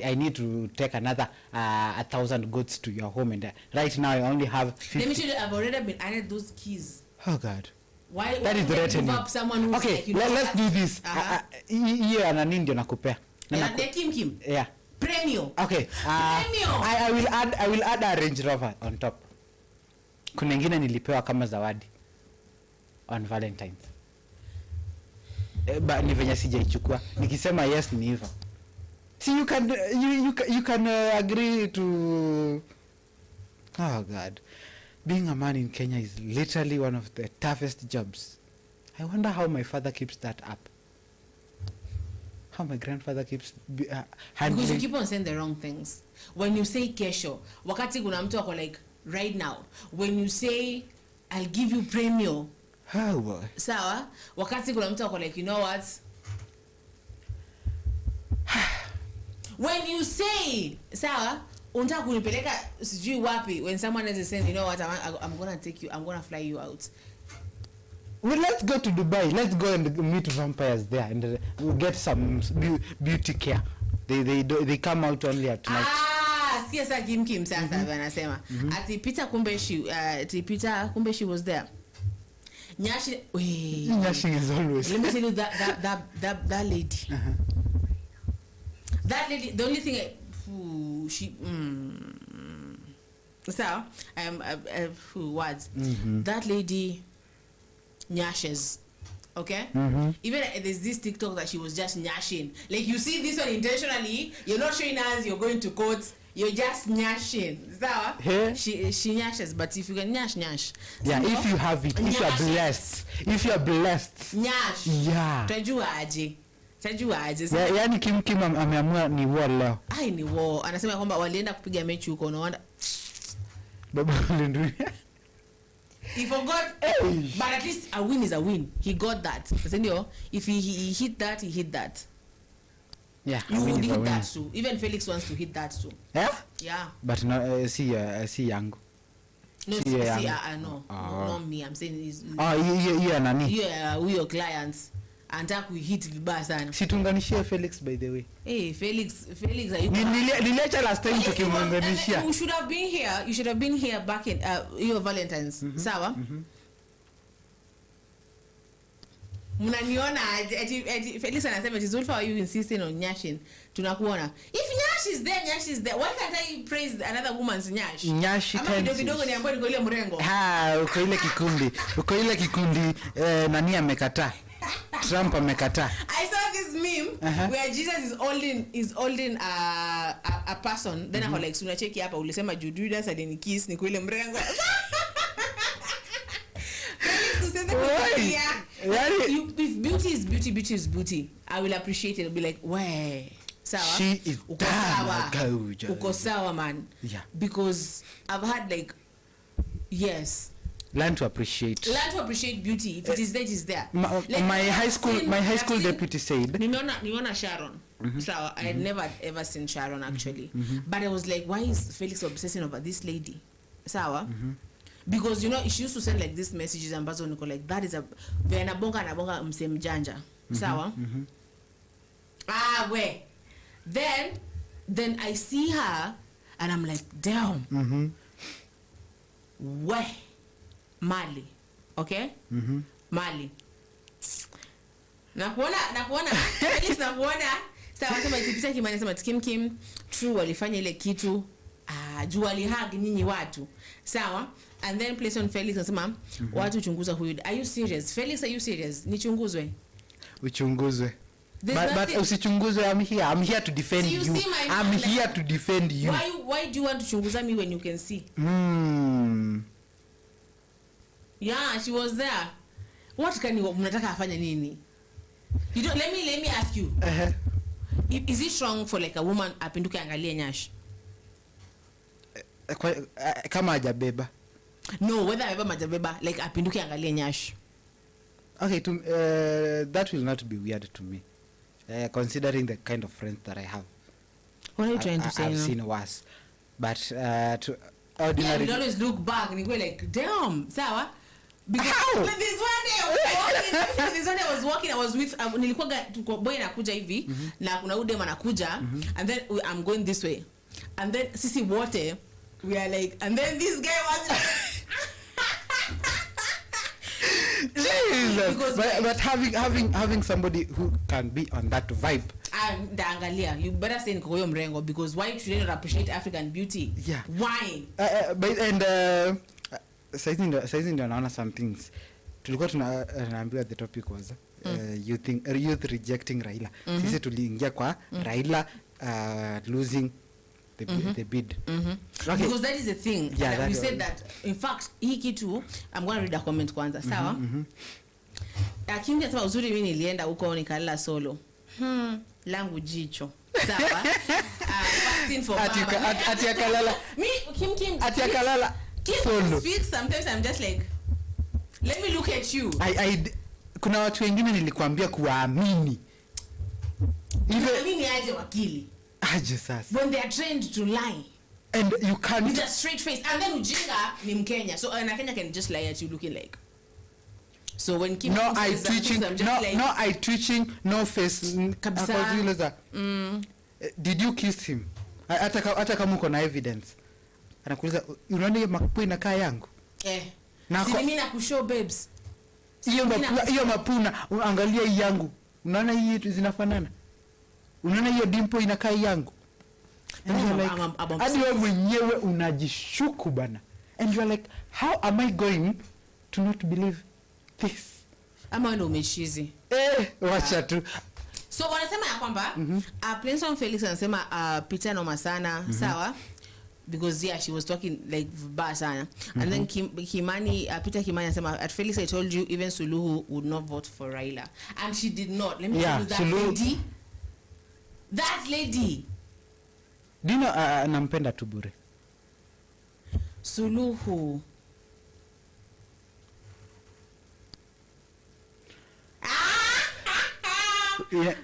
I need to take another 1,000 goods to your home and right now I only have 50. Let me tell you, I've already been added those keys. Oh God. Why that is threatening. Someone who's okay, like, you let's do this. Hiyo ana nini ndio nakupea. Na Kim. Yeah. Premium. Okay. Premium. I will add a Range Rover on top. Kuna ingine nilipewa kama zawadi on Valentine's. But ni venye sijaichukua. Nikisema yes ni hivyo. See, you can agree to. Oh God, being a man in Kenya is literally one of the toughest jobs. I wonder how my father keeps that up. How my grandfather keeps handling. Because you keep on saying the wrong things. When you say kesho, wakati kuna mtu ako like right now. When you say I'll give you premium. Oh boy. Sawa, wakati kuna mtu ako like, you know what? When you say, sawa, unataka kunipeleka sijui wapi, when someone else is saying, you know what, I'm going to take you, I'm going to fly you out. Well, let's go to Dubai. Let's go and meet vampires there and we'll get some beauty care. They come out only at night. Siasa Kim sasa wanasema. Ati Peter kumbe she was there. Nyashing is always. Let me tell you that lady. That lady, the only thing so words. That lady nyashes. Okay? Even there's this TikTok that she was just nyashing. Like, you see this one intentionally, you're not showing us you're going to court, you're just nyashing. So she nyashes, but if you can nyash. Yeah, if you have it, if you are blessed. Nyash. Yeah. Tajua aje. Yeah, yani Kim ameamua ni war leo. Ai ni war. Anasema kwamba walienda kupiga mechi huko unaona. Baba Lindu. He forgot, but at least a win is a win. He got that. If he hit that, he hit that. Yeah, you would hit that too. Even Felix wants to hit that too. Yeah? Yeah. But no, see yangu. No, no, not me. I'm saying is. You nani? Yeah, we your clients. Anataka kuhit vibaya sana. Situnganishie Felix by the way. Hey, Felix ayuko. Niliacha last time tukimunganishia. You should have been here. You should have been here back in your Valentine's. Sawa? Mnaniona ati Felix anasema it is all for you insisting on nyashing. Tunakuona. If nyash is there. Why can't I praise another woman's nyash? Nyash ama kidogo ni ambayo niko ile mrengo. Uko ile kikundi nani amekataa. Trump amekataa. I saw this meme where Jesus is holding a person. Then I'm like, unacheki hapa ulisema Judas alinikiss niko ile mrengo. If beauty is beauty, I will appreciate it. I'll be like, where? Sawa. She is uko sawa man. Yeah. Because I've had like, yes. Learn to appreciate beauty. If it is there, it is there. My high school deputy said. Nimeona Sharon. Sawa. I had never ever seen Sharon actually. But I was like, why is Felix obsessing over this lady? Sawa. Because she used to send like these messages ambazo niko like that is a anabonga mse mjanja. Sawa. Where? Then I see her and I'm like, damn. Where? Mali. Okay? Mali. Nakuona Felix nakuona. Sawa kama ikipita Kimani sema Kim true walifanya ile kitu juu walihag nyinyi watu. Sawa? And then place on Felix nasema watu chunguza huyu. Are you serious? Felix, are you serious? Nichunguzwe. Uchunguzwe. But usichunguzwe. I'm here to defend you. I'm here to defend you. Why do you want to chunguza me when you can see? Yeah, she was there. What can you mnataka afanye nini? You don't let me ask you. Is it wrong for like a woman apinduke angalie nyash? Kama hajabeba. No, whether ever majabeba like apinduke angalie nyash. Okay, that will not be weird to me. Considering the kind of friends that I have. What are you trying to say? I've seen worse. But to ordinary. Yeah, you always look back and you go like, damn, sawa. Because this one day I was walking, I was with nilikuwa boy anakuja hivi na kuna udem anakuja and then I'm going this way and then sisi wote we are like and then this guy was Jesus. But having somebody who can be on that vibe ndaangalia you better say niko hiyo mrengo because why should you not appreciate African beauty? Yeah. Why? But saizi ndio naona some things tulikuwa tunaambiwa the topic was youth rejecting Raila. Sisi tuliingia kwa Raila losing the bid. Okay. Because that is the thing. Yeah, that we said that in fact hii kitu I'm going to read a comment kwanza. Sawa? Akimja sababu uzuri mimi nilienda huko nikalala solo. Langu jicho. Sawa? Vaccine for ati akalala. Me Kim ati akalala solo. Speak sometimes I'm just like let me look at you. Kuna watu wengine nilikwambia kuwaamini. Even aje wakili. Aje sasa. When they are trained to lie. And you can't with a straight face. And then ujinga ni Mkenya. So a Kenya can just lie at you looking like. So when Kim no eye twitching, no eye twitching, no face kabisa. Did you kiss him? Hata kama uko na evidence. Anakuuliza unaona hiyo mapu inakaa yangu? Si mimi na kushow babes. Hiyo mapuna angalia hii yangu. Unaona hii zinafanana? Unaona hiyo dimpo inakaa yangu? Hadi wewe mwenyewe unajishuku bana. And you are like, how am I going to not believe this? Ama ndo umeshizi. Wacha tu. So wanasema ya kwamba Prince Felix anasema Peter noma sana, sawa? Because she was talking like bad sana. And then Kimani, Peter Kimani anasema at Felix I told you even Suluhu would not vote for Raila. And she did not. Let me tell you that lady. That lady. Dino nampenda tu bure. Suluhu.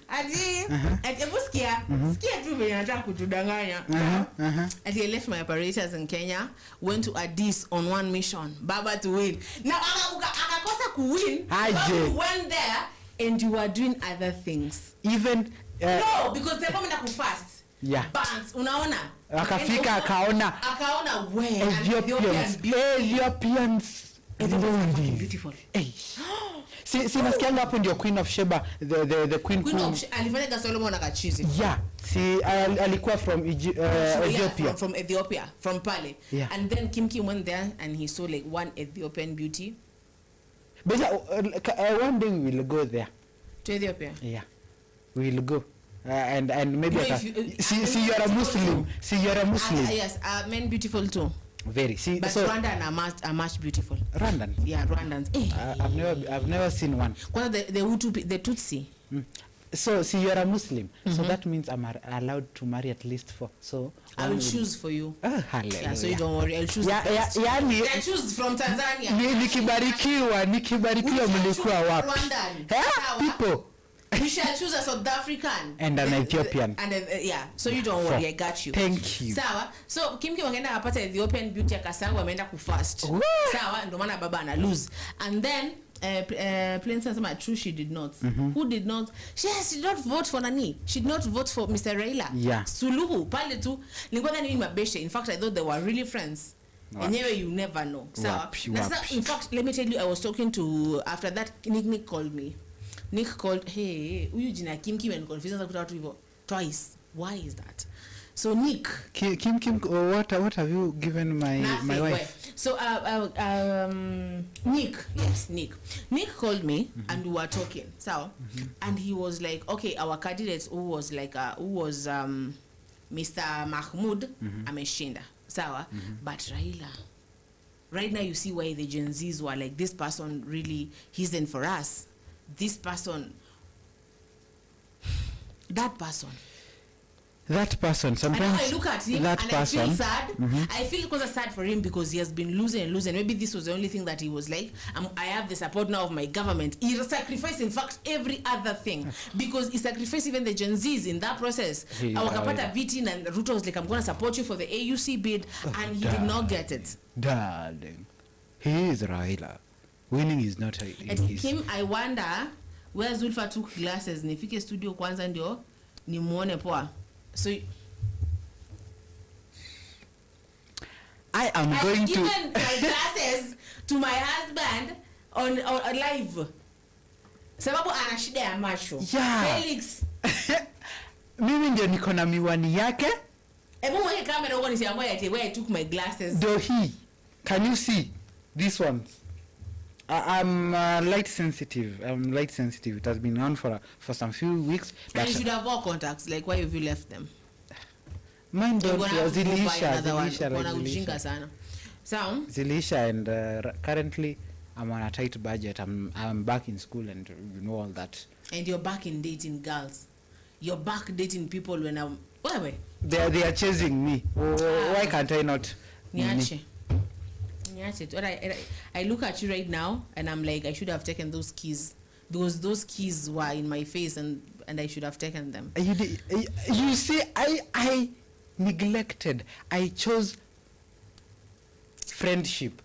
Ati skia tu vile nataka kutudanganya. Ati I left my apparatus in Kenya, went to Addis on one mission, Baba to win. Now akakosa ku win. You went there and you were doing other things. Even no, because they come ku fast. Yeah. Bands, unaona? Akafika akaona where Ethiopians beautiful. Si nasikianga hapo ndio Queen of Sheba, the queen of alifanya Solomon akachizi. Yeah, alikuwa from Ethiopia. From Ethiopia, from Pale. Yeah. And then Kim went there and he saw like one Ethiopian beauty. But one day we will go there. To Ethiopia? Yeah. We will go. And maybe see you are a Muslim. Yes, men beautiful too. Very. But so Rwandan are much beautiful. Rwandan? Yeah, Rwandans. I've never seen one. What the Hutu, the Tutsi? So you are a Muslim. So that means I'm allowed to marry at least 4. So I will choose for you. Hallelujah. Yeah, so you don't worry. I'll choose. I choose from Tanzania. Nikibarikiwa mlikuwa wapi? Rwandan. People. You shall choose a South African and an Ethiopian. And so you don't worry, I got you. Thank you. Sawa. So Kim wakaenda akapata Ethiopian beauty akasangu ameenda kufast. Sawa, ndio maana baba ana lose. And then Plain Sansama, true she did not. Who did not? She did not vote for Nani. She did not vote for Mr. Raila. Yeah. Suluhu pale tu nilikuwa ni mabeshe. In fact I thought they were really friends. Anyway, you never know. Sawa. In fact, let me tell you, I was talking to after that Nick called me. Nick called, hey, huyu jina Kim and confused kutoa watu hivyo twice. Why is that? So Nick Kim what have you given my wife? So Nick called me and we were talking. So and he was like, okay, our candidate who was Mr. Mahmoud ameshinda. Sawa? But Raila, right now you see why the Gen Zs were like, this person really isn't for us. This person, that person sometimes and I look at him and person, I feel sad. I feel sad for him because he has been losing. Maybe this was the only thing that he was like, I have the support now of my government. He sacrificed in fact every other thing because he sacrificed even the Gen Zs in that process. Wakapata viti and Ruto was like, I'm going to support you for the AUC bid and he did not get it. Darling, he is Raila. Winning is not his. Kim, I wonder where Zulfa took glasses. Nifike studio kwanza ndio nimuone poa. So I am going to given my glasses to my husband on live. Sababu ana shida ya macho. Yeah. Felix. mimi ndio niko na miwani yake. Ebu mweke kamera huko nisiamue ati where I took my glasses. Do he? Can you see these ones? I'm light sensitive. It has been on for some few weeks. And you should have all contacts. Like, why have you left them? Mine don't. Zilisha. Zilisha, and currently I'm on a tight budget. I'm back in school, and you know all that. And you're back in dating girls. You're back dating people when I'm. Where? They are chasing me. Why can't I not? Niache. I look at you right now and I'm like, I should have taken those keys, because those keys were in my face and I should have taken them. You see, I neglected. I chose friendship.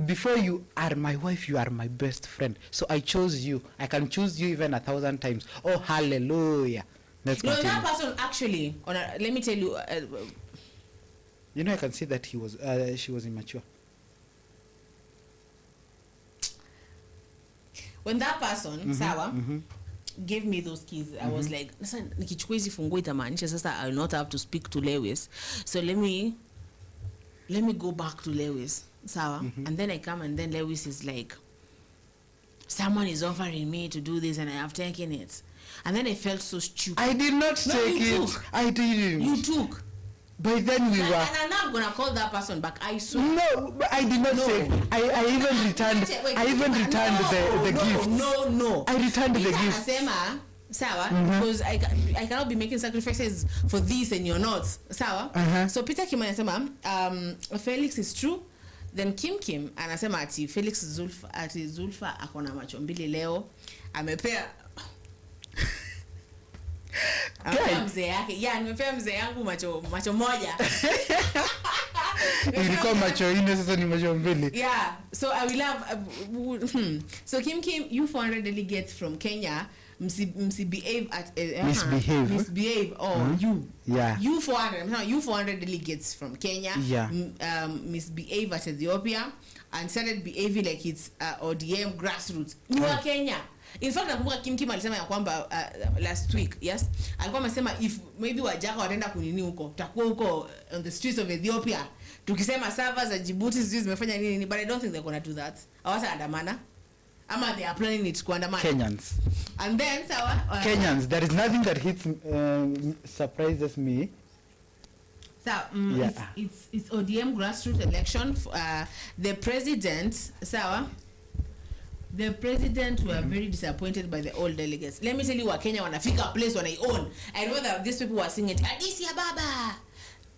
Before you are my wife, you are my best friend. So I chose you. I can choose you even 1,000 times. Oh, hallelujah. Let's continue. That person actually, let me tell you. You know, I can see that she was immature. When that person, Sawa, gave me those keys, I was like, listen, nikichukua hizi funguo itamaanisha sasa I will not have to speak to Lewis. So let me go back to Lewis, Sawa. And then I come, and then Lewis is like, someone is offering me to do this and I have taken it. And then I felt so stupid. I did not take it. I didn't. You took. By then we were. And I'm not gonna call that person back. I swear. No, but I did not say. I even returned. The gift. No. I returned the gift. Sawa, because I cannot be making sacrifices for this and you're not. Sawa. So Peter Kim anasema, Felix is true. Then Kim anasema ati Felix Zulfa akona macho mbili leo. Amepea mzee yake. Yeah, nimepea mzee yangu macho moja. Ilikuwa macho ine, sasa ni macho mbili. Yeah. So I will have so Kim, you 400 delegates from Kenya misbehave you. Yeah. You 400 delegates from Kenya. Yeah. Misbehave at Ethiopia and started behaving like it's ODM grassroots. You are Kenya. In fact, nakumbuka Kim alisema ya kwamba last week, yes, alikuwa amesema if maybe wajaka wataenda kunini huko, tutakuwa huko on the streets of Ethiopia tukisema servers za Djibouti zimefanya nini, but I don't think they're going to do that. Hawata andamana, ama they are planning it kuandamana. Kenyans. And then Kenyans, there is nothing that surprises me. So it's ODM grassroots election. The president, the president were very disappointed by the old delegates. Let me tell you, what Kenya wanafika place when I own. I know that these people were singing Adisi ya Baba.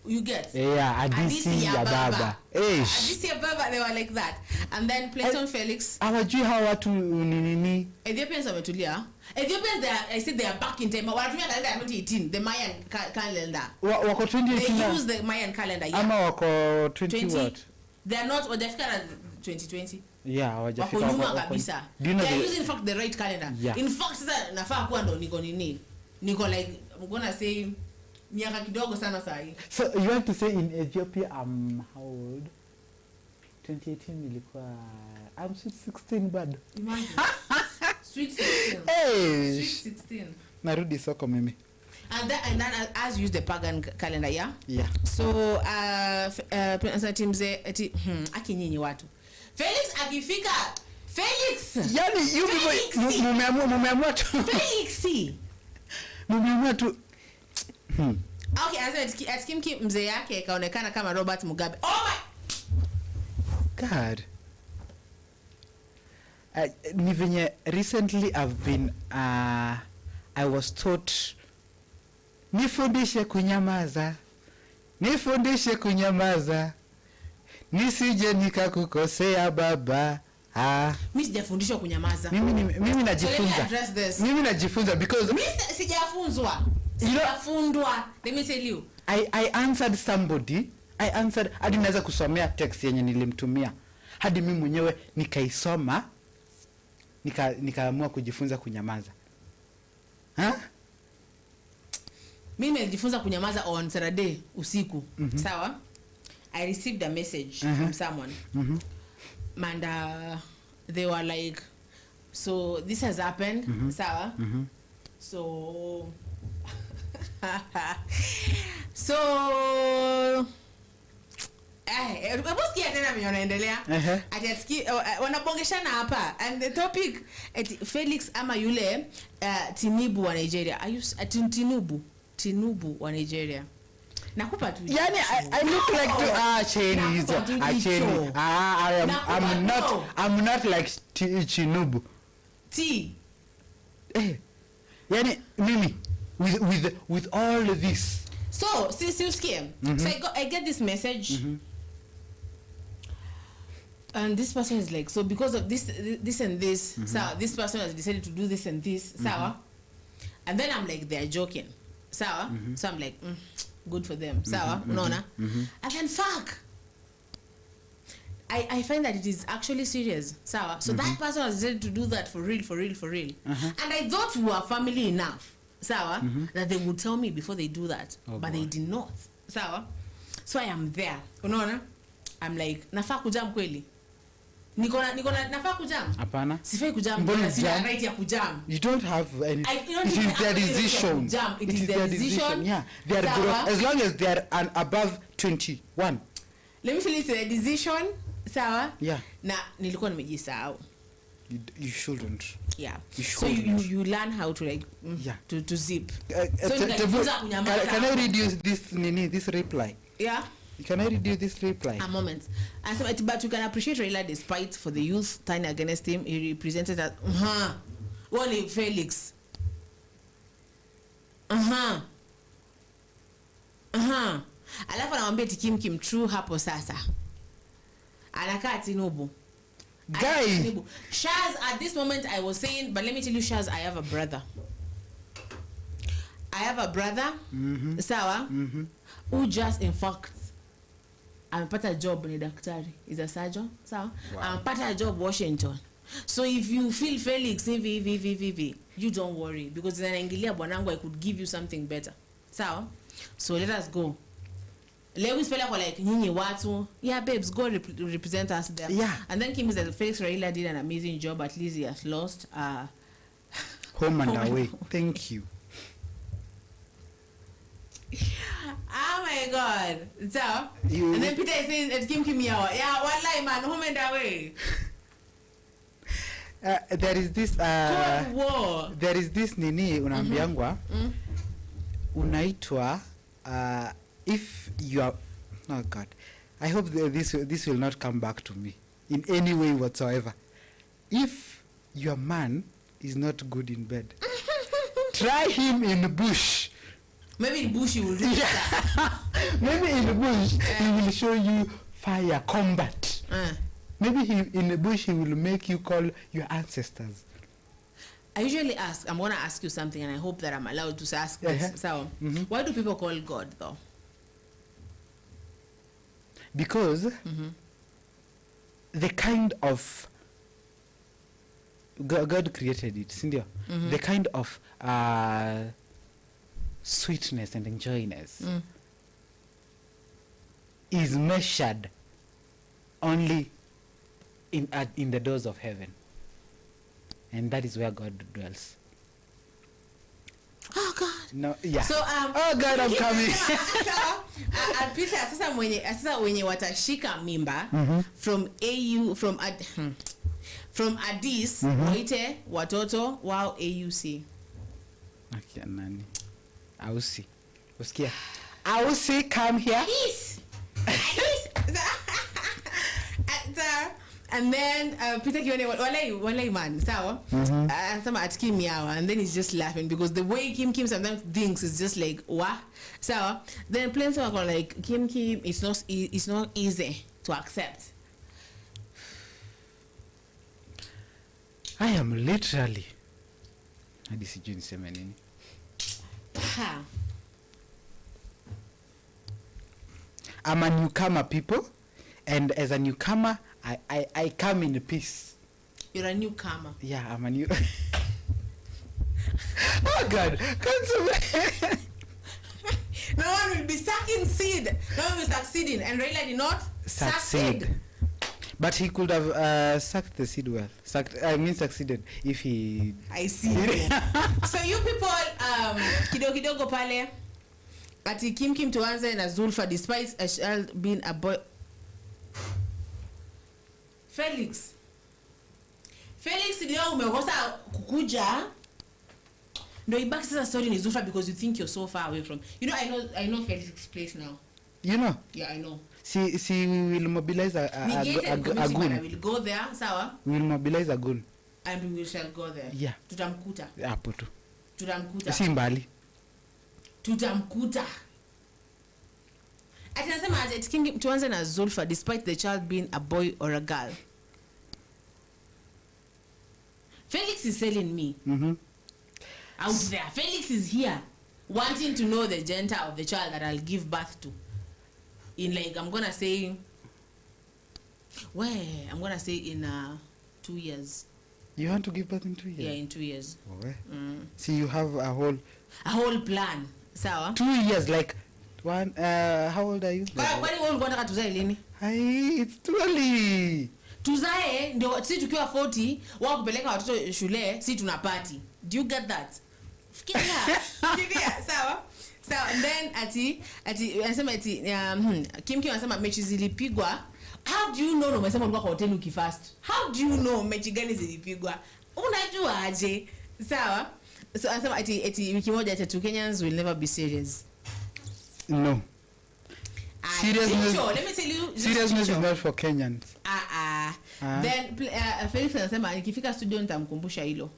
You get? Yeah, Adisi ya Baba. Adisi ya Baba, they were like that. And then Platon Felix. Hawajui hawa watu nini? Ethiopians wametulia. Ethiopians, I said they are back in time. Wanatumia calendar ya 2018, the Mayan calendar. Wako 2018. They use the Mayan calendar. Yeah. Ama wako 20 what? They are not, wajafika 2020. Yeah, hawajafika. Wako nyuma kabisa. They are using in fact the right calendar. Yeah. In fact, sasa nafaa kuwa ndo niko nini. Niko like, I'm gonna say miaka kidogo sana sahi. So you want to say in Ethiopia I'm how old? 2018 nilikuwa I'm sweet 16 bado. Imagine. Sweet 16. Hey. Sweet 16. Narudi soko mimi. And then as use the pagan calendar, yeah? Yeah. So aki nyinyi watu. Felix akifika. Felix. Yani you people mumeamua tu. Felix. Mumeamua tu. Okay, as Kim mzee yake kaonekana kama Robert Mugabe. Oh my God. Ni venye recently I've been I was taught nifundishe kunyamaza nisije nikakukosea baba. Mimi sijafundishwa kunyamaza. Mimi najifunza. Mimi najifunza because mimi sijafunzwa. Sijafundwa. Let me tell you. I answered somebody. Hadi naweza kusomea text yenye nilimtumia. Hadi mimi mwenyewe nikaisoma. Nikaamua kujifunza kunyamaza. Mimi nilijifunza kunyamaza on Saturday usiku. Sawa? I received a message from someone. And they were like, so this has happened. Sawa? So So Sikia tena mimi wanaendelea. Ati wanabongeshana hapa and the topic Felix ama yule Tinubu wa Nigeria. Tinubu wa Nigeria. Nakupa tu. Yani I look like to I'm not like Tinubu. Yani mimi with all of this. So, see, so I get this message, and this person is like, so because of this and this, so this person has decided to do this and this, sour, and then I'm like, they're joking, sour, so I'm like, good for them, sour, nona, and then fuck. I find that it is actually serious, sour. So that person has decided to do that for real, and I thought we were family enough. Sawa, that they would tell me before they do that, but they did not. Sawa, so I am there. Unaona? I'm like, nafaa kujam kweli? Niko na nafaa kujam? Hapana. Sifai kujam. Sina right ya kujam. You don't have any. It is their decision. It is their decision. Yeah, they are as long as they are above 21. Let me finish the decision. Sawa? Yeah. Na nilikuwa nimejisahau. You shouldn't. Yeah. So you learn how to like to zip. So can I read you this reply? Yeah. Can I read you this reply? A moment. But you can appreciate Raila despite for the youth turning against him. He represented as only Felix. Alafu anamwambia Kim true hapo sasa. Anakaa Tinubu. Guy. Shaz, at this moment I was saying, but let me tell you, Shaz, I have a brother. Sawa, who just in fact amepata a job ni daktari, is a surgeon, sawa. Amepata a job Washington. So if you feel Felix hivi, you don't worry because zinaingilia bwanangu, I could give you something better. Sawa, so let us go. Lewis felt like nyinyi watu, yeah babes, go represent us there. Yeah. And then Kim said Felix Raila did an amazing job. At least he has lost home and away. Thank you. Oh my God. So and then Peter is saying at Kim yawa. Yeah, one lie man, home and away. There is this war. There is this nini unaambiangwa unaitwa if you are, oh God, I hope this will not come back to me in any way whatsoever. If your man is not good in bed, try him in the bush. Maybe in bush he will do that. Maybe in the bush he will show you fire combat. Maybe in the bush he will make you call your ancestors. I usually ask, I'm going to ask you something and I hope that I'm allowed to ask this. So, why do people call God though? Because the kind of God created it, Cindy. The kind of sweetness and enjoyness is measured only in the doors of heaven, and that is where God dwells. Oh God. No, yeah. So oh God, I'm coming. Peter, sasa wenye watashika mimba from Addis waite watoto wao AUC. Okay, nani? Ausi. Usikia? Ausi, come here. Yes. And then Peter Kione walai man, sawa. Sama at Kim yawa, and then he's just laughing because the way Kim sometimes thinks is just like what, sawa. Then plenty of people like Kim it's not easy to accept. I am literally. Hadi sijui niseme nini. I'm a newcomer, people, and as a newcomer, I come in peace. You're a newcomer. Yeah, I'm a new. Oh God, no one will be sucking seed. No one will be succeeding, and Raila did not succeed. But he could have sucked the seed well. Succeeded if he. I see. So you people, kidogo pale, ati Kim tuanze na Zulfa despite a child being a boy. Felix leo umekosa kukuja ndo ibaki sasa story ni Zulfa because you think you're so far away from, you know. I know Felix's place now, you know. Yeah, I know. See, we will mobilize a goon. I will go there, sawa. We will mobilize a goon and we shall go there. Yeah, tutamkuta hapo tu, tutamkuta si mbali, tutamkuta. Atinasema ati King tuanze na Zulfa despite the child being a boy or a girl. Felix is selling me out there. Felix is here wanting to know the gender of the child that I'll give birth to in, like, I'm gonna say in 2 years. You want to give birth in 2 years? Yeah, in 2 years. See, you have a whole plan. Sawa? 2 years, like one. How old are you? Kwani wewe ulikuwa unataka tuzae lini? It's too early. Tuzae ndio sisi tukiwa 40 wao kupeleka watoto shule, sisi tuna party. Do you get that? Fikiria. Sawa? And then ati anasema ati Kim anasema mechi zilipigwa. How do you know? Umesema ulikuwa kwa hoteli ukifast. How do you know mechi gani zilipigwa? Unajua aje? Sawa? So anasema ati wiki moja ati Kenyans will never be serious. No. Seriousness. Let me tell you. Seriousness is not for Kenyans. Then Felix anasema nikifika studio nitamkumbusha hilo.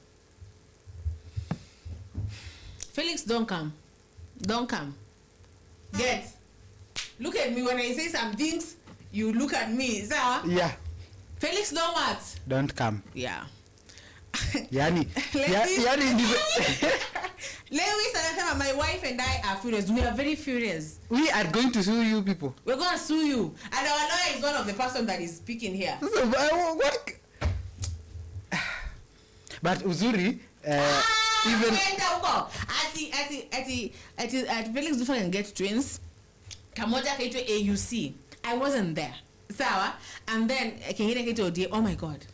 Felix, don't come. Look at me when I say some things, you look at me. Sawa? Yeah. Felix, don't come. Yeah. Yani Lewis anasema my wife and I are furious. We are very furious. We are going to sue you people. We're going to sue you. And our lawyer is one of the person that is speaking here. So, what? But uzuri, even at Felix Zulfa can get twins. Kamoja kaitwa AUC. I wasn't there. Sawa? And then kingine kaitwa ODM. Oh my God.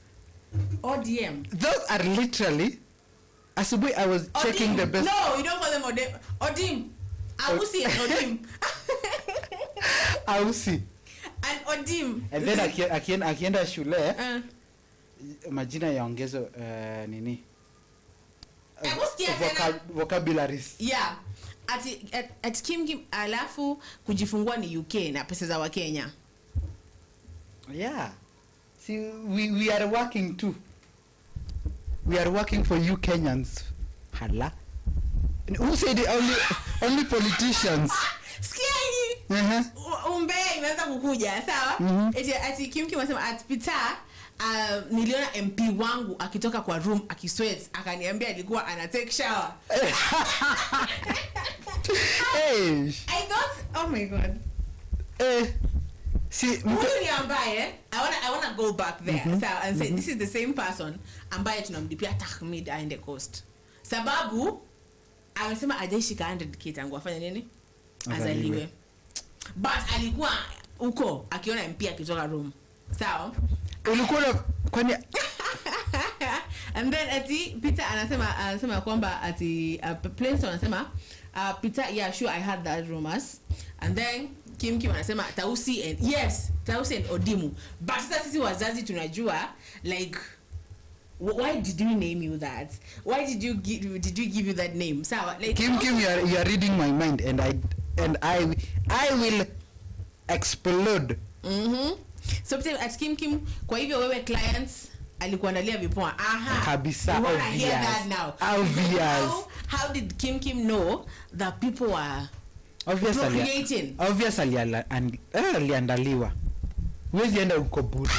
ODM. Those are literally. Asubuhi, I was Odim. Checking the best. No, you don't call them Odim. Awusi and Odim. Awusi. And Odim. And then akienda shule, majina yaongezo nini? Vocabularies. Yeah. At Kim alafu kujifungua ni UK na pesa za Wakenya. Yeah. See, we are working too. We are working for you Kenyans. Hala. Who said it? Only politicians. Sikia hii. Umbea imeanza kukuja, sawa? Ati Kim anasema at Peter niliona MP wangu akitoka kwa room akisweat akaniambia alikuwa ana take shower. Hey. I thought, oh my God. See, I want to go back there and say this is the same person ambaye tunamdipia Tahmid aende coast. Sababu amesema ajaishika 100k tangu afanye nini? Azaliwe. But alikuwa uko akiona MP akitoka room. Sawa? Ulikuwa kwani and then ati Peter anasema kwamba ati Plainstone anasema Peter, yeah, sure, I heard that rumors. And then Kim anasema Tausi and Odimu. But sisi wazazi tunajua, like, why did we name you that? Why did we give you that name? Sawa, like Kim, you are reading my mind, and I will explode. So at Kim, kwa hivyo wewe clients alikuandalia vipoa. Kabisa, obvious. How did Kim Know that people were procreating? Obviously aliandaliwa. Huwezi enda uko bure.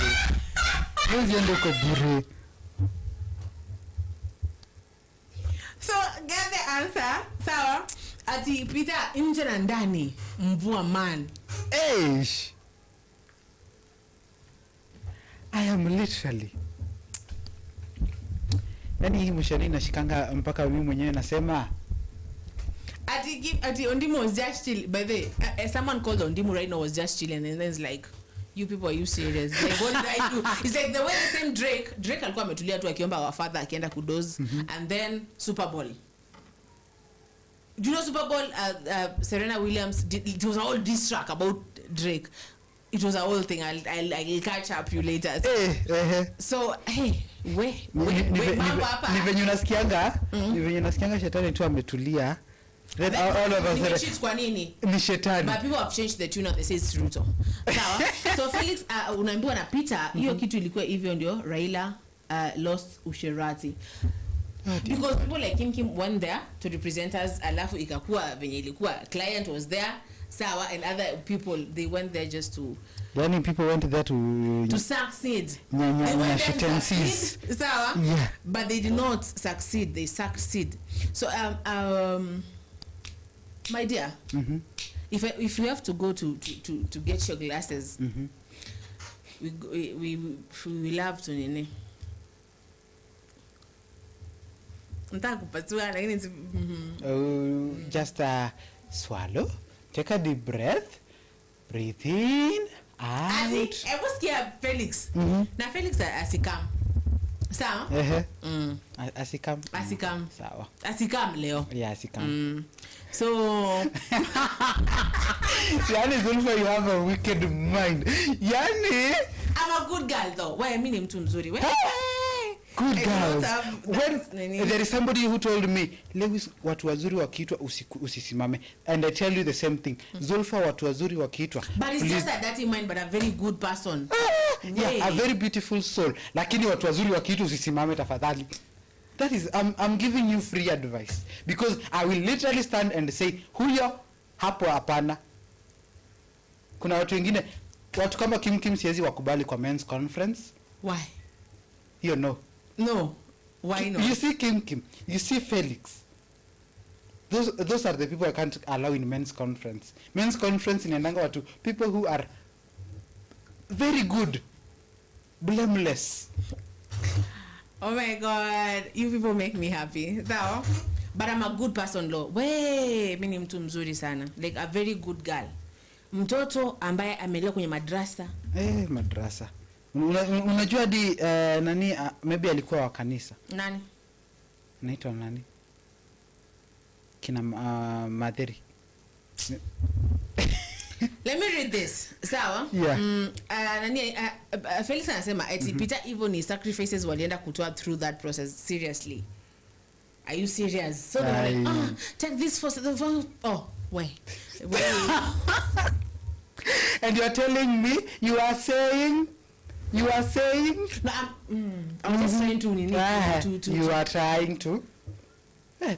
So get the answer. Sawa? Ati Peter nje na ndani mvua man. I am literally. Yani hii mshani nashikanga mpaka mimi mwenyewe nasema. Ati Ondimo was just chill. By the way, someone called Ondimo right now was just chilling, and then it's like, you people, are you serious? Like, what did I do? It's like the way the same Drake alikuwa ametulia tu akiomba our father akienda kudoze, and then Super Bowl. Do you know Super Bowl? Serena Williams it was a whole diss track about Drake. It was a whole thing. I'll catch up you later. So hey, we mambo hapa. Ni venye unasikianga shetani tu ametulia. Then all of us shit kwa nini? Ni shetani. But people have changed the tune of the says Ruto. Sawa? So Felix unaambiwa na Peter hiyo kitu ilikuwa hivyo ndio Raila lost usherati. Because people like Kim went there to represent us, alafu ikakuwa venye ilikuwa client was there, sawa, and other people they went there just to people went there to succeed. Sawa, yeah. But they did not succeed. They succeed. So my dear, if you have to go to get your glasses, we love to nini. Just swallow, take a deep breath, breathe in, out. I was scared Felix. Na Felix asikam. Sawa? Asikam. Sawa. Asikam leo. Yeah, asikam. So Yani Zulfa, you have a wicked mind. Yani I'm a good girl though. Why mimi ni mtu mzuri. Good girls. When there is somebody who told me, Lewis, watu wazuri wakiitwa usisimame. And I tell you the same thing. Zulfa, watu wazuri wakiitwa. But it's just a dirty mind, but a very good person. Yeah, a very beautiful soul. Lakini watu wazuri wakiitwa usisimame tafadhali. That is, I'm giving you free advice. Because I will literally stand and say, huyo hapo hapana. Kuna watu wengine, watu kama Kim siwezi wakubali kwa men's conference. Why? You know. No. Why not? You see Kim, you see Felix. Those are the people I can't allow in men's conference. Men's conference inaendanga watu people who are very good, blameless. Oh my God, you people make me happy. So, but I'm a good person though. Mimi ni mtu mzuri sana. Like a very good girl. Mtoto ambaye amelelewa kwenye madrasa. Madrasa. Unajua di nani maybe alikuwa wa kanisa. Nani? Naitwa nani? Kina Madheri. Let me read this. Sawa? Yeah. Nani Felix anasema Peter even his sacrifices walienda kutoa through that process. Seriously. Are you serious? So they were like, take this for the wait. And you are telling me you are saying no, I'm just trying to you are trying to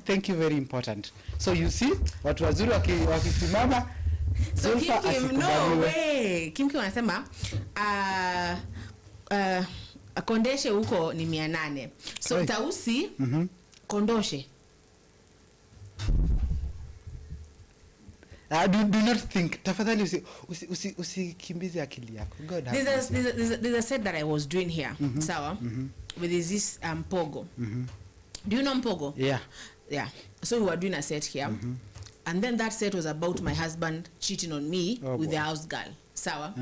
thank you, very important. So you see watu wazuri wakisimama. So Kim, no way. Kim anasema kondeshe huko ni 800. So Tausi kondoshe. Do not think. Tafadhali usikimbize akili yako. God have mercy. There's a set that I was doing here. Sawa? With this Mpogo. Do you know Mpogo? Yeah. Yeah. So we were doing a set here. And then that set was about my husband cheating on me with the house girl. Sawa?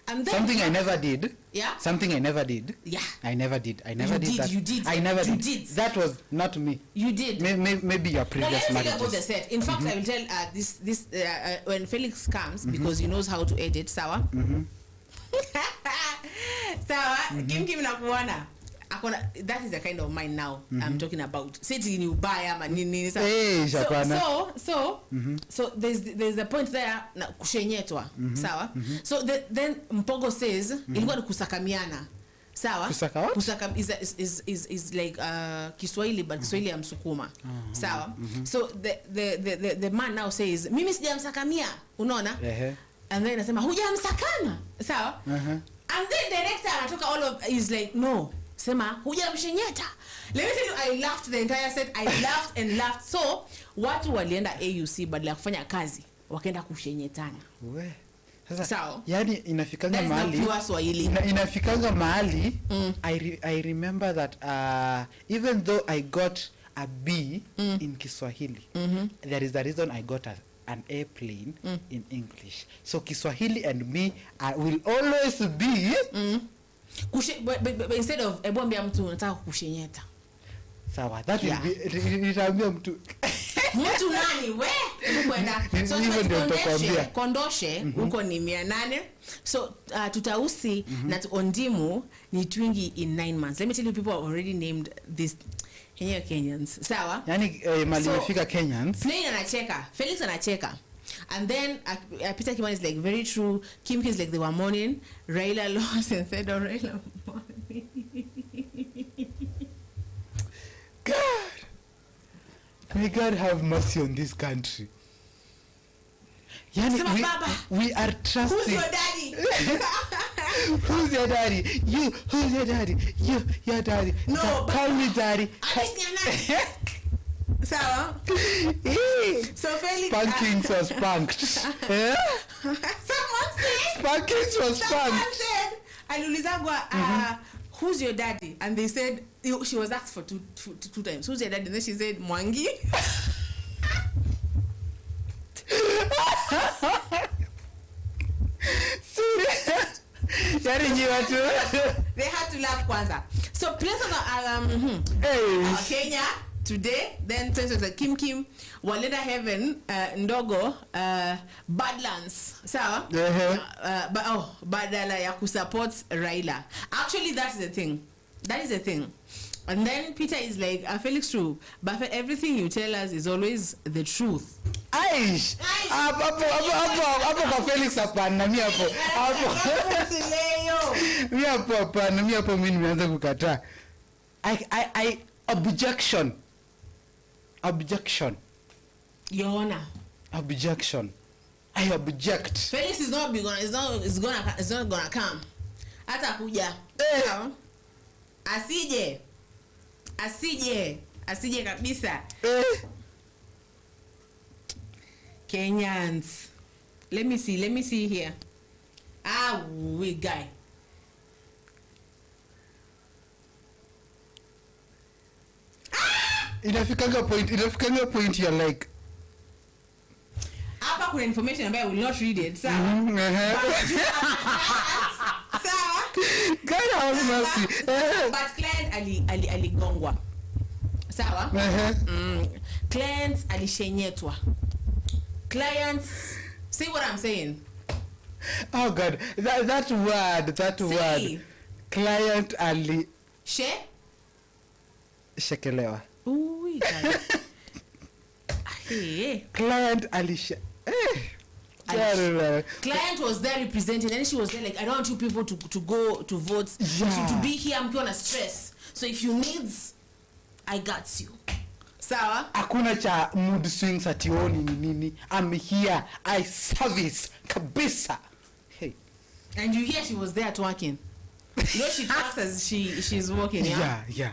And then something I never did. Yeah? Something I never did. Yeah. I never did that. You did. I never you did. That was not me. You did. Maybe your previous marriage. About the set. In fact, I will tell this when Felix comes because he knows how to edit. Sawa? Sawa? Kim na kuona. That is the kind of mind now I'm talking about. Sitting in ubaya manini. So there's a point there na kushenyetwa. Sawa? So then Mpogo says ilikuwa ni kusakamiana. Sawa? Kusaka is like Kiswahili, but Kiswahili ya Msukuma. Sawa? So the man now says mimi sijamsakamia. Unaona? And then anasema hujamsakama. Sawa? And then director anatoka all of is like no. Sema hujamshenyeta. Let me tell you, I laughed the entire set. I laughed and laughed. So watu walienda AUC badala ya kufanya kazi wakaenda kushenyetana. Sasa yani inafikanga mahali inafikanga mahali I remember that even though I got a B in Kiswahili, there is the reason I got an airplane in English. So Kiswahili and me will always be but instead of ebwambia mtu unataka kushenyeta. Sawa, that will be nitaambia mtu mtu nani we kwenda so kondoshe huko ni 800 so tutausi na ondimu ni twingi in 9 months. Let me tell you, people have already named this Kenyans, sawa, yani mali imefika Kenyans. Plain anacheka, Felix anacheka. And then Peter Kimani is like, very true. Kim is like, they were mourning. Raila lost instead of Raila mourning. God, may God have mercy on this country. Yani, we are trusting. Who's your daddy? Who's your daddy? You. Who's your daddy? You. Your daddy. No, so, call me daddy. So Felix Spankings was spanked. Someone said Spankings was spanked. Alulizagwa, who's your daddy? And they said, she was asked for two times, who's your daddy? And then she said, Mwangi. They had to laugh kwanza. So places Kenya today, then places like Kim Walenda Heaven, Ndogo, Badlands, sawa? Badala ya kusupport Raila. Actually, that's the thing. That is the thing. And then Peter is like, Felix, true, but everything you tell us is always the truth. Aish. Hapo kwa Felix hapana, mimi hapo. Mimi hapo mimi nimeanza kukataa. I objection. Your Honor. Objection. I object. Felix is not gonna come. Hata kuja. Asije kabisa. Kenyans. Let me see here. We guy. Inafikanga point you're like, hapa kuna information ambayo I will not read it, sawa? Sawa? God have mercy. But client aligongwa. Sawa? Clients alishenyetwa. Clients, see what I'm saying? Oh God, that word. Client ali shekelewa. Ooh, hey. Client ali client was there representing, and she was there like, I don't want you people to go to vote, to be here. I'm gonna stress. So if you need, I got you. Sawa? Hakuna cha mood swings ationi nini. I'm here. I service kabisa. Hey. And you hear she was there twerking. You know she talks as she's walking, yeah? Yeah.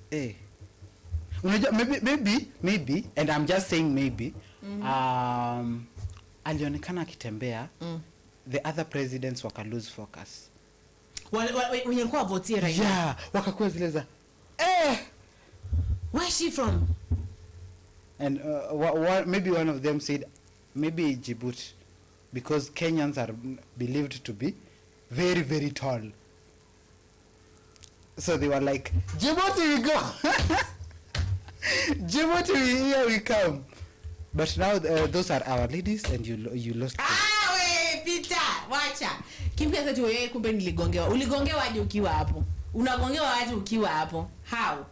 Hey. Maybe, and I'm just saying maybe, alionekana akitembea, the other presidents waka lose focus. When you go vote right? Yeah, wakakuwa zile za where is she from? And maybe one of them said maybe Djibouti, because Kenyans are believed to be very, very tall. So they were like, Djibouti we go. Djibouti, here we come. But now those are our ladies, and you lost. Peter, wacha. Kimpia sasa wewe kumbe niligongewa. Uligongewa aje ukiwa hapo? Unagongewa aje ukiwa hapo? How?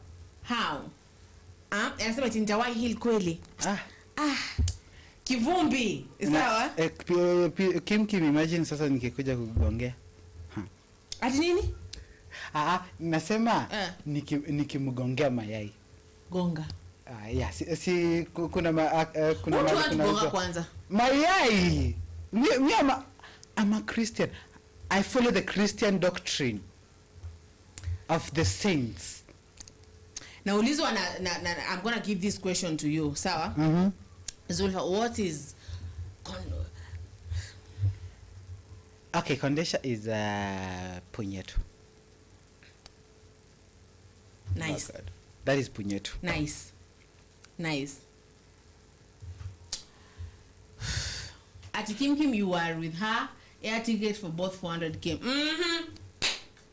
Anasema tinjawahi hili kweli. Kivumbi. Sawa? Kim imagine sasa nikikuja kugongea. Ati nini? Nasema nikimgongea mayai. Gonga. Si kuna gonga kwanza. Mayai. I'm a Christian. I follow the Christian doctrine of the saints. Now ulizwa I'm going to give this question to you, sawa? Zulfa, what is Okay, Kondesha is punyetu. Nice. Oh, that is punyetu. Nice. At Kim, you are with her. Air tickets for both 400K.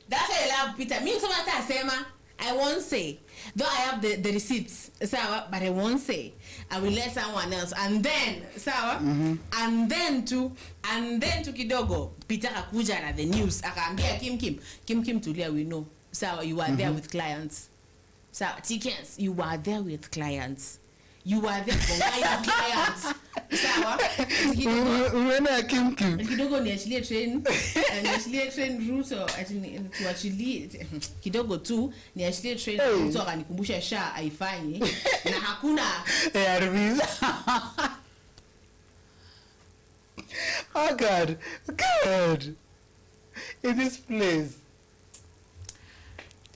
That's why I love Peter. Me, someone sema I won't say. Though I have the receipts, sawa, but I won't say. I will let someone else. And then, sawa, and then to kidogo, Peter akakuja na the news, akaambia Kim tulia, we know. Sawa, you are there with clients. Sawa, Tikens, you are there with clients. You are there for my clients. Sawa, unaona Kim kidogo niachilie train route tuachilie kidogo tu niachilie train route akanikumbusha sha haifanye na hakuna ARVs. Oh God, in this place.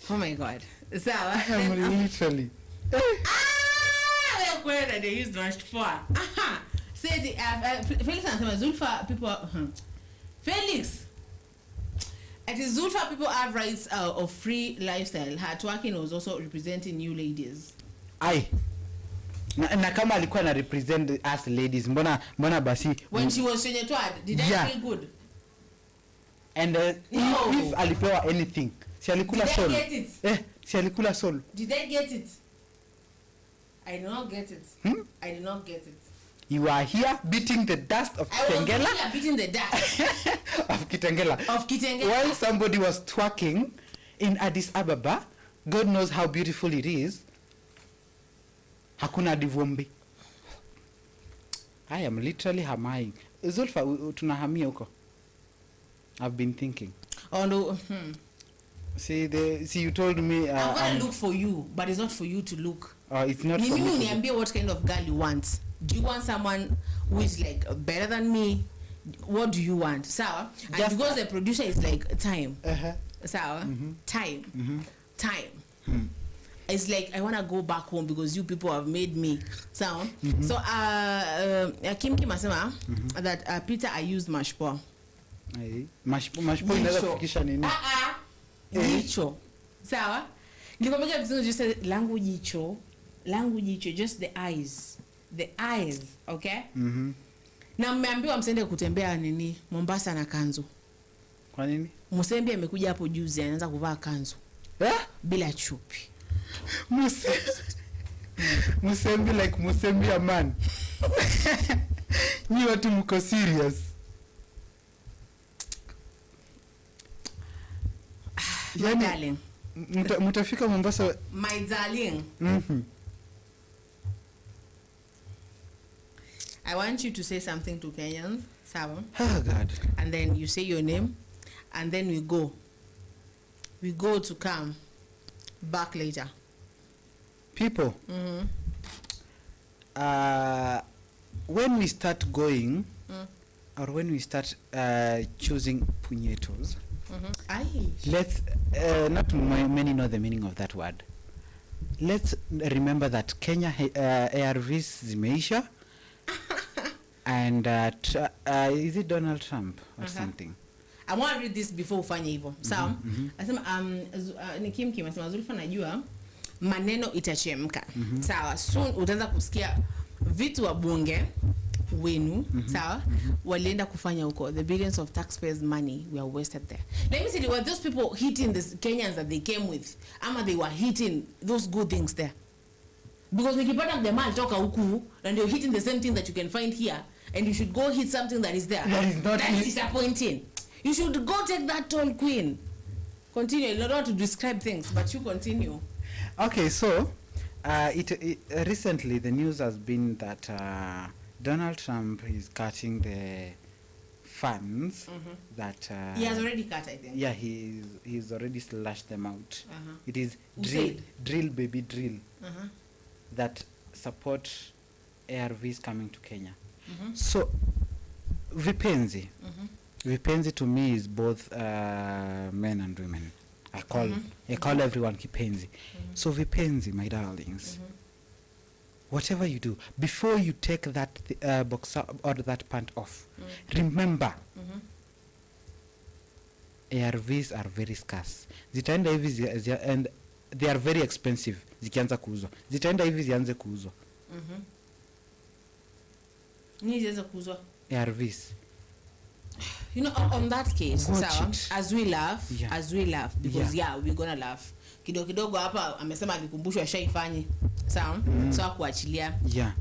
Oh my God. Sawa, I'm literally where they used much for. Say the Felix and Zulfa people. Felix, it is Zulfa people have rights of free lifestyle. Her twerking was also representing you ladies. Aye. Na kama alikuwa na represent us ladies, mbona basi when she was saying twad, did I feel good? And No. if alipewa anything, si alikula soul. Did I get it? Si alikula soul. Did I get it? I did not get it. I did not get it. You are here beating the dust of Kitengela. I was here beating the dust of Kitengela. While somebody was twerking in Addis Ababa, God knows how beautiful it is. Hakuna divumbi. I am literally hamaing. Zulfa, tunahamia huko. I've been thinking. Oh no. See you told me I'm gonna look for you, but it's not for you to look. It's not for me. What kind of girl you want? Do you want someone who is like better than me? What do you want? Sawa? And because the producer is like time. Sawa? Time. It's like I want to go back home because you people have made me. So Kim asema that Peter I used mashpo. Mashpo inaweza kufikisha nini? Jicho. Sawa? Nikwambia kitu just langu jicho, just the eyes. The eyes, okay? Na mmeambiwa msende kutembea nini Mombasa na kanzu. Kwa nini? Musembi amekuja hapo juzi anaanza kuvaa kanzu. Bila chupi. Musembi like Musembi a man. Ni watu mko serious. My darling. Mutafika Mombasa. My darling. I want you to say something to Kenyans, sawa? Oh God. And then you say your name, and then we go to come back later. People. When we start going, or when we start choosing punyetos, let's not many know the meaning of that word. Let's remember that Kenya ARVs zimeisha. And is it Donald Trump or something? I want to read this before ufanye hivyo. Sawa? Nasema ni Kim asema Zulfa najua maneno itachemka. Sawa? Soon utaanza kusikia vitu wa bunge wenu, sawa? Walienda kufanya huko. The billions of taxpayers' money were wasted there. Let me see, were those people hitting the Kenyans that they came with? Ama they were hitting those good things there? Because nikipata mjamaa toka huku and you're hitting the same thing that you can find here, and you should go hit something that is there. That's disappointing. You should go take that tall queen. Continue. I don't want to describe things, but you continue. Okay, so recently the news has been that Donald Trump is cutting the funds that he has already cut, I think. Yeah, he's already slashed them out. It is drill baby drill that support ARVs coming to Kenya. So vipenzi to me is both men and women. I call everyone kipenzi. So vipenzi, my darlings, whatever you do, before you take that boxer or that pant off, remember ARVs are very scarce. Zitaenda hivi and they are very expensive. Zikianza kuuzwa zitaenda hivi zianze kuuzwa. Ni zianze kuuzwa ARVs. You know, on that case, so, as we laugh, because we're gonna laugh. kidogo hapa amesema alikumbushwa shaifanye sawa so kuachilia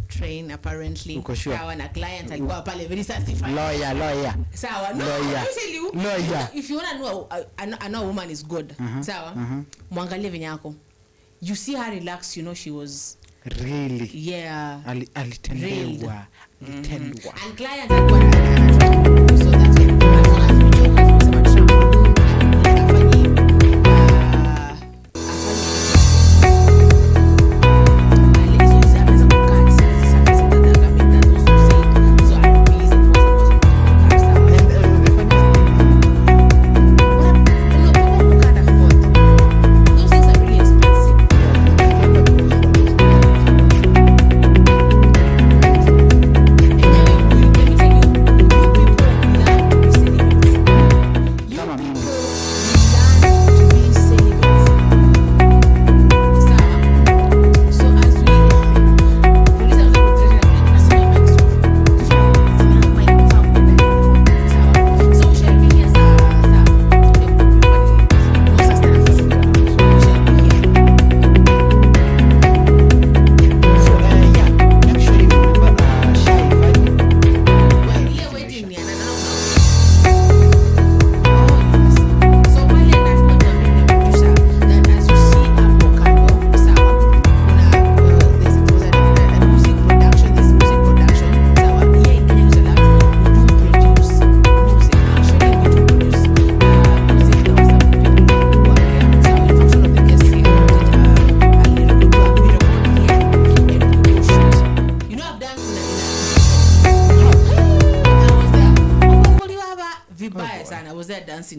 train apparently sawa na client alikuwa pale very satisfied lawyer sawa no lawyer if you want to know I know a woman is good sawa muangalie vinyako you see her relax you know she was really alitendewa and client alikuwa so that's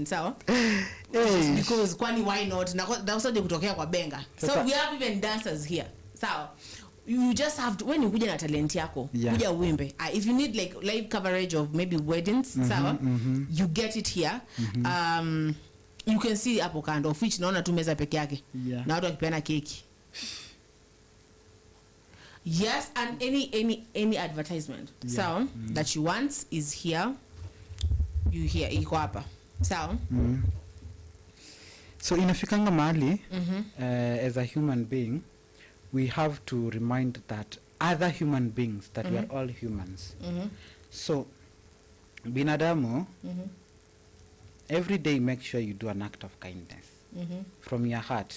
sawa because kwani why not na usaje kutokea kwa benga so we have even dancers here sawa you just have to when you kuja na talent yako kuja uimbe if you need like live coverage of maybe weddings sawa you get it here you can see hapo kando of which naona tu meza peke yake na watu wakipeana keki yes and any advertisement so that you want is here you here iko hapa sawa so inafikanga mahali as a human being we have to remind that other human beings that we are all humans so binadamu every day make sure you do an act of kindness from your heart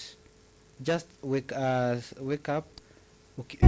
just wake up okay.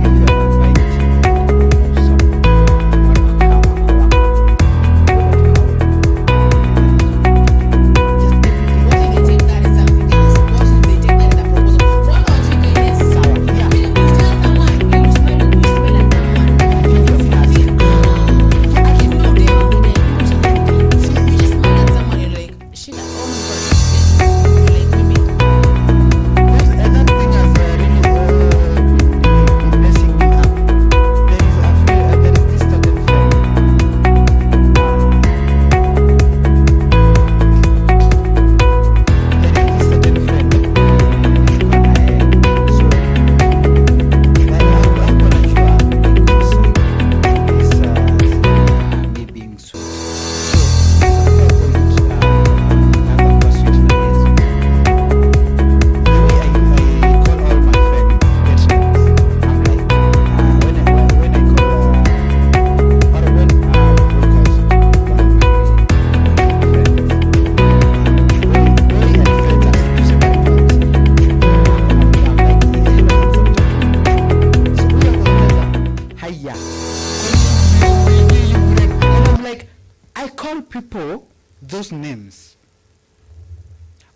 Those names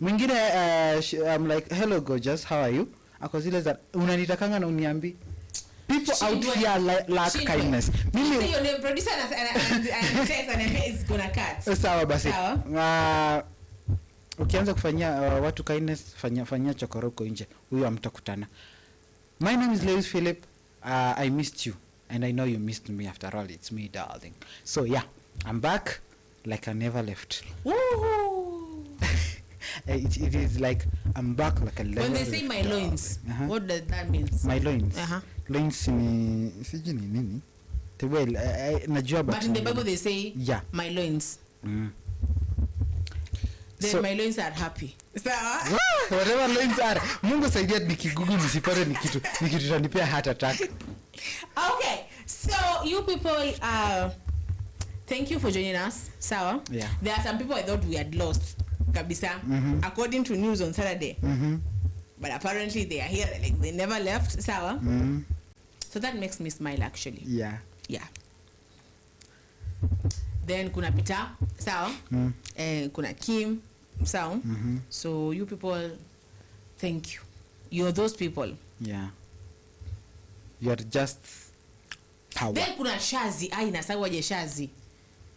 mwingine I'm like hello gorgeous how are you akozile za unanitakanga na uniambi people out here lack kindness mimi your name producer and text and is gonna cut sawa basi ukianza kufanyia watu kindness fanyia chokoroko nje huyo amtakutana my name is Lewis Philip I missed you and I know you missed me after all it's me darling so yeah I'm back like I never left. It is like I'm back like I never left. When they say my loins, what does that mean? My loins. Loins ni siji ni nini? Well, najua but in the Bible they say my loins. then my loins are happy. Sawa? Whatever loins are, Mungu saidia nikigugu nisipate nikitu tanipea heart attack. Okay, so you people, thank you for joining us. Sawa? Yeah. There are some people I thought we had lost, kabisa, according to news on Saturday. But apparently they are here, like they never left. Sawa? So that makes me smile actually. Yeah. Yeah. Then kuna Peter, sawa? Kuna Kim, sawa? So you people, thank you. You're those people. Yeah. You're just power. Then kuna Shazi, nasawaje Shazi.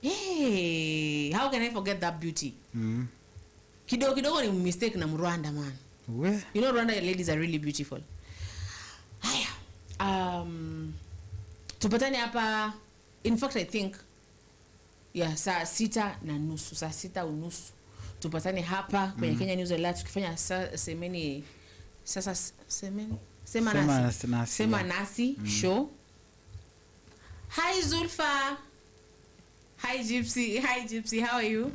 Hey, how can I forget that beauty? Kidogo ni mistake na Rwanda, man. Where? You know Rwanda ladies are really beautiful. Haya. Tupatane hapa, in fact I think saa 6:30 tupatane hapa kwenye Kenya News Alert tukifanya sema nasi show. Hi Zulfa. Hi Gypsy, how are you?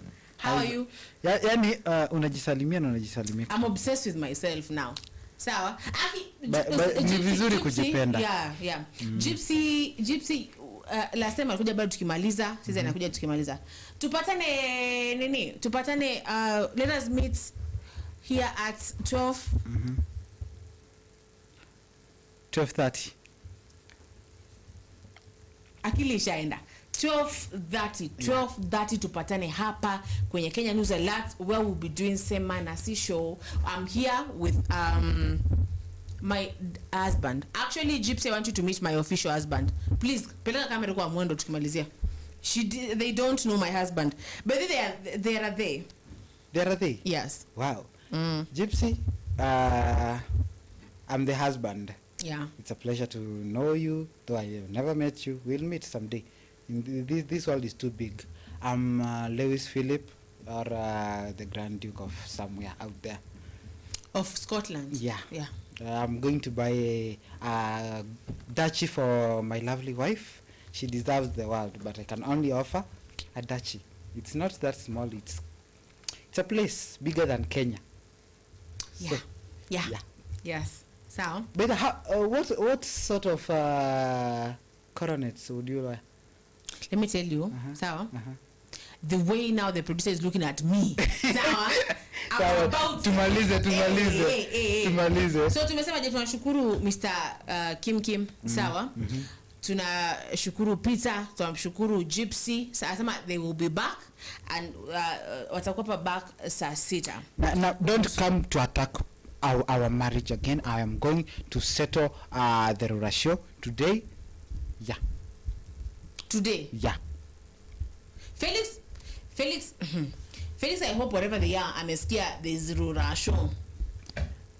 Yani unajisalimia na unajisalimia. I'm obsessed with myself now. Sawa? Ni vizuri kujipenda. Yeah. Gypsy last time alikuja bado tukimaliza, sasa anakuja tukimaliza. Tupatane nini? Tupatane let us meet here at 12:30. Akili ishaenda. 12:30 tupatane hapa kwenye Kenya News Alert where we'll be doing Sema Nasi show. I'm here with my husband. Actually, Gypsy, I want you to meet my official husband. Please, peleka kamera kwa mwendo tukimalizia. They don't know my husband. But they are there. There are they? Yes. Wow. Gypsy, I'm the husband. Yeah. It's a pleasure to know you, though I have never met you. We'll meet someday. This world is too big. I'm Lewis Philip, or the Grand Duke of somewhere out there. Of Scotland? Yeah. Yeah. I'm going to buy a duchy for my lovely wife. She deserves the world, but I can only offer a duchy. It's not that small. It's a place bigger than Kenya. Yeah. So, yeah. Yes. So. But what sort of coronets would you wear? Let me tell you. So. The way now the producer is looking at me. I'm about tumalize. So tumesema je, tunashukuru Mr. Kim. Sawa. Tunashukuru Peter, tunamshukuru Gypsy. Sasa they will be back and watakuwa back saa 6. Now don't come to attack our marriage again. I am going to settle the Rura show today. Yeah. Today? Yeah. Felix, I hope whatever they are, amesikia there's Rura show.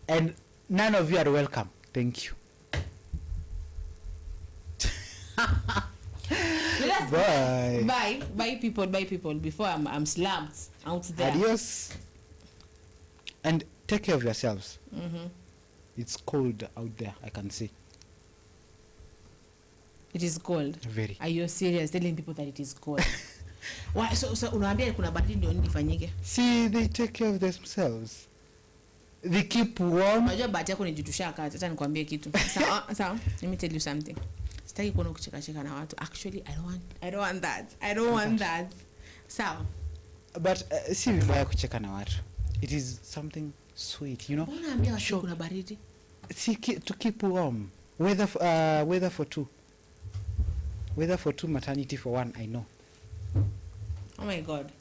And none of you are welcome. Thank you. Bye people before I'm slapped out there. Adios. And take care of yourselves. It's cold out there, I can see. It is cold. Very. Are you serious telling people that it is cold? Why? So unaambia kuna baridi ndio nini fanyike? See, they take care of themselves. They keep warm. Unajua bahati yako ni jitushaka, acha nikwambie kitu. Sawa, let me tell you something. Sitaki kuona kucheka na watu. Actually, I don't want that. Sawa. But si vibaya kucheka na watu. It is something sweet, you know. Unaambia watu kuna baridi? See, to keep warm. Weather for two. Weather for two, maternity for one, I know. Oh my God.